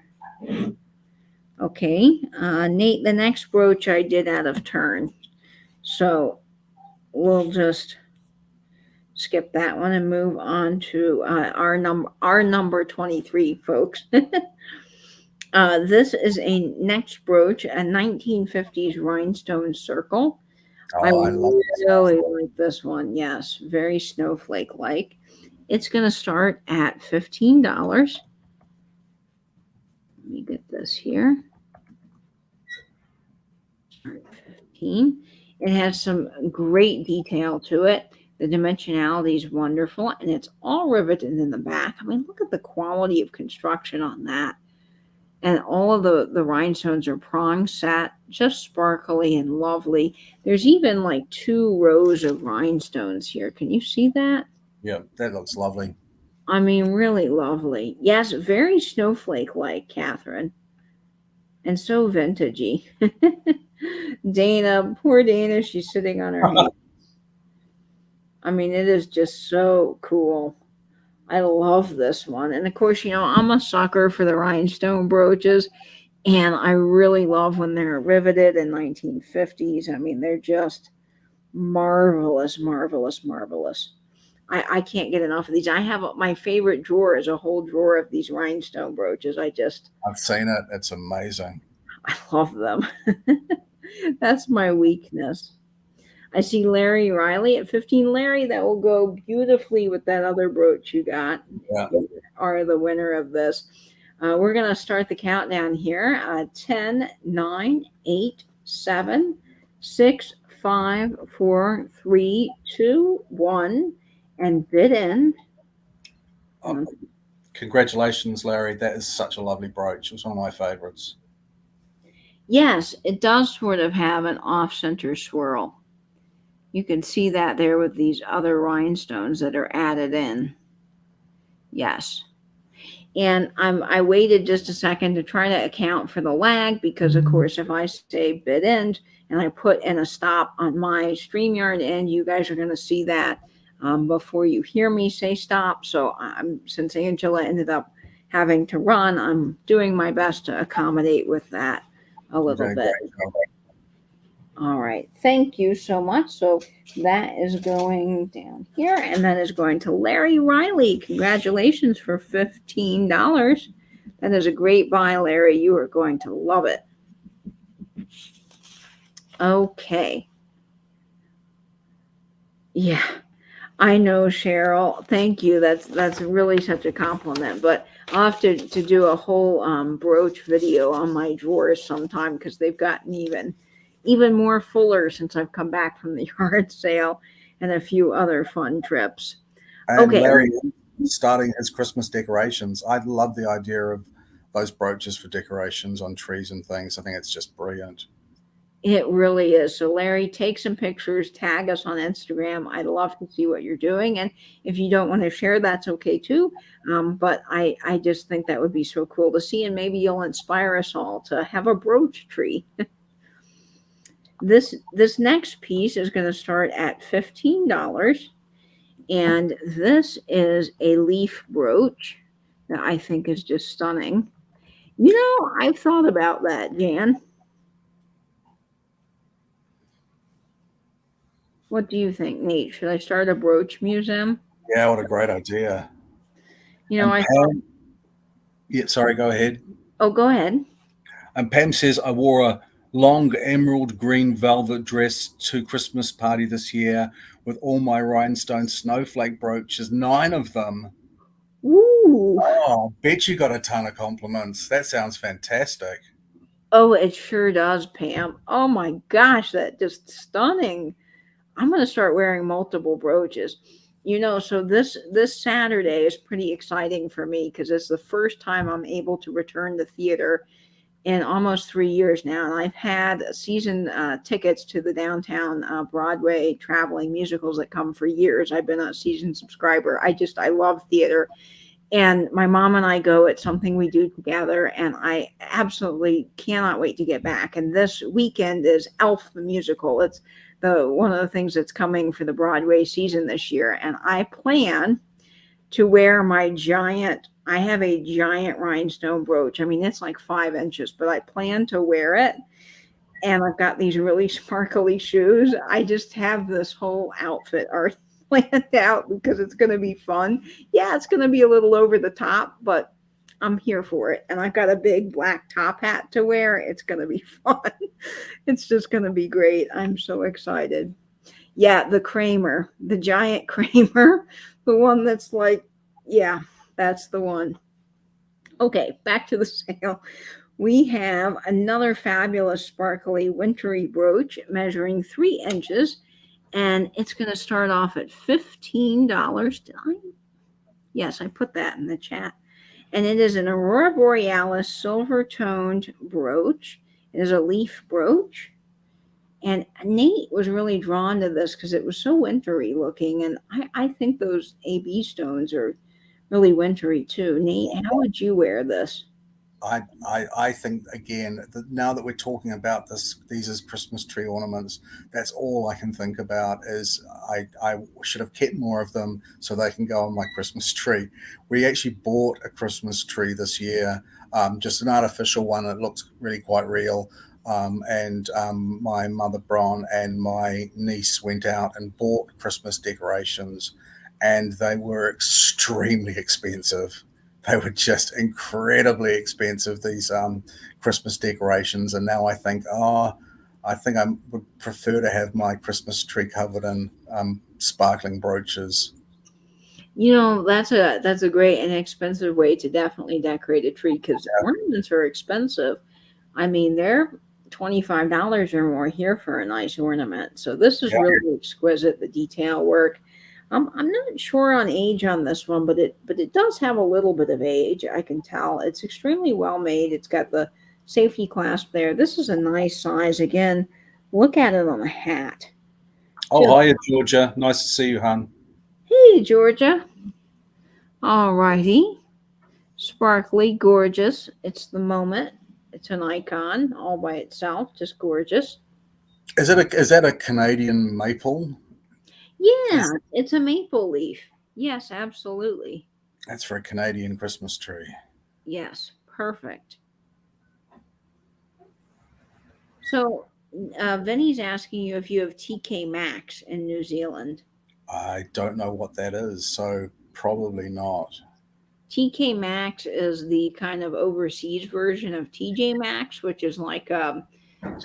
Okay, Nate, the next brooch I did out of turn. So we'll just skip that one and move on to our number 23, folks. This is a next brooch, a 1950s rhinestone circle. I Oh, I love this. really like this one. Yes, very snowflake like. It's going to start at $15. Let me get this here. Start 15. It has some great detail to it. The dimensionality is wonderful, and it's all riveted in the back. I mean, look at the quality of construction on that. And all of the rhinestones are prong set, just sparkly and lovely. There's even like 2 rows of rhinestones here. Can you see that? Yeah, that looks lovely. I mean, really lovely. Yes, very snowflake like, Catherine. And so vintagey. Dana, poor Dana, she's sitting on her hands. I mean, it is just so cool. I love this one. And of course, I'm a sucker for the rhinestone brooches. And I really love when they're riveted in 1950s. I mean, they're just marvelous, marvelous, marvelous. I can't get enough of these. I have my favorite drawer is a whole drawer of these rhinestone brooches. I've seen it. It's amazing. I love them. That's my weakness. I see Larry Riley at 15. Larry, that will go beautifully with that other brooch you got. Yeah. You are the winner of this. We're going to start the countdown here. 10, 9, 8, 7, 6, 5, 4, 3, 2, 1, and bid in. Congratulations, Larry. That is such a lovely brooch. It was one of my favorites. Yes, it does sort of have an off-center swirl. You can see that there with these other rhinestones that are added in. Yes. And I waited just a second to try to account for the lag because, of course, if I say bid end and I put in a stop on my StreamYard end, you guys are going to see that before you hear me say stop. So since Angela ended up having to run, I'm doing my best to accommodate with that a little bit. All right. Thank you so much. So that is going down here, and that is going to Larry Riley. Congratulations for $15. That is a great buy, Larry. You are going to love it. Okay. Yeah, I know, Cheryl. Thank you. That's really such a compliment. But I'll have to do a whole brooch video on my drawers sometime because they've gotten even more fuller since I've come back from the yard sale and a few other fun trips. And okay. Larry starting his Christmas decorations. I love the idea of those brooches for decorations on trees and things. I think it's just brilliant. It really is. So, Larry, take some pictures, tag us on Instagram. I'd love to see what you're doing. And if you don't want to share, that's okay too. But I just think that would be so cool to see. And maybe you'll inspire us all to have a brooch tree. This next piece is going to start at $15. And this is a leaf brooch that I think is just stunning. You know, I've thought about that, Jan. What do you think, Nate? Should I start a brooch museum? Yeah, what a great idea. You know, And I thought, Pam, yeah, sorry, go ahead. oh, go ahead. And Pam says, I wore a long emerald green velvet dress to Christmas party this year with all my rhinestone snowflake brooches, 9 of them. Ooh. Oh, bet you got a ton of compliments. That sounds fantastic. Oh, it sure does, Pam. Oh my gosh, that just stunning. I'm going to start wearing multiple brooches. You know, so this Saturday is pretty exciting for me because it's the first time I'm able to return to theater in almost 3 years now, and I've had season tickets to the downtown Broadway traveling musicals that come for years. I've been a season subscriber. I love theater, and my mom and I go. It's something we do together, and I absolutely cannot wait to get back. And this weekend is Elf the musical. It's the one of the things that's coming for the Broadway season this year, and I plan to wear my giant. I have a giant rhinestone brooch. I mean, it's like 5 inches, but I plan to wear it. And I've got these really sparkly shoes. I just have this whole outfit already planned out because it's going to be fun. Yeah, it's going to be a little over the top, but I'm here for it. And I've got a big black top hat to wear. It's going to be fun. It's just going to be great. I'm so excited. Yeah, the Kramer, the giant Kramer, the one that's like, yeah, that's the one. Okay, back to the sale. We have another fabulous sparkly wintry brooch measuring 3 inches, and it's going to start off at $15. Did I? Yes, I put that in the chat. And it is an Aurora Borealis silver toned brooch. It is a leaf brooch. And Nate was really drawn to this because it was so wintry looking. And I think those AB stones are really wintry too. Nate, how would you wear this? I think again that now that we're talking about these as Christmas tree ornaments, that's all I can think about is I should have kept more of them so they can go on my Christmas tree. We actually bought a Christmas tree this year, just an artificial one. It looks really quite real. My mother Bron and my niece went out and bought Christmas decorations, and they were extremely expensive. They were just incredibly expensive, these Christmas decorations. And now I think, I think I would prefer to have my Christmas tree covered in sparkling brooches. You know, that's a great and expensive way to definitely decorate a tree because ornaments are expensive. I mean, they're $25 or more here for a nice ornament. So this is really exquisite, the detail work. I'm not sure on age on this one, but it does have a little bit of age. I can tell. It's extremely well made. It's got the safety clasp there. This is a nice size. Again, look at it on the hat. Oh, hiya, Georgia. Nice to see you, hon. Hey, Georgia. All righty. Sparkly, gorgeous. It's the moment. It's an icon all by itself. Just gorgeous. Is that a Canadian maple? Yeah, it's a maple leaf. Yes, absolutely. That's for a Canadian Christmas tree. Yes, perfect. So, Vinny's asking you if you have TK Maxx in New Zealand. I don't know what that is, so probably not. TK Maxx is the kind of overseas version of TJ Maxx, which is like a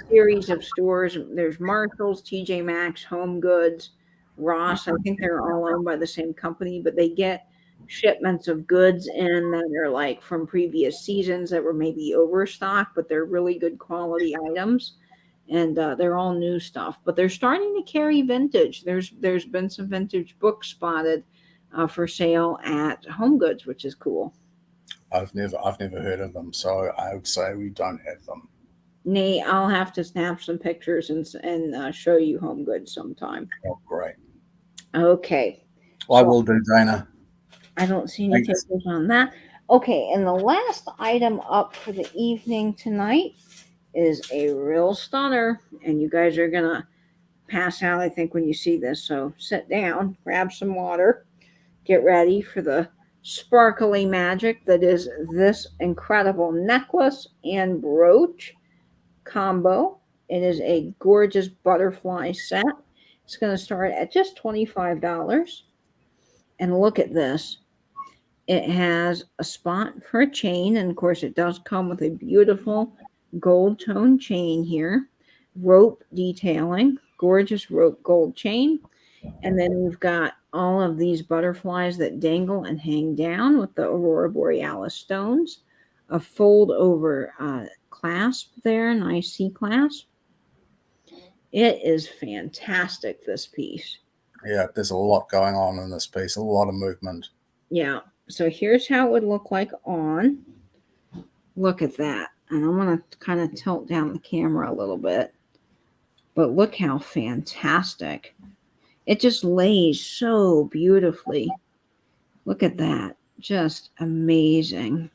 series of stores. There's Marshalls, TJ Maxx, Home Goods, Ross. I think they're all owned by the same company, but they get shipments of goods in that are like from previous seasons that were maybe overstocked, but they're really good quality items. And they're all new stuff, but they're starting to carry vintage. There's been some vintage books spotted for sale at Home Goods, which is cool. I've never heard of them, so I would say we don't have them. Nate, I'll have to snap some pictures and show you Home Goods sometime. Oh, great. Okay. I So will do, Dana. I don't see any Thanks. pictures on that. Okay, and the last item up for the evening tonight is a real stunner, and you guys are gonna pass out, I think, when you see this. So sit down, grab some water, get ready for the sparkly magic that is this incredible necklace and brooch combo. It is a gorgeous butterfly set. It's going to start at just $25. And look at this. It has a spot for a chain, and of course, it does come with a beautiful gold tone chain here, rope detailing, gorgeous rope gold chain. And then we've got all of these butterflies that dangle and hang down with the Aurora Borealis stones, a fold over clasp there, nice C clasp. It is fantastic, this piece. Yeah, there's a lot going on in this piece, a lot of movement. Yeah. So here's how it would look like on. Look at that. And I'm going to kind of tilt down the camera a little bit. But look how fantastic. It just lays so beautifully. Look at that. Just amazing.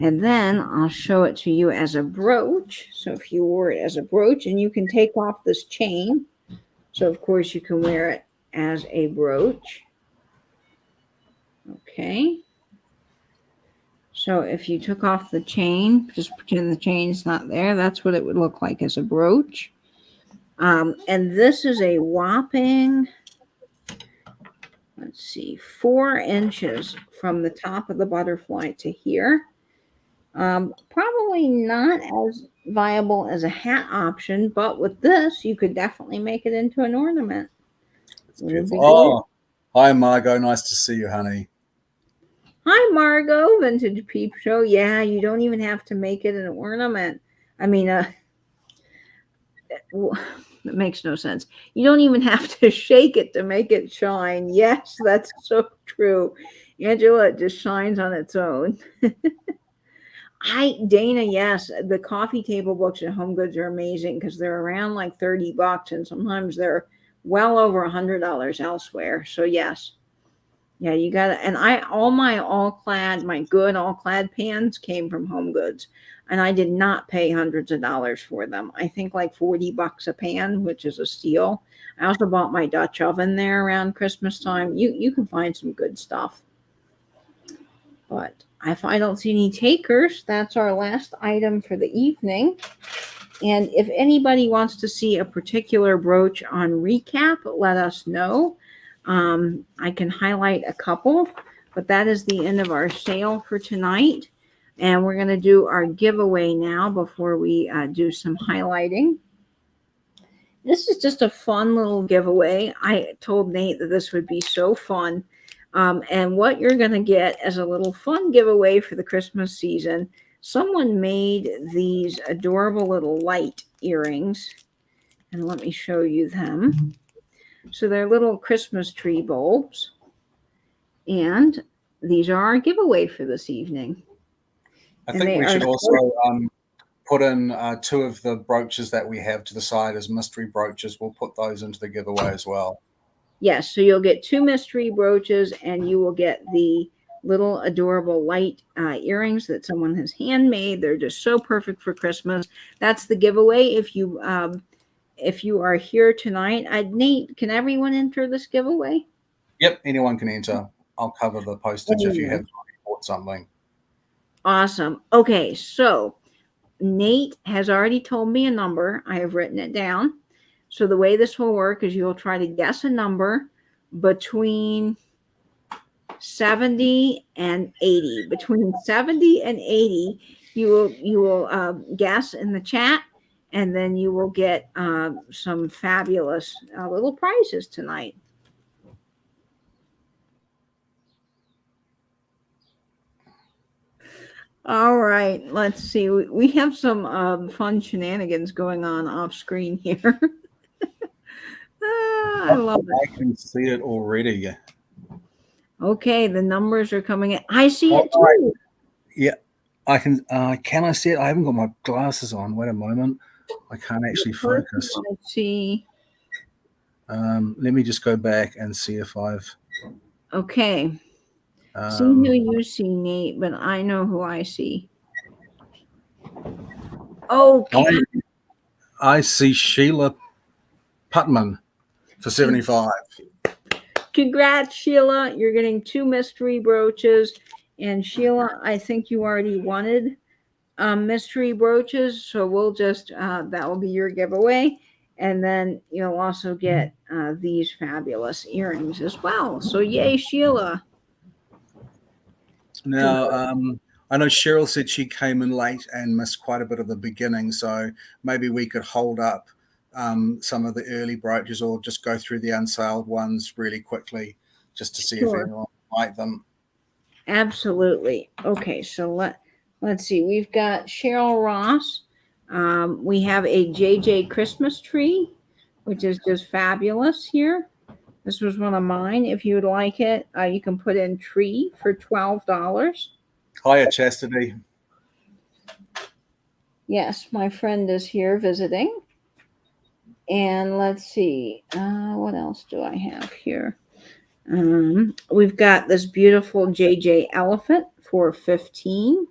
And then I'll show it to you as a brooch. So if you wore it as a brooch, and you can take off this chain. So of course you can wear it as a brooch. Okay. So if you took off the chain, just pretend the chain's not there. That's what it would look like as a brooch. And this is a whopping, let's see, 4 inches from the top of the butterfly to here. Probably not as viable as a hat option, but with this, you could definitely make it into an ornament. It's beautiful. Oh, hi, Margot. Nice to see you, honey. Hi, Margot, Vintage Peep Show. Yeah, you don't even have to make it an ornament. I mean, that makes no sense. You don't even have to shake it to make it shine. Yes, that's so true. Angela, it just shines on its own. Dana, yes, the coffee table books at Home Goods are amazing because they're around like $30, and sometimes they're well over $100 elsewhere. So yes, yeah, you got it. And my good all clad pans came from Home Goods, and I did not pay hundreds of dollars for them. I think like $40 a pan, which is a steal. I also bought my Dutch oven there around Christmas time. You can find some good stuff. But if I don't see any takers, that's our last item for the evening. And if anybody wants to see a particular brooch on recap, let us know. I can highlight a couple, but that is the end of our sale for tonight. And we're going to do our giveaway now before we do some highlighting. This is just a fun little giveaway. I told Nate that this would be so fun. And what you're going to get as a little fun giveaway for the Christmas season, someone made these adorable little light earrings. And let me show you them. So they're little Christmas tree bulbs. And these are our giveaway for this evening. I think we should also put in 2 of the brooches that we have to the side as mystery brooches. We'll put those into the giveaway as well. Yes, so you'll get 2 mystery brooches, and you will get the little adorable light earrings that someone has handmade. They're just so perfect for Christmas. That's the giveaway. If you are here tonight, Nate, can everyone enter this giveaway? Yep, anyone can enter. I'll cover the postage if you have bought something. Awesome. Okay, so Nate has already told me a number. I have written it down. So the way this will work is you'll try to guess a number between 70 and 80. Between 70 and 80, you will guess in the chat, and then you will get some fabulous little prizes tonight. All right, let's see. We have some fun shenanigans going on off screen here. I love it. I can see it already. Okay, the numbers are coming in. I see it too. Right. Yeah. I can I see it? I haven't got my glasses on. Wait a moment. I can't actually First, focus. I see. Let me just go back and see if I've. Okay. See Um, who you see, Nate, but I know who I see. Oh, I see Sheila Putman for 75. congrats, Sheila. You're getting 2 mystery brooches. And Sheila, I think you already wanted mystery brooches. So we'll just, that will be your giveaway. And then you'll also get these fabulous earrings as well. So yay, Sheila. Now, I know Cheryl said she came in late and missed quite a bit of the beginning, so maybe we could hold up some of the early brooches or just go through the unsaled ones really quickly just to see if Sure. anyone liked them. Absolutely. Okay, so let's see. We've got Cheryl Ross. We have a JJ Christmas tree, which is just fabulous here. This was one of mine. If you would like it, you can put in tree for $12. Hiya, Chastity. Yes, my friend is here visiting. And let's see, what else do I have here? We've got this beautiful JJ elephant for 15.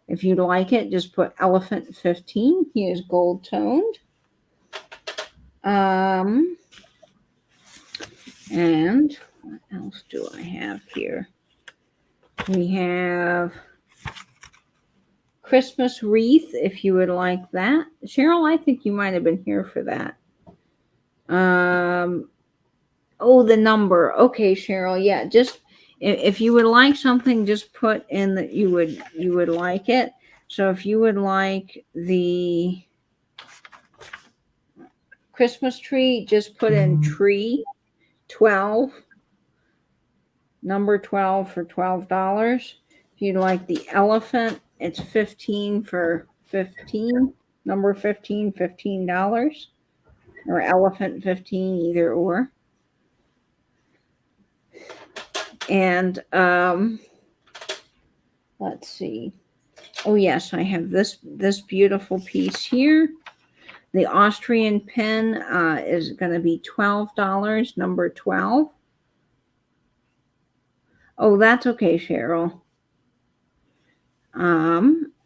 If you'd like it, just put elephant 15. He is gold toned. And what else do I have here? We have Christmas wreath, if you would like that. Cheryl, I think you might have been here for that. Oh, the number. Okay, Cheryl. Yeah, just if you would like something, just put in that you would like it. So if you would like the Christmas tree, just put in tree 12, number 12 for $12. If you'd like the elephant, it's 15 for 15, number 15, $15, or elephant 15, either or. And let's see. Oh yes, I have this beautiful piece here. The Austrian pen is going to be $12, number 12. Oh, that's okay, Cheryl.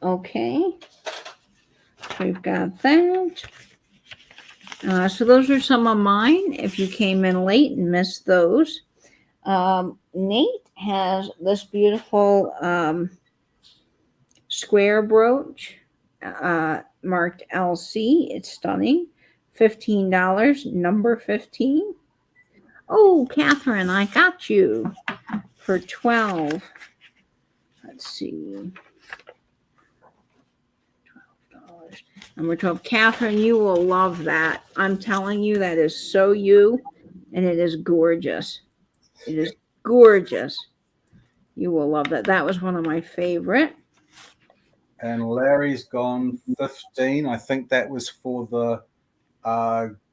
Okay. So we've got that. So those are some of mine. If you came in late and missed those. Nate has this beautiful square brooch marked LC. It's stunning. $15, number 15. Oh, Catherine, I got you for 12. Let's see. $12. Number 12. Catherine, you will love that. I'm telling you, that is so you, and it is gorgeous. It is gorgeous. You will love that. That was one of my favorite. And Larry's gone 15. I think that was for the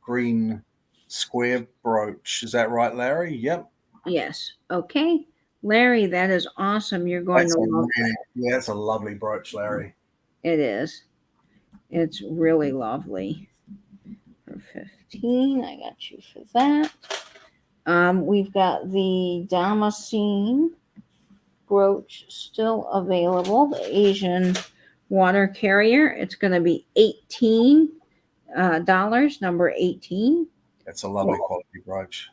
green square brooch. Is that right, Larry? Yep. Yes. Okay. Larry, that is awesome. You're going to love that. Yeah, it's a lovely brooch, Larry. It is. It's really lovely. For 15, I got you for that. We've got the Damascene brooch still available, the Asian water carrier. It's going to be $18, number 18. That's a lovely quality brooch.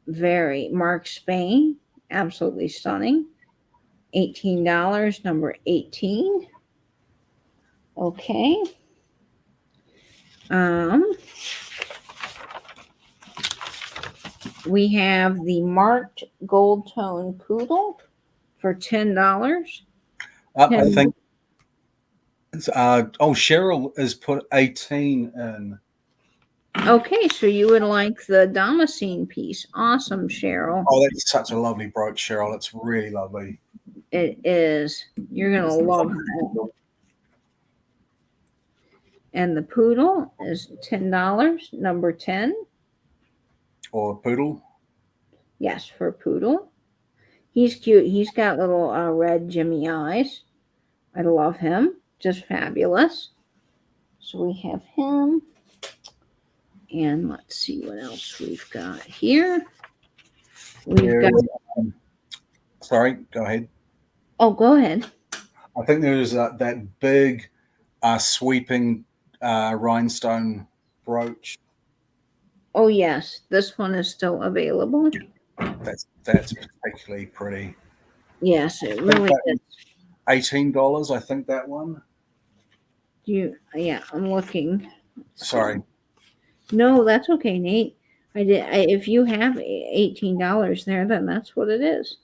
Very Mark Spain, absolutely stunning. $18, number 18. Okay. We have the marked gold tone poodle for $10. I think. Cheryl has put 18 in. Okay, so you would like the Damascene piece. Awesome, Cheryl. Oh, that's such a lovely brooch, Cheryl. It's really lovely. It is. You're going to love that. And the poodle is $10, number 10. Or poodle? Yes, for poodle. He's cute. He's got little red Jimmy eyes. I love him. Just fabulous. So we have him. And let's see what else we've got here. We've got. There's, sorry, go ahead. Oh, go ahead. I think there's that big sweeping rhinestone brooch. Oh, yes. This one is still available. That's particularly pretty. Yes, it really is. $18, I think that one. Yeah, I'm looking. Sorry. No, that's okay, Nate. If you have $18 there, then that's what it is.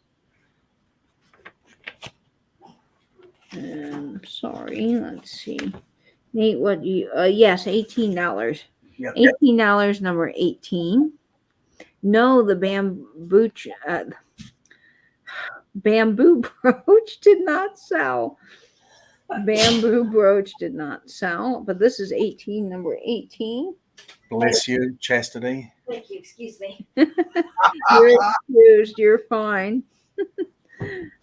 Sorry, let's see. Nate, what do you yes, $18. Yep. $18, number 18. No, the bamboo brooch did not sell. Bamboo brooch did not sell, but this is 18, number 18. Bless you, Chastity. Thank you. Excuse me. You're excused. You're fine.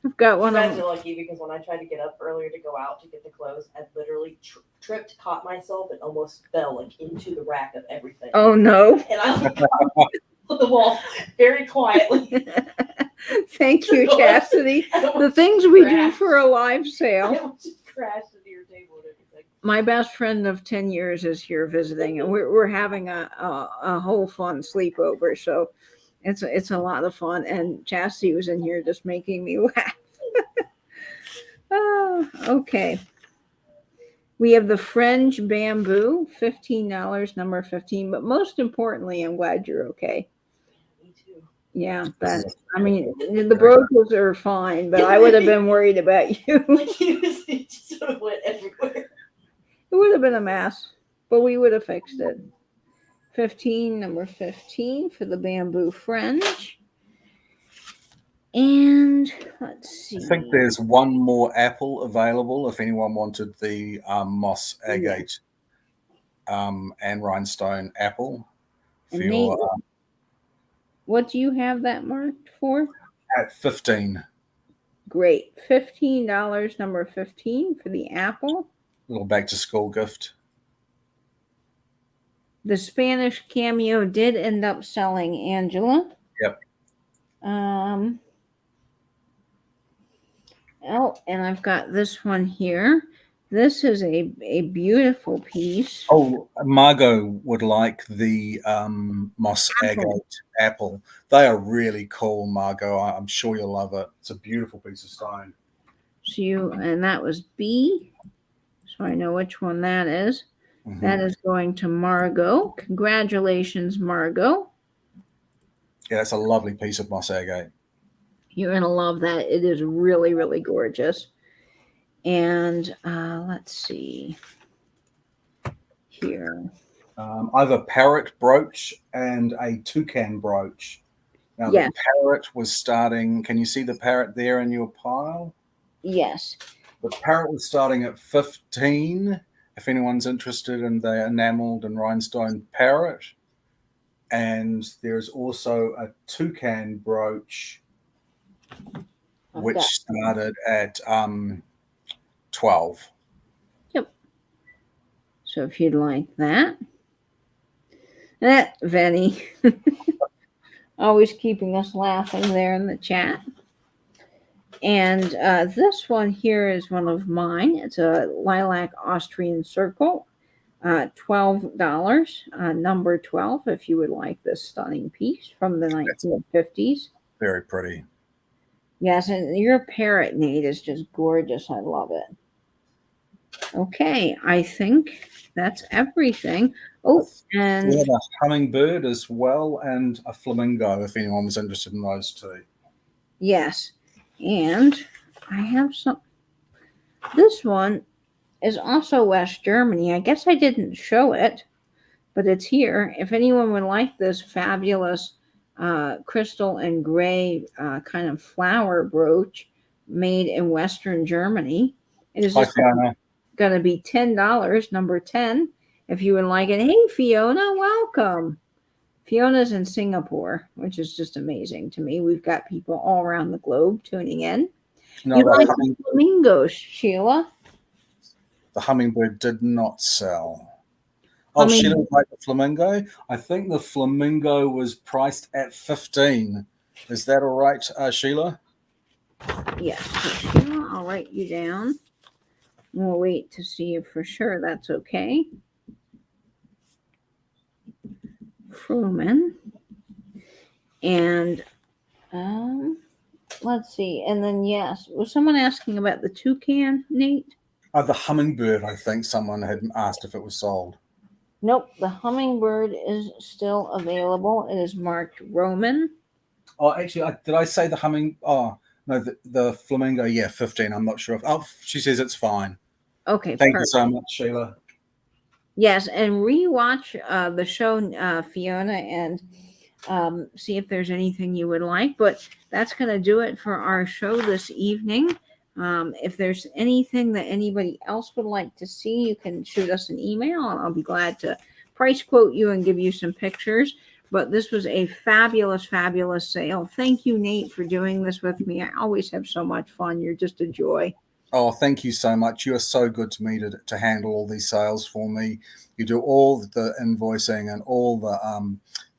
I've got one You of guys them. are lucky because when I tried to get up earlier to go out to get the clothes, I literally tripped, caught myself, and almost fell like into the rack of everything. Oh, no. And I looked at the wall very quietly. Thank you, Chastity. The things we do for a live I sale. almost just crashed into your table and everything. My best friend of 10 years is here visiting, and we're having a whole fun sleepover. So it's a lot of fun. And Chastity was in here just making me laugh. Oh, okay. We have the Fringe Bamboo, $15, number 15. But most importantly, I'm glad you're okay. Me too. Yeah, the brooches are fine, but I would have been worried about you. Like it just sort of went everywhere. It would have been a mess, but we would have fixed it. 15, number 15 for the bamboo fringe. And let's see. I think there's one more apple available if anyone wanted the moss agate and rhinestone apple. And Nate, what do you have that marked for? At 15. Great. $15, number 15 for the apple. Little back to school gift. The Spanish cameo did end up selling, Angela. Yep. Oh, and I've got this one here. This is a beautiful piece. Oh, Margot would like the moss agate apple. They are really cool, Margot. I'm sure you'll love it. It's a beautiful piece of stone. And that was B. So I know which one that is. Mm-hmm. That is going to Margot. Congratulations, Margot. Yeah, it's a lovely piece of moss agate. You're going to love that. It is really, really gorgeous. And let's see here. I have a parrot brooch and a toucan brooch. Now, The parrot was starting. Can you see the parrot there in your pile? Yes. The parrot was starting at 15. If anyone's interested in the enameled and rhinestone parrot. And there's also a toucan brooch, which started at 12. Yep. So if you'd like that. Venny. Always keeping us laughing there in the chat. And this one here is one of mine. It's a lilac Austrian circle. $12, number 12, if you would like this stunning piece from the 1950s. Very pretty. Yes, and your parrot, Nate, is just gorgeous. I love it. Okay, I think that's everything. Oh, and we have a hummingbird as well and a flamingo, if anyone was interested in those two. Yes, and I have some. This one is also West Germany. I guess I didn't show it, but it's here. If anyone would like this fabulous crystal and gray kind of flower brooch made in Western Germany, it is going to be $10, number 10, if you would like it. Hey, Fiona, welcome. Fiona's in Singapore, which is just amazing to me. We've got people all around the globe tuning in. No, You like the, the flamingos, Sheila? the hummingbird did not sell. Oh, Sheila would like the flamingo. I think the flamingo was priced at 15. Is that all right, Sheila? Yes. So Sheila, I'll write you down. We'll wait to see if for sure that's okay. Fruman. And let's see. And then, yes, was someone asking about the toucan, Nate? The hummingbird, I think someone had asked if it was sold. Nope, the hummingbird is still available. It is marked Roman. Oh, actually, did I say the humming? Oh, no, the flamingo, yeah, 15. I'm not sure. She says it's fine. Okay, Thank perfect. you so much, Sheila. Yes, and rewatch the show, Fiona, and see if there's anything you would like. But that's going to do it for our show this evening. If there's anything that anybody else would like to see, you can shoot us an email, and I'll be glad to price quote you and give you some pictures. But this was a fabulous, fabulous sale. Thank you, Nate, for doing this with me. I always have so much fun. You're just a joy. Oh, thank you so much. You are so good to me to handle all these sales for me. You do all the invoicing and all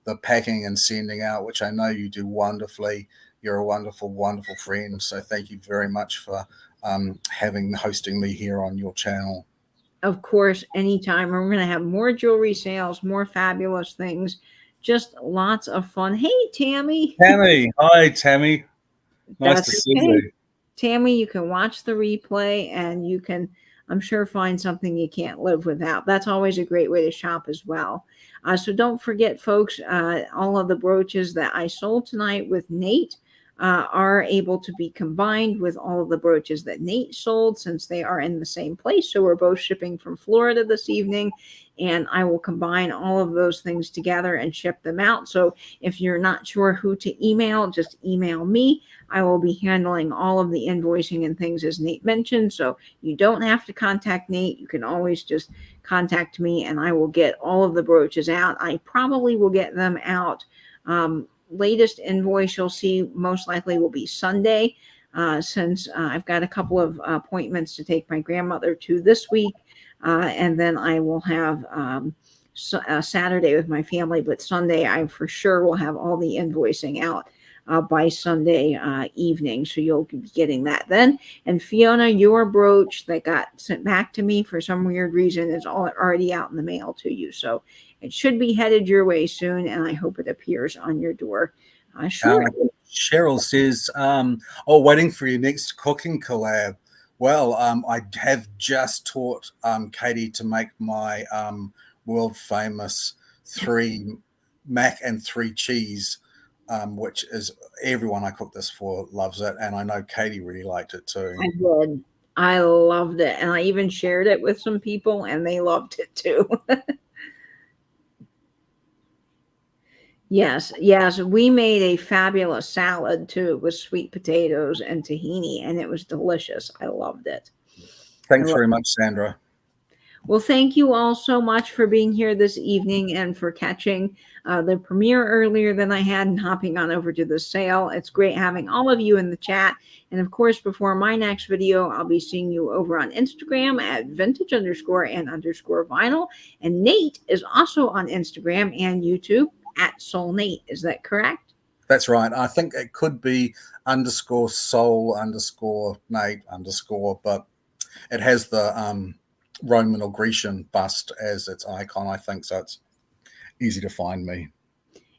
the packing and sending out, which I know you do wonderfully. You're a wonderful, wonderful friend. So thank you very much for hosting me here on your channel. Of course, anytime. We're going to have more jewelry sales, more fabulous things, just lots of fun. Hey, Tammy. Tammy. Hi, Tammy. Nice That's to see okay. you. Tammy, you can watch the replay and you can, I'm sure, find something you can't live without. That's always a great way to shop as well. So don't forget, folks, all of the brooches that I sold tonight with Nate are able to be combined with all of the brooches that Nate sold, since they are in the same place. So we're both shipping from Florida this evening, and I will combine all of those things together and ship them out. So if you're not sure who to email, just email me. I will be handling all of the invoicing and things as Nate mentioned. So you don't have to contact Nate. You can always just contact me and I will get all of the brooches out. I probably will get them out. Latest invoice you'll see most likely will be Sunday, since I've got a couple of appointments to take my grandmother to this week. And then I will have Saturday with my family, but Sunday I for sure will have all the invoicing out by Sunday evening. So you'll be getting that then. And Fiona, your brooch that got sent back to me for some weird reason is already out in the mail to you. So it should be headed your way soon, and I hope it appears on your door shortly. Cheryl says, waiting for your next cooking collab. Well, I have just taught Katie to make my world famous 3 mac and 3 cheese, which is everyone I cook this for loves it. And I know Katie really liked it too. I did. I loved it. And I even shared it with some people and they loved it too. Yes. We made a fabulous salad too with sweet potatoes and tahini, and it was delicious. I loved it. Thanks very much, Sandra. Well, thank you all so much for being here this evening and for catching the premiere earlier than I had and hopping on over to the sale. It's great having all of you in the chat. And of course, before my next video, I'll be seeing you over on Instagram at vintage_and_vinyl. And Nate is also on Instagram and YouTube at Soul Nate. Is that correct? That's right. I think it could be _soul_Nate_, but it has the Roman or Grecian bust as its icon, I think. So it's easy to find me.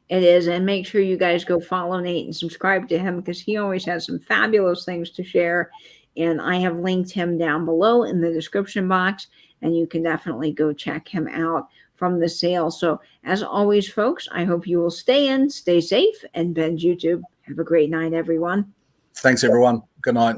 It is. And make sure you guys go follow Nate and subscribe to him, because he always has some fabulous things to share. And I have linked him down below in the description box, and you can definitely go check him out from the sale. So as always, folks, I hope you will stay in, stay safe, and bend YouTube. Have a great night, everyone. Thanks, everyone. Good night.